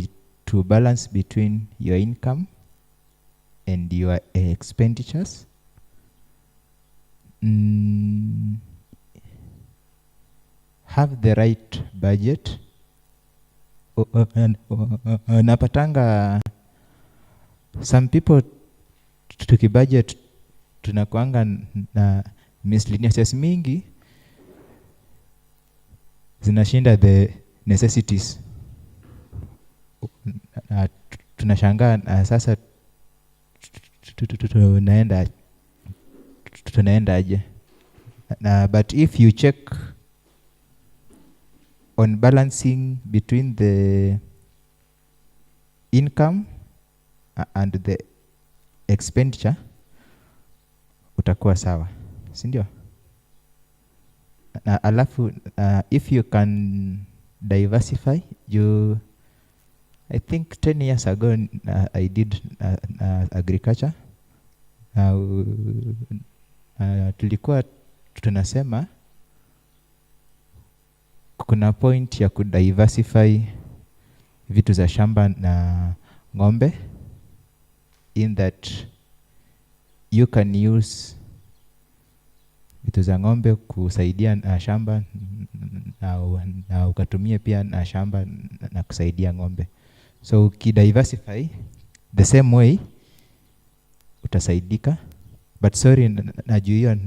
balance between your income and your expenditures. Have the right budget. Napatanga some people tukibudget tunakuanga na miscellaneous mingi zinashinda the necessities. Tunashangaa sasa tunaendaje? But if you check on balancing between the income and the expenditure, utakuwa sawa, si ndio? Alafu if you can diversify, I think 10 years ago I did agriculture. Tulikuwa tunasema kuna point ya kudiversify vitu za shamba na ng'ombe, in that you can use vitu za ng'ombe kusaidia na shamba na ukatumia pia na shamba na kusaidia ng'ombe. So ukidiversify the same way utasaidika. But sorry, najua hiyo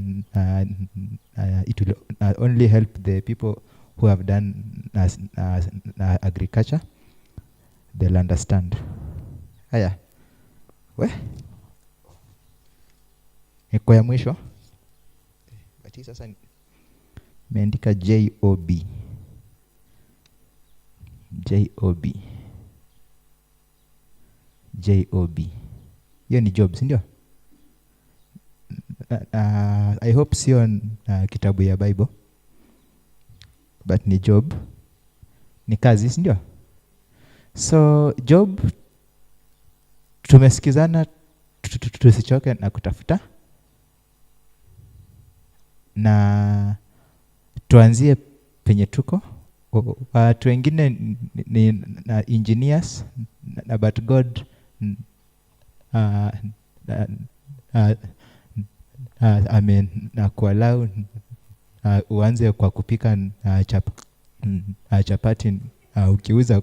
it will only help the people who have done agriculture. They'll understand. Haya. Iko ya mwisho. But sasa meandika JOB. Hiyo ni job, si ndio? I hope sio kitabu ya Bible. But ni job. Ni kazi, si ndio? So job, tumesikizana tusichoke na kutafuta, na tuanzie penye tuko. Watu wengine ni engineers, but God na kualau uanze kwa kupika chapati ukiuza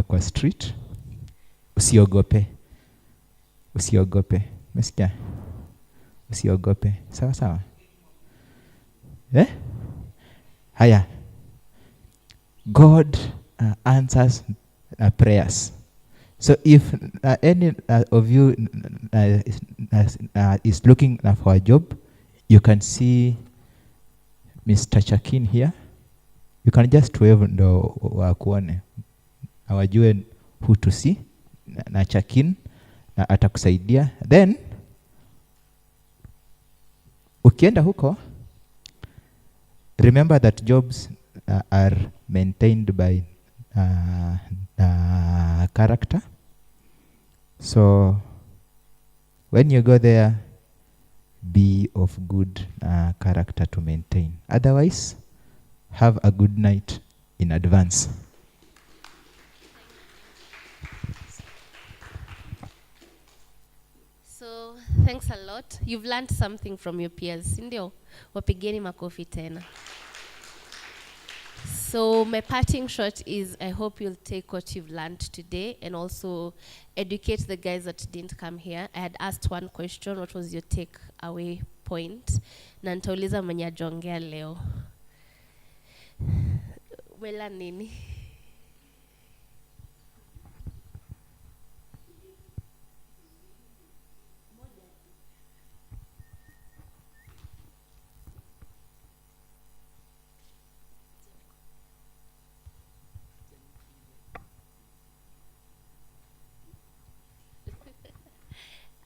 kwa street. Usiogope. Umesikia? Usiogope. Sawa. Haya. God answers prayers. So if any of you is looking for a job, you can see Mr. Chakin here. You can just wave ndo wakuone, awajue who to see, na Chakin na atakusaidia. Then ukienda huko, remember that jobs are maintained by character. So when you go there, be of good character to maintain. Otherwise, have a good night in advance. So, thanks a lot. You've learned something from your peers, sindio? Wapigeni makofi tena. So my parting shot is I hope you'll take what you've learned today and also educate the guys that didn't come here. I had asked one question, what was your takeaway point? Na nitauliza mwenye hajaongea leo. Wela nini?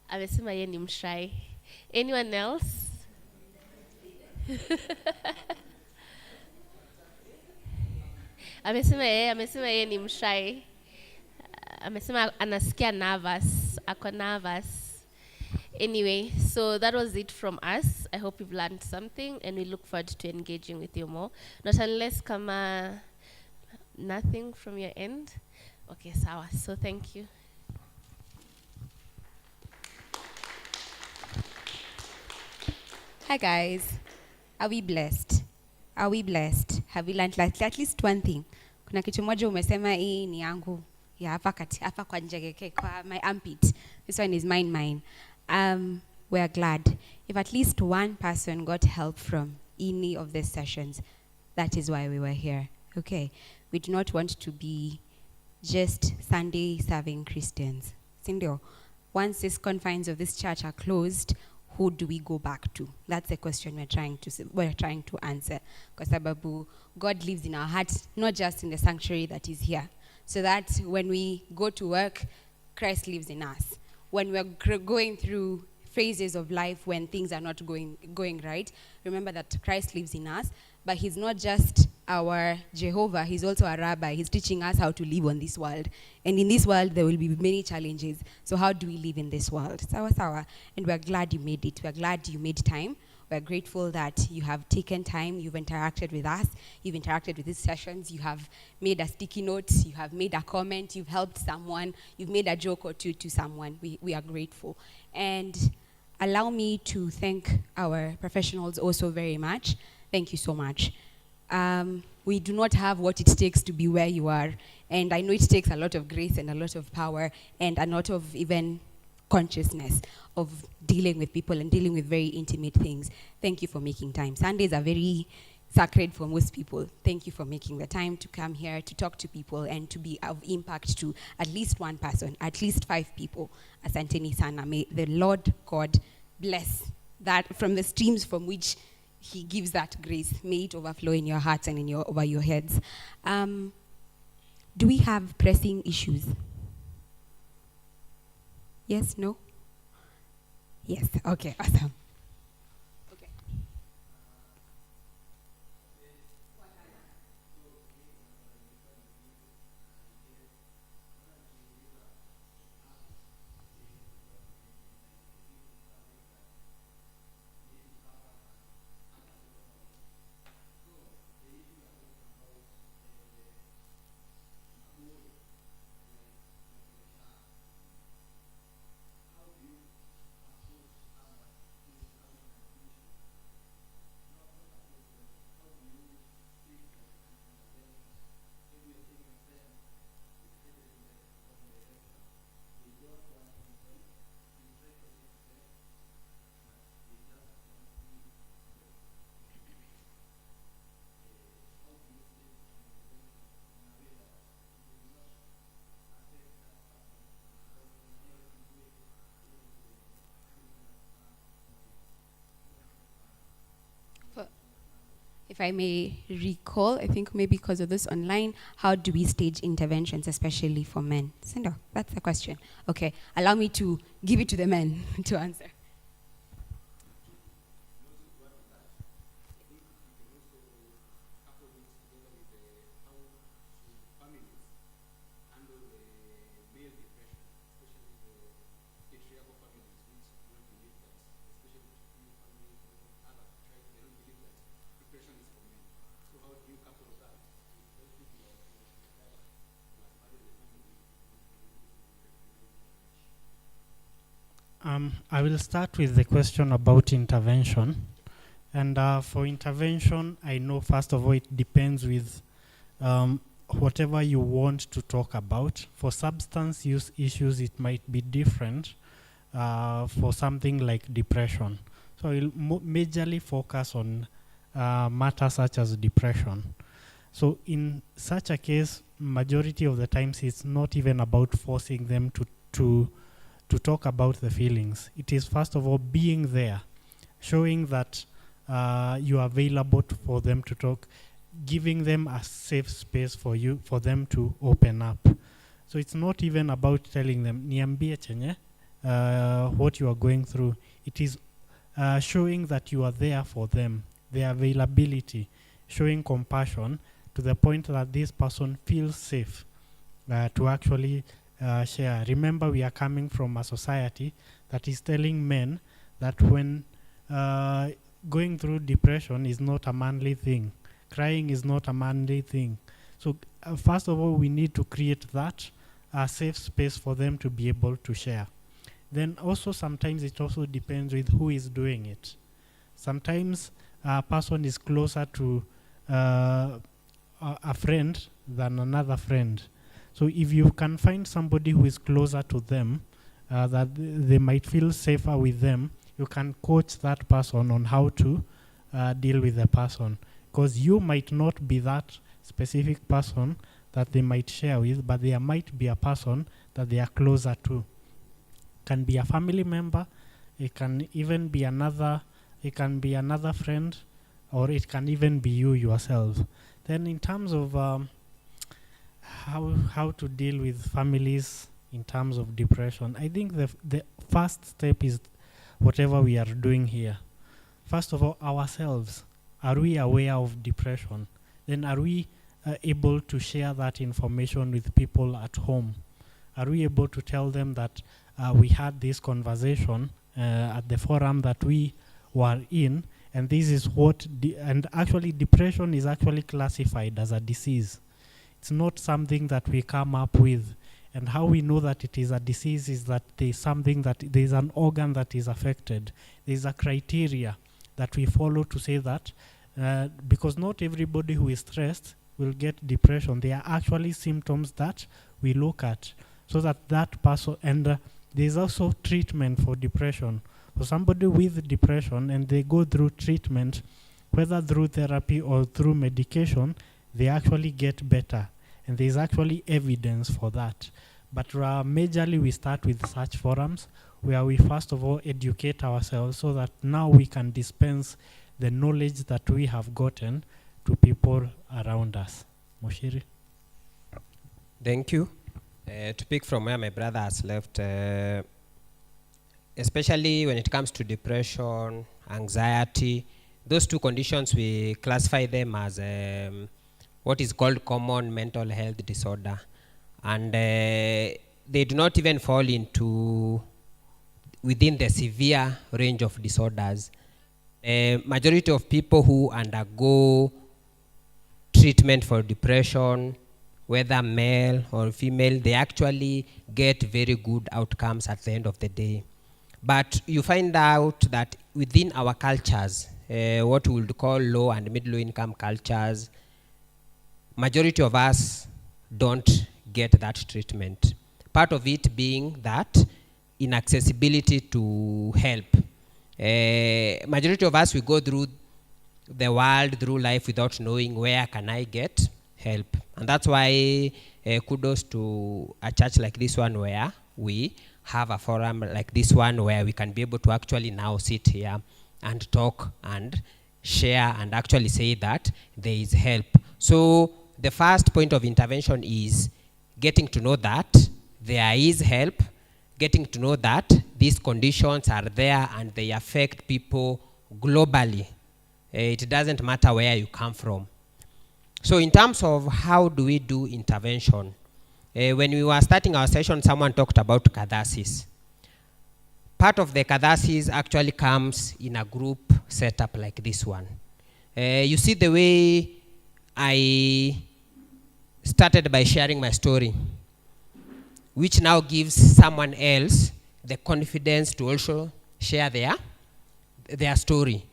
Amesema yeye ni mshy. Anyone else? amesema yeye ni mshy. Amesema anasikia nervous, ako nervous. Anyway, so that was it from us. I hope you've learned something and we look forward to engaging with you more. Not unless kama nothing from your end. Okay, sawa. So thank you. Hi guys, are we blessed? Are we blessed? Have we learned at least one thing? Kuna kitu moja umesema hii ni yangu ya hapa kwa njegeke kwa my armpit. This one is mine. We're glad. If at least one person got help from any of these sessions, that is why we were here. Okay, we do not want to be just Sunday serving Christians. Sindio, once these confines of this church are closed, who do we go back to? That's the question we're trying to answer. Because God lives in our hearts, not just in the sanctuary that is here. So that when we go to work, Christ lives in us. When we're going through phases of life when things are not going right, remember that Christ lives in us. But he's not just our Jehovah, he's also a rabbi. He's teaching us how to live on this world. And in this world, there will be many challenges. So how do we live in this world? Sawa. And we're glad you made it. We're glad you made time. We're grateful that you have taken time, you've interacted with us, you've interacted with these sessions, you have made a sticky note, you have made a comment, you've helped someone, you've made a joke or two to someone. We are grateful. And allow me to thank our professionals also very much. Thank you so much. We do not have what it takes to be where you are. And I know it takes a lot of grace and a lot of power and a lot of even consciousness of dealing with people and dealing with very intimate things. Thank you for making time. Sundays are very sacred for most people. Thank you for making the time to come here, to talk to people, and to be of impact to at least one person, at least 5 people. Asanteni sana. May the Lord God bless that from the streams from which he gives that grace. May it overflow in your hearts and over your heads. Do we have pressing issues? Yes, no? Yes, okay, awesome. If I may recall, I think maybe because of this online, how do we stage interventions, especially for men? Sindo, that's the question. Okay, allow me to give it to the men to answer. I will start with the question about intervention. And for intervention, I know first of all it depends with whatever you want to talk about. For substance use issues, it might be different for something like depression. So I'll majorly focus on matters such as depression. So in such a case, majority of the times it's not even about forcing them to talk about the feelings. It is first of all being there, showing that you are available for them to talk, giving them a safe space for them to open up. So it's not even about telling them niambie chenye what you are going through. It is showing that you are there for them, their availability, showing compassion to the point that this person feels safe to actually share. Remember, we are coming from a society that is telling men that when going through depression is not a manly thing. Crying is not a manly thing. So first of all, we need to create that safe space for them to be able to share. Then also sometimes it also depends with who is doing it. Sometimes a person is closer to a friend than another friend. So if you can find somebody who is closer to them, that they might feel safer with them, you can coach that person on how to deal with the person. Because you might not be that specific person that they might share with, but there might be a person that they are closer to. Can be a family member, it can even be another friend, or it can even be you yourself. Then in terms of how to deal with families in terms of depression, I think the first step is whatever we are doing here. First of all, ourselves. Are we aware of depression? Then are we able to share that information with people at home? Are we able to tell them that we had this conversation at the forum that we were in, and this is what, and actually depression is actually classified as a disease. It's not something that we come up with. And how we know that it is a disease is that there's an organ that is affected. There's a criteria that we follow to say that, because not everybody who is stressed will get depression. There are actually symptoms that we look at, so that person, and there's also treatment for depression. For somebody with depression and they go through treatment, whether through therapy or through medication, they actually get better. And there's actually evidence for that. But majorly we start with such forums where we first of all educate ourselves so that now we can dispense the knowledge that we have gotten to people around us. Moshiri? Thank you. To pick from where my brother has left, especially when it comes to depression, anxiety, those two conditions, we classify them as what is called common mental health disorder. And they do not even fall into within the severe range of disorders. Majority of people who undergo treatment for depression, whether male or female, they actually get very good outcomes at the end of the day. But you find out that within our cultures, what we would call low and middle income cultures, majority of us don't get that treatment. Part of it being that inaccessibility to help. Majority of us, we go through the world, through life without knowing where can I get help. And that's why kudos to a church like this one where we have a forum like this one where we can be able to actually now sit here and talk and share and actually say that there is help. So the first point of intervention is getting to know that there is help, getting to know that these conditions are there and they affect people globally. It doesn't matter where you come from. So in terms of how do we do intervention, when we were starting our session, someone talked about catharsis. Part of the catharsis actually comes in a group setup like this one. You see the way I started by sharing my story, which now gives someone else the confidence to also share their story.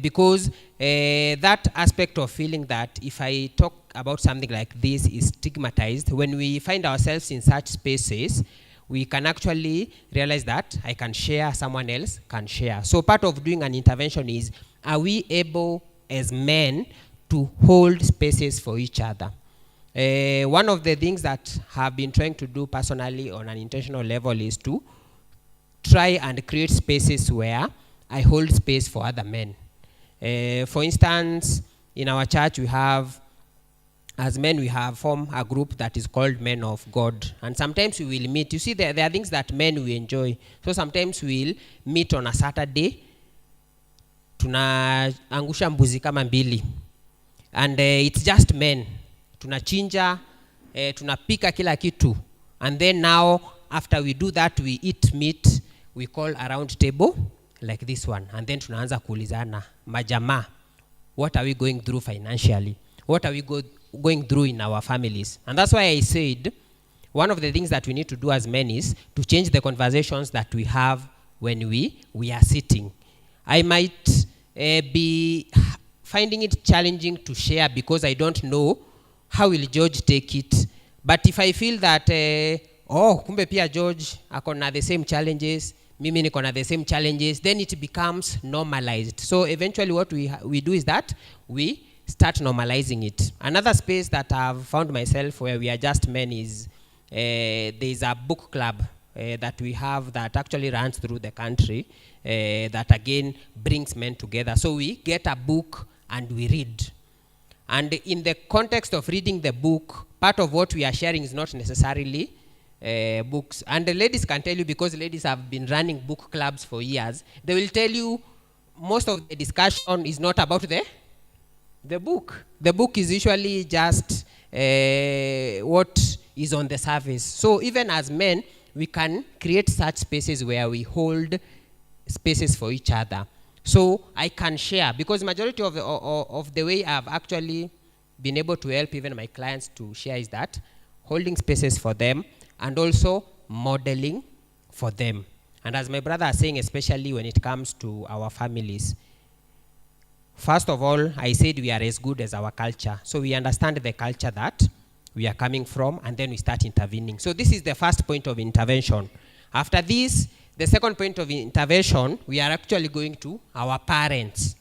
because that aspect of feeling that if I talk about something like this is stigmatized, when we find ourselves in such spaces, we can actually realize that I can share, someone else can share. So part of doing an intervention is, are we able as men to hold spaces for each other? One of the things that I've been trying to do personally on an intentional level is to try and create spaces where I hold space for other men. For instance, in our church we have, as men we have formed a group that is called Men of God. And sometimes we will meet. You see, there are things that men we enjoy. So sometimes we'll meet on a Saturday. Tunaangusha mbuzi kama mbili. And it's just men. Tunachinja, tunapika kila kitu. And then now, after we do that, we eat meat. We call a round table like this one. And then tunaanza kuulizana, majama, what are we going through financially? What are we going through in our families? And that's why I said, one of the things that we need to do as men is to change the conversations that we have when we are sitting. I might be finding it challenging to share because I don't know how will George take it. But if I feel that, kumbe pia George akona the same challenges, mimi niko na the same challenges, then it becomes normalized. So eventually what we do is that we start normalizing it. Another space that I've found myself where we are just men is, there's a book club that we have that actually runs through the country that again brings men together. So we get a book and we read. And in the context of reading the book, part of what we are sharing is not necessarily books. And the ladies can tell you, because ladies have been running book clubs for years, they will tell you most of the discussion is not about the book. The book is usually just what is on the surface. So even as men, we can create such spaces where we hold spaces for each other. So I can share, because majority of the way I've actually been able to help even my clients to share is that holding spaces for them and also modeling for them. And as my brother is saying, especially when it comes to our families, first of all, I said we are as good as our culture. So we understand the culture that we are coming from, and then we start intervening. So this is the first point of intervention. After this, the second point of intervention, we are actually going to our parents.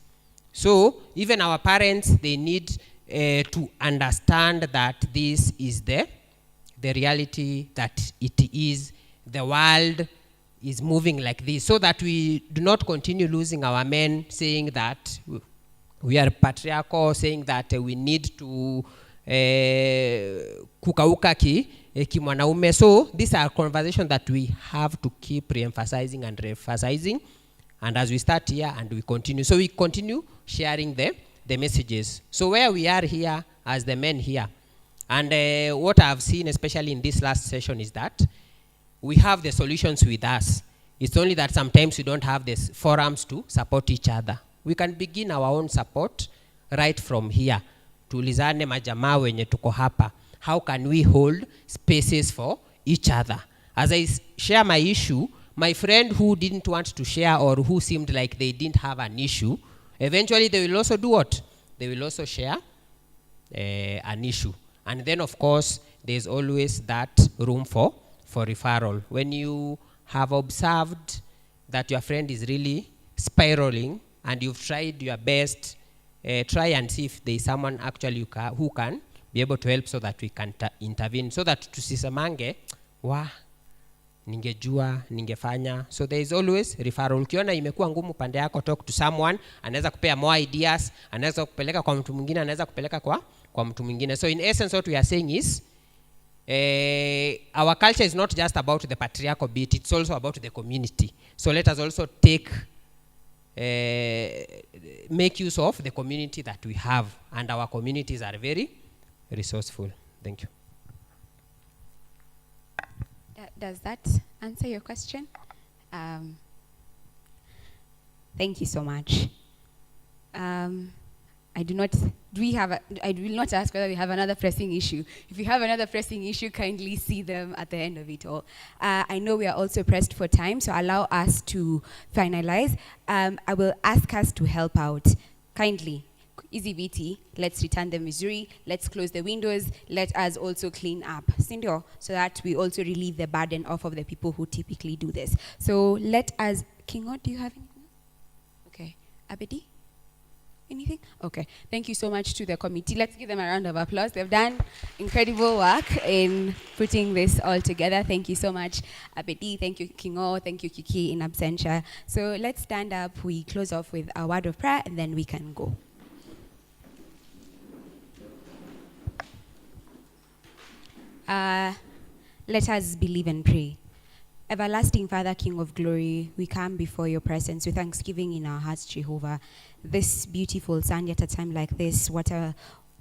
So even our parents, they need to understand that this is the reality, that it is, the world is moving like this, so that we do not continue losing our men saying that we are patriarchal, saying that we need to kukauka kimwanaume. So these are conversations that we have to keep re-emphasizing and re-emphasizing. And as we start here and we continue, so we continue sharing the messages. So where we are here as the men here, and what I've seen, especially in this last session, is that we have the solutions with us. It's only that sometimes we don't have the forums to support each other. We can begin our own support right from here. Tulizane majamaa wenye tuko hapa. How can we hold spaces for each other? As I share my issue, my friend who didn't want to share or who seemed like they didn't have an issue, eventually they will also do what? They will also share an issue. And then of course, there's always that room for referral. When you have observed that your friend is really spiraling and you've tried your best, try and see if there's someone actually who can be able to help so that we can intervene, so that tusisemange, ningejua, ningefanya. So there is always referral. Ukiona imekuwa ngumu pande yako, talk to someone, anaweza kupea more ideas, anaweza kupeleka kwa mtu mwingine, anaweza kupeleka kwa mtu mwingine. So in essence what we are saying is, our culture is not just about the patriarchal bit, it's also about the community. So let us also make use of the community that we have, and our communities are very resourceful. Thank you. Does that answer your question? Thank you so much. I will not ask whether we have another pressing issue. If you have another pressing issue, kindly see them at the end of it all. I know we are also pressed for time, so allow us to finalize. I will ask us to help out. Kindly, Easy VT, let's return the Missouri, let's close the windows, let us also clean up, Sindio, so that we also relieve the burden off of the people who typically do this. So let us, Kingo, do you have anything? Okay, Abedi? Anything? Okay. Thank you so much to the committee. Let's give them a round of applause. They've done incredible work in putting this all together. Thank you so much, Abedi. Thank you, Kingo. Thank you, Kiki, in absentia. So let's stand up. We close off with a word of prayer, and then we can go. Let us believe and pray. Everlasting Father, King of glory, we come before your presence with thanksgiving in our hearts, Jehovah. This beautiful Sunday at a time like this, what a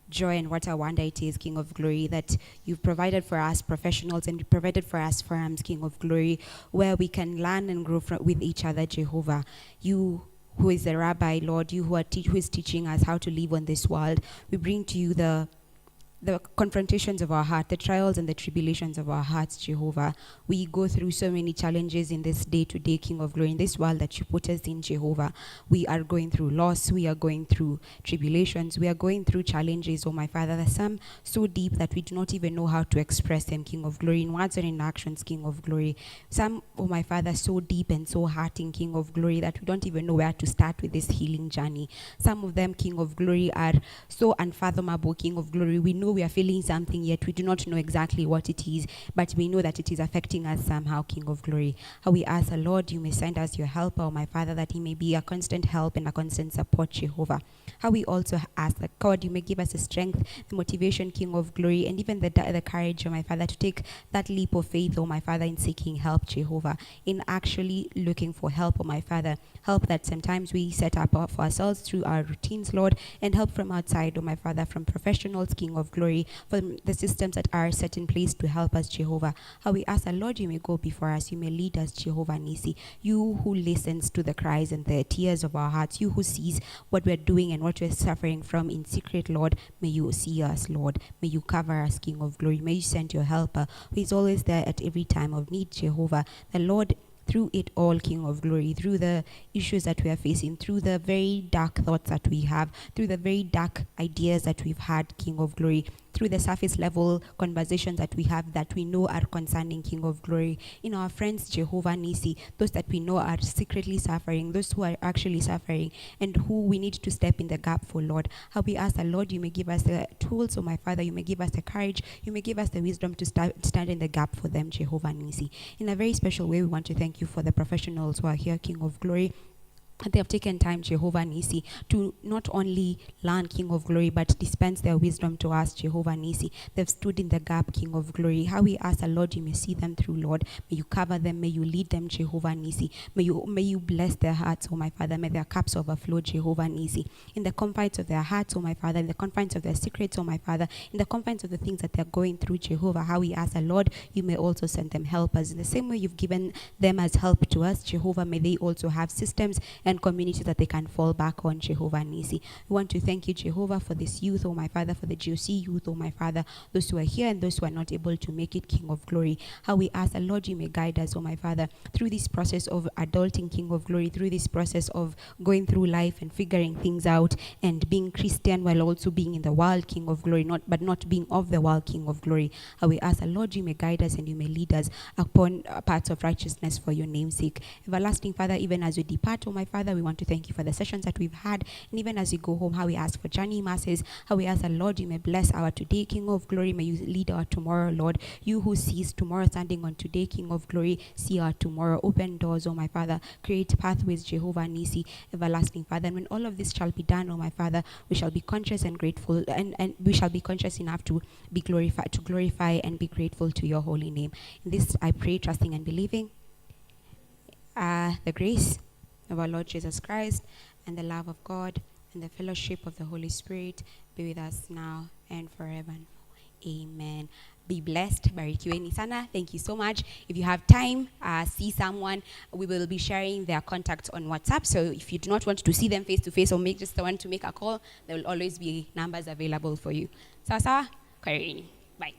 joy and what a wonder it is, King of glory, that you've provided for us professionals and you provided for us forums, King of glory, where we can learn and grow with each other, Jehovah. You who is the rabbi, Lord, you who is teaching us how to live on this world, we bring to you the confrontations of our heart, the trials and the tribulations of our hearts, Jehovah. We go through so many challenges in this day-to-day, King of glory, in this world that you put us in, Jehovah. We are going through loss, we are going through tribulations, we are going through challenges, oh my Father. There's some so deep that we do not even know how to express them, King of glory, in words or in actions, King of glory. Some, oh my Father, so deep and so hurting, King of glory, that we don't even know where to start with this healing journey. Some of them, King of glory, are so unfathomable, King of glory. We know we are feeling something, yet we do not know exactly what it is, but we know that it is affecting us somehow, King of glory. How we ask the Lord, you may send us your helper, oh my Father, that he may be a constant help and a constant support, Jehovah. How we also ask that God, you may give us the strength, the motivation, King of glory, and even the courage, oh my Father, to take that leap of faith, oh my Father, in seeking help, Jehovah, in actually looking for help, oh my Father. Help that sometimes we set up for ourselves through our routines, Lord, and help from outside, oh my Father, from professionals, King of glory, from the systems that are set in place to help us, Jehovah. How we ask that, Lord, you may go before us, you may lead us, Jehovah Nisi. You who listens to the cries and the tears of our hearts, you who sees what we're doing and what we're suffering from in secret, Lord, may you see us, Lord. May you cover us, King of glory. May you send your helper, who is always there at every time of need, Jehovah. The Lord, through it all, King of glory, through the issues that we are facing, through the very dark thoughts that we have, through the very dark ideas that we've had, King of glory, through the surface level conversations that we have that we know are concerning, King of glory, in our friends, Jehovah Nisi, those that we know are secretly suffering, those who are actually suffering, and who we need to step in the gap for, Lord. How we ask the Lord, you may give us the tools, oh my Father, you may give us the courage, you may give us the wisdom to stand in the gap for them, Jehovah Nisi. In a very special way, we want to thank you for the professionals who are here, King of glory. They have taken time, Jehovah Nisi, to not only learn, King of glory, but dispense their wisdom to us, Jehovah Nisi. They've stood in the gap, King of glory. How we ask the Lord, you may see them through, Lord. May you cover them, may you lead them, Jehovah Nisi. May you bless their hearts, oh my Father. May their cups overflow, Jehovah Nisi. In the confines of their hearts, oh my Father, in the confines of their secrets, oh my Father, in the confines of the things that they're going through, Jehovah. How we ask the Lord, you may also send them helpers. In the same way you've given them as help to us, Jehovah, may they also have systems and communities that they can fall back on, Jehovah Nisi. We want to thank you, Jehovah, for this youth, oh my Father, for the GOC youth, oh my Father, those who are here and those who are not able to make it, King of glory. How we ask the Lord, you may guide us, oh my Father, through this process of adulting, King of glory, through this process of going through life and figuring things out and being Christian while also being in the world, King of glory, but not being of the world, King of glory. How we ask the Lord, you may guide us and you may lead us upon paths of righteousness for your name's sake. Everlasting Father, even as we depart, oh my Father, we want to thank you for the sessions that we've had, and even as we go home, how we ask for journey masses, how we ask the Lord, you may bless our today, King of glory, may you lead our tomorrow, Lord. You who sees tomorrow standing on today, King of glory, see our tomorrow. Open doors, oh my Father, create pathways, Jehovah Nisi, everlasting Father. And when all of this shall be done, oh my Father, we shall be conscious and grateful, and we shall be conscious enough to be glorified, to glorify and be grateful to your holy name. In this I pray, trusting and believing. The grace of our Lord Jesus Christ and the love of God and the fellowship of the Holy Spirit be with us now and forever. Amen. Be blessed. Barikiweni sana. Thank you so much. If you have time, see someone. We will be sharing their contact on WhatsApp. So if you do not want to see them face to face or just want to make a call, there will always be numbers available for you. Sawa sawa. Kwaherini. Bye.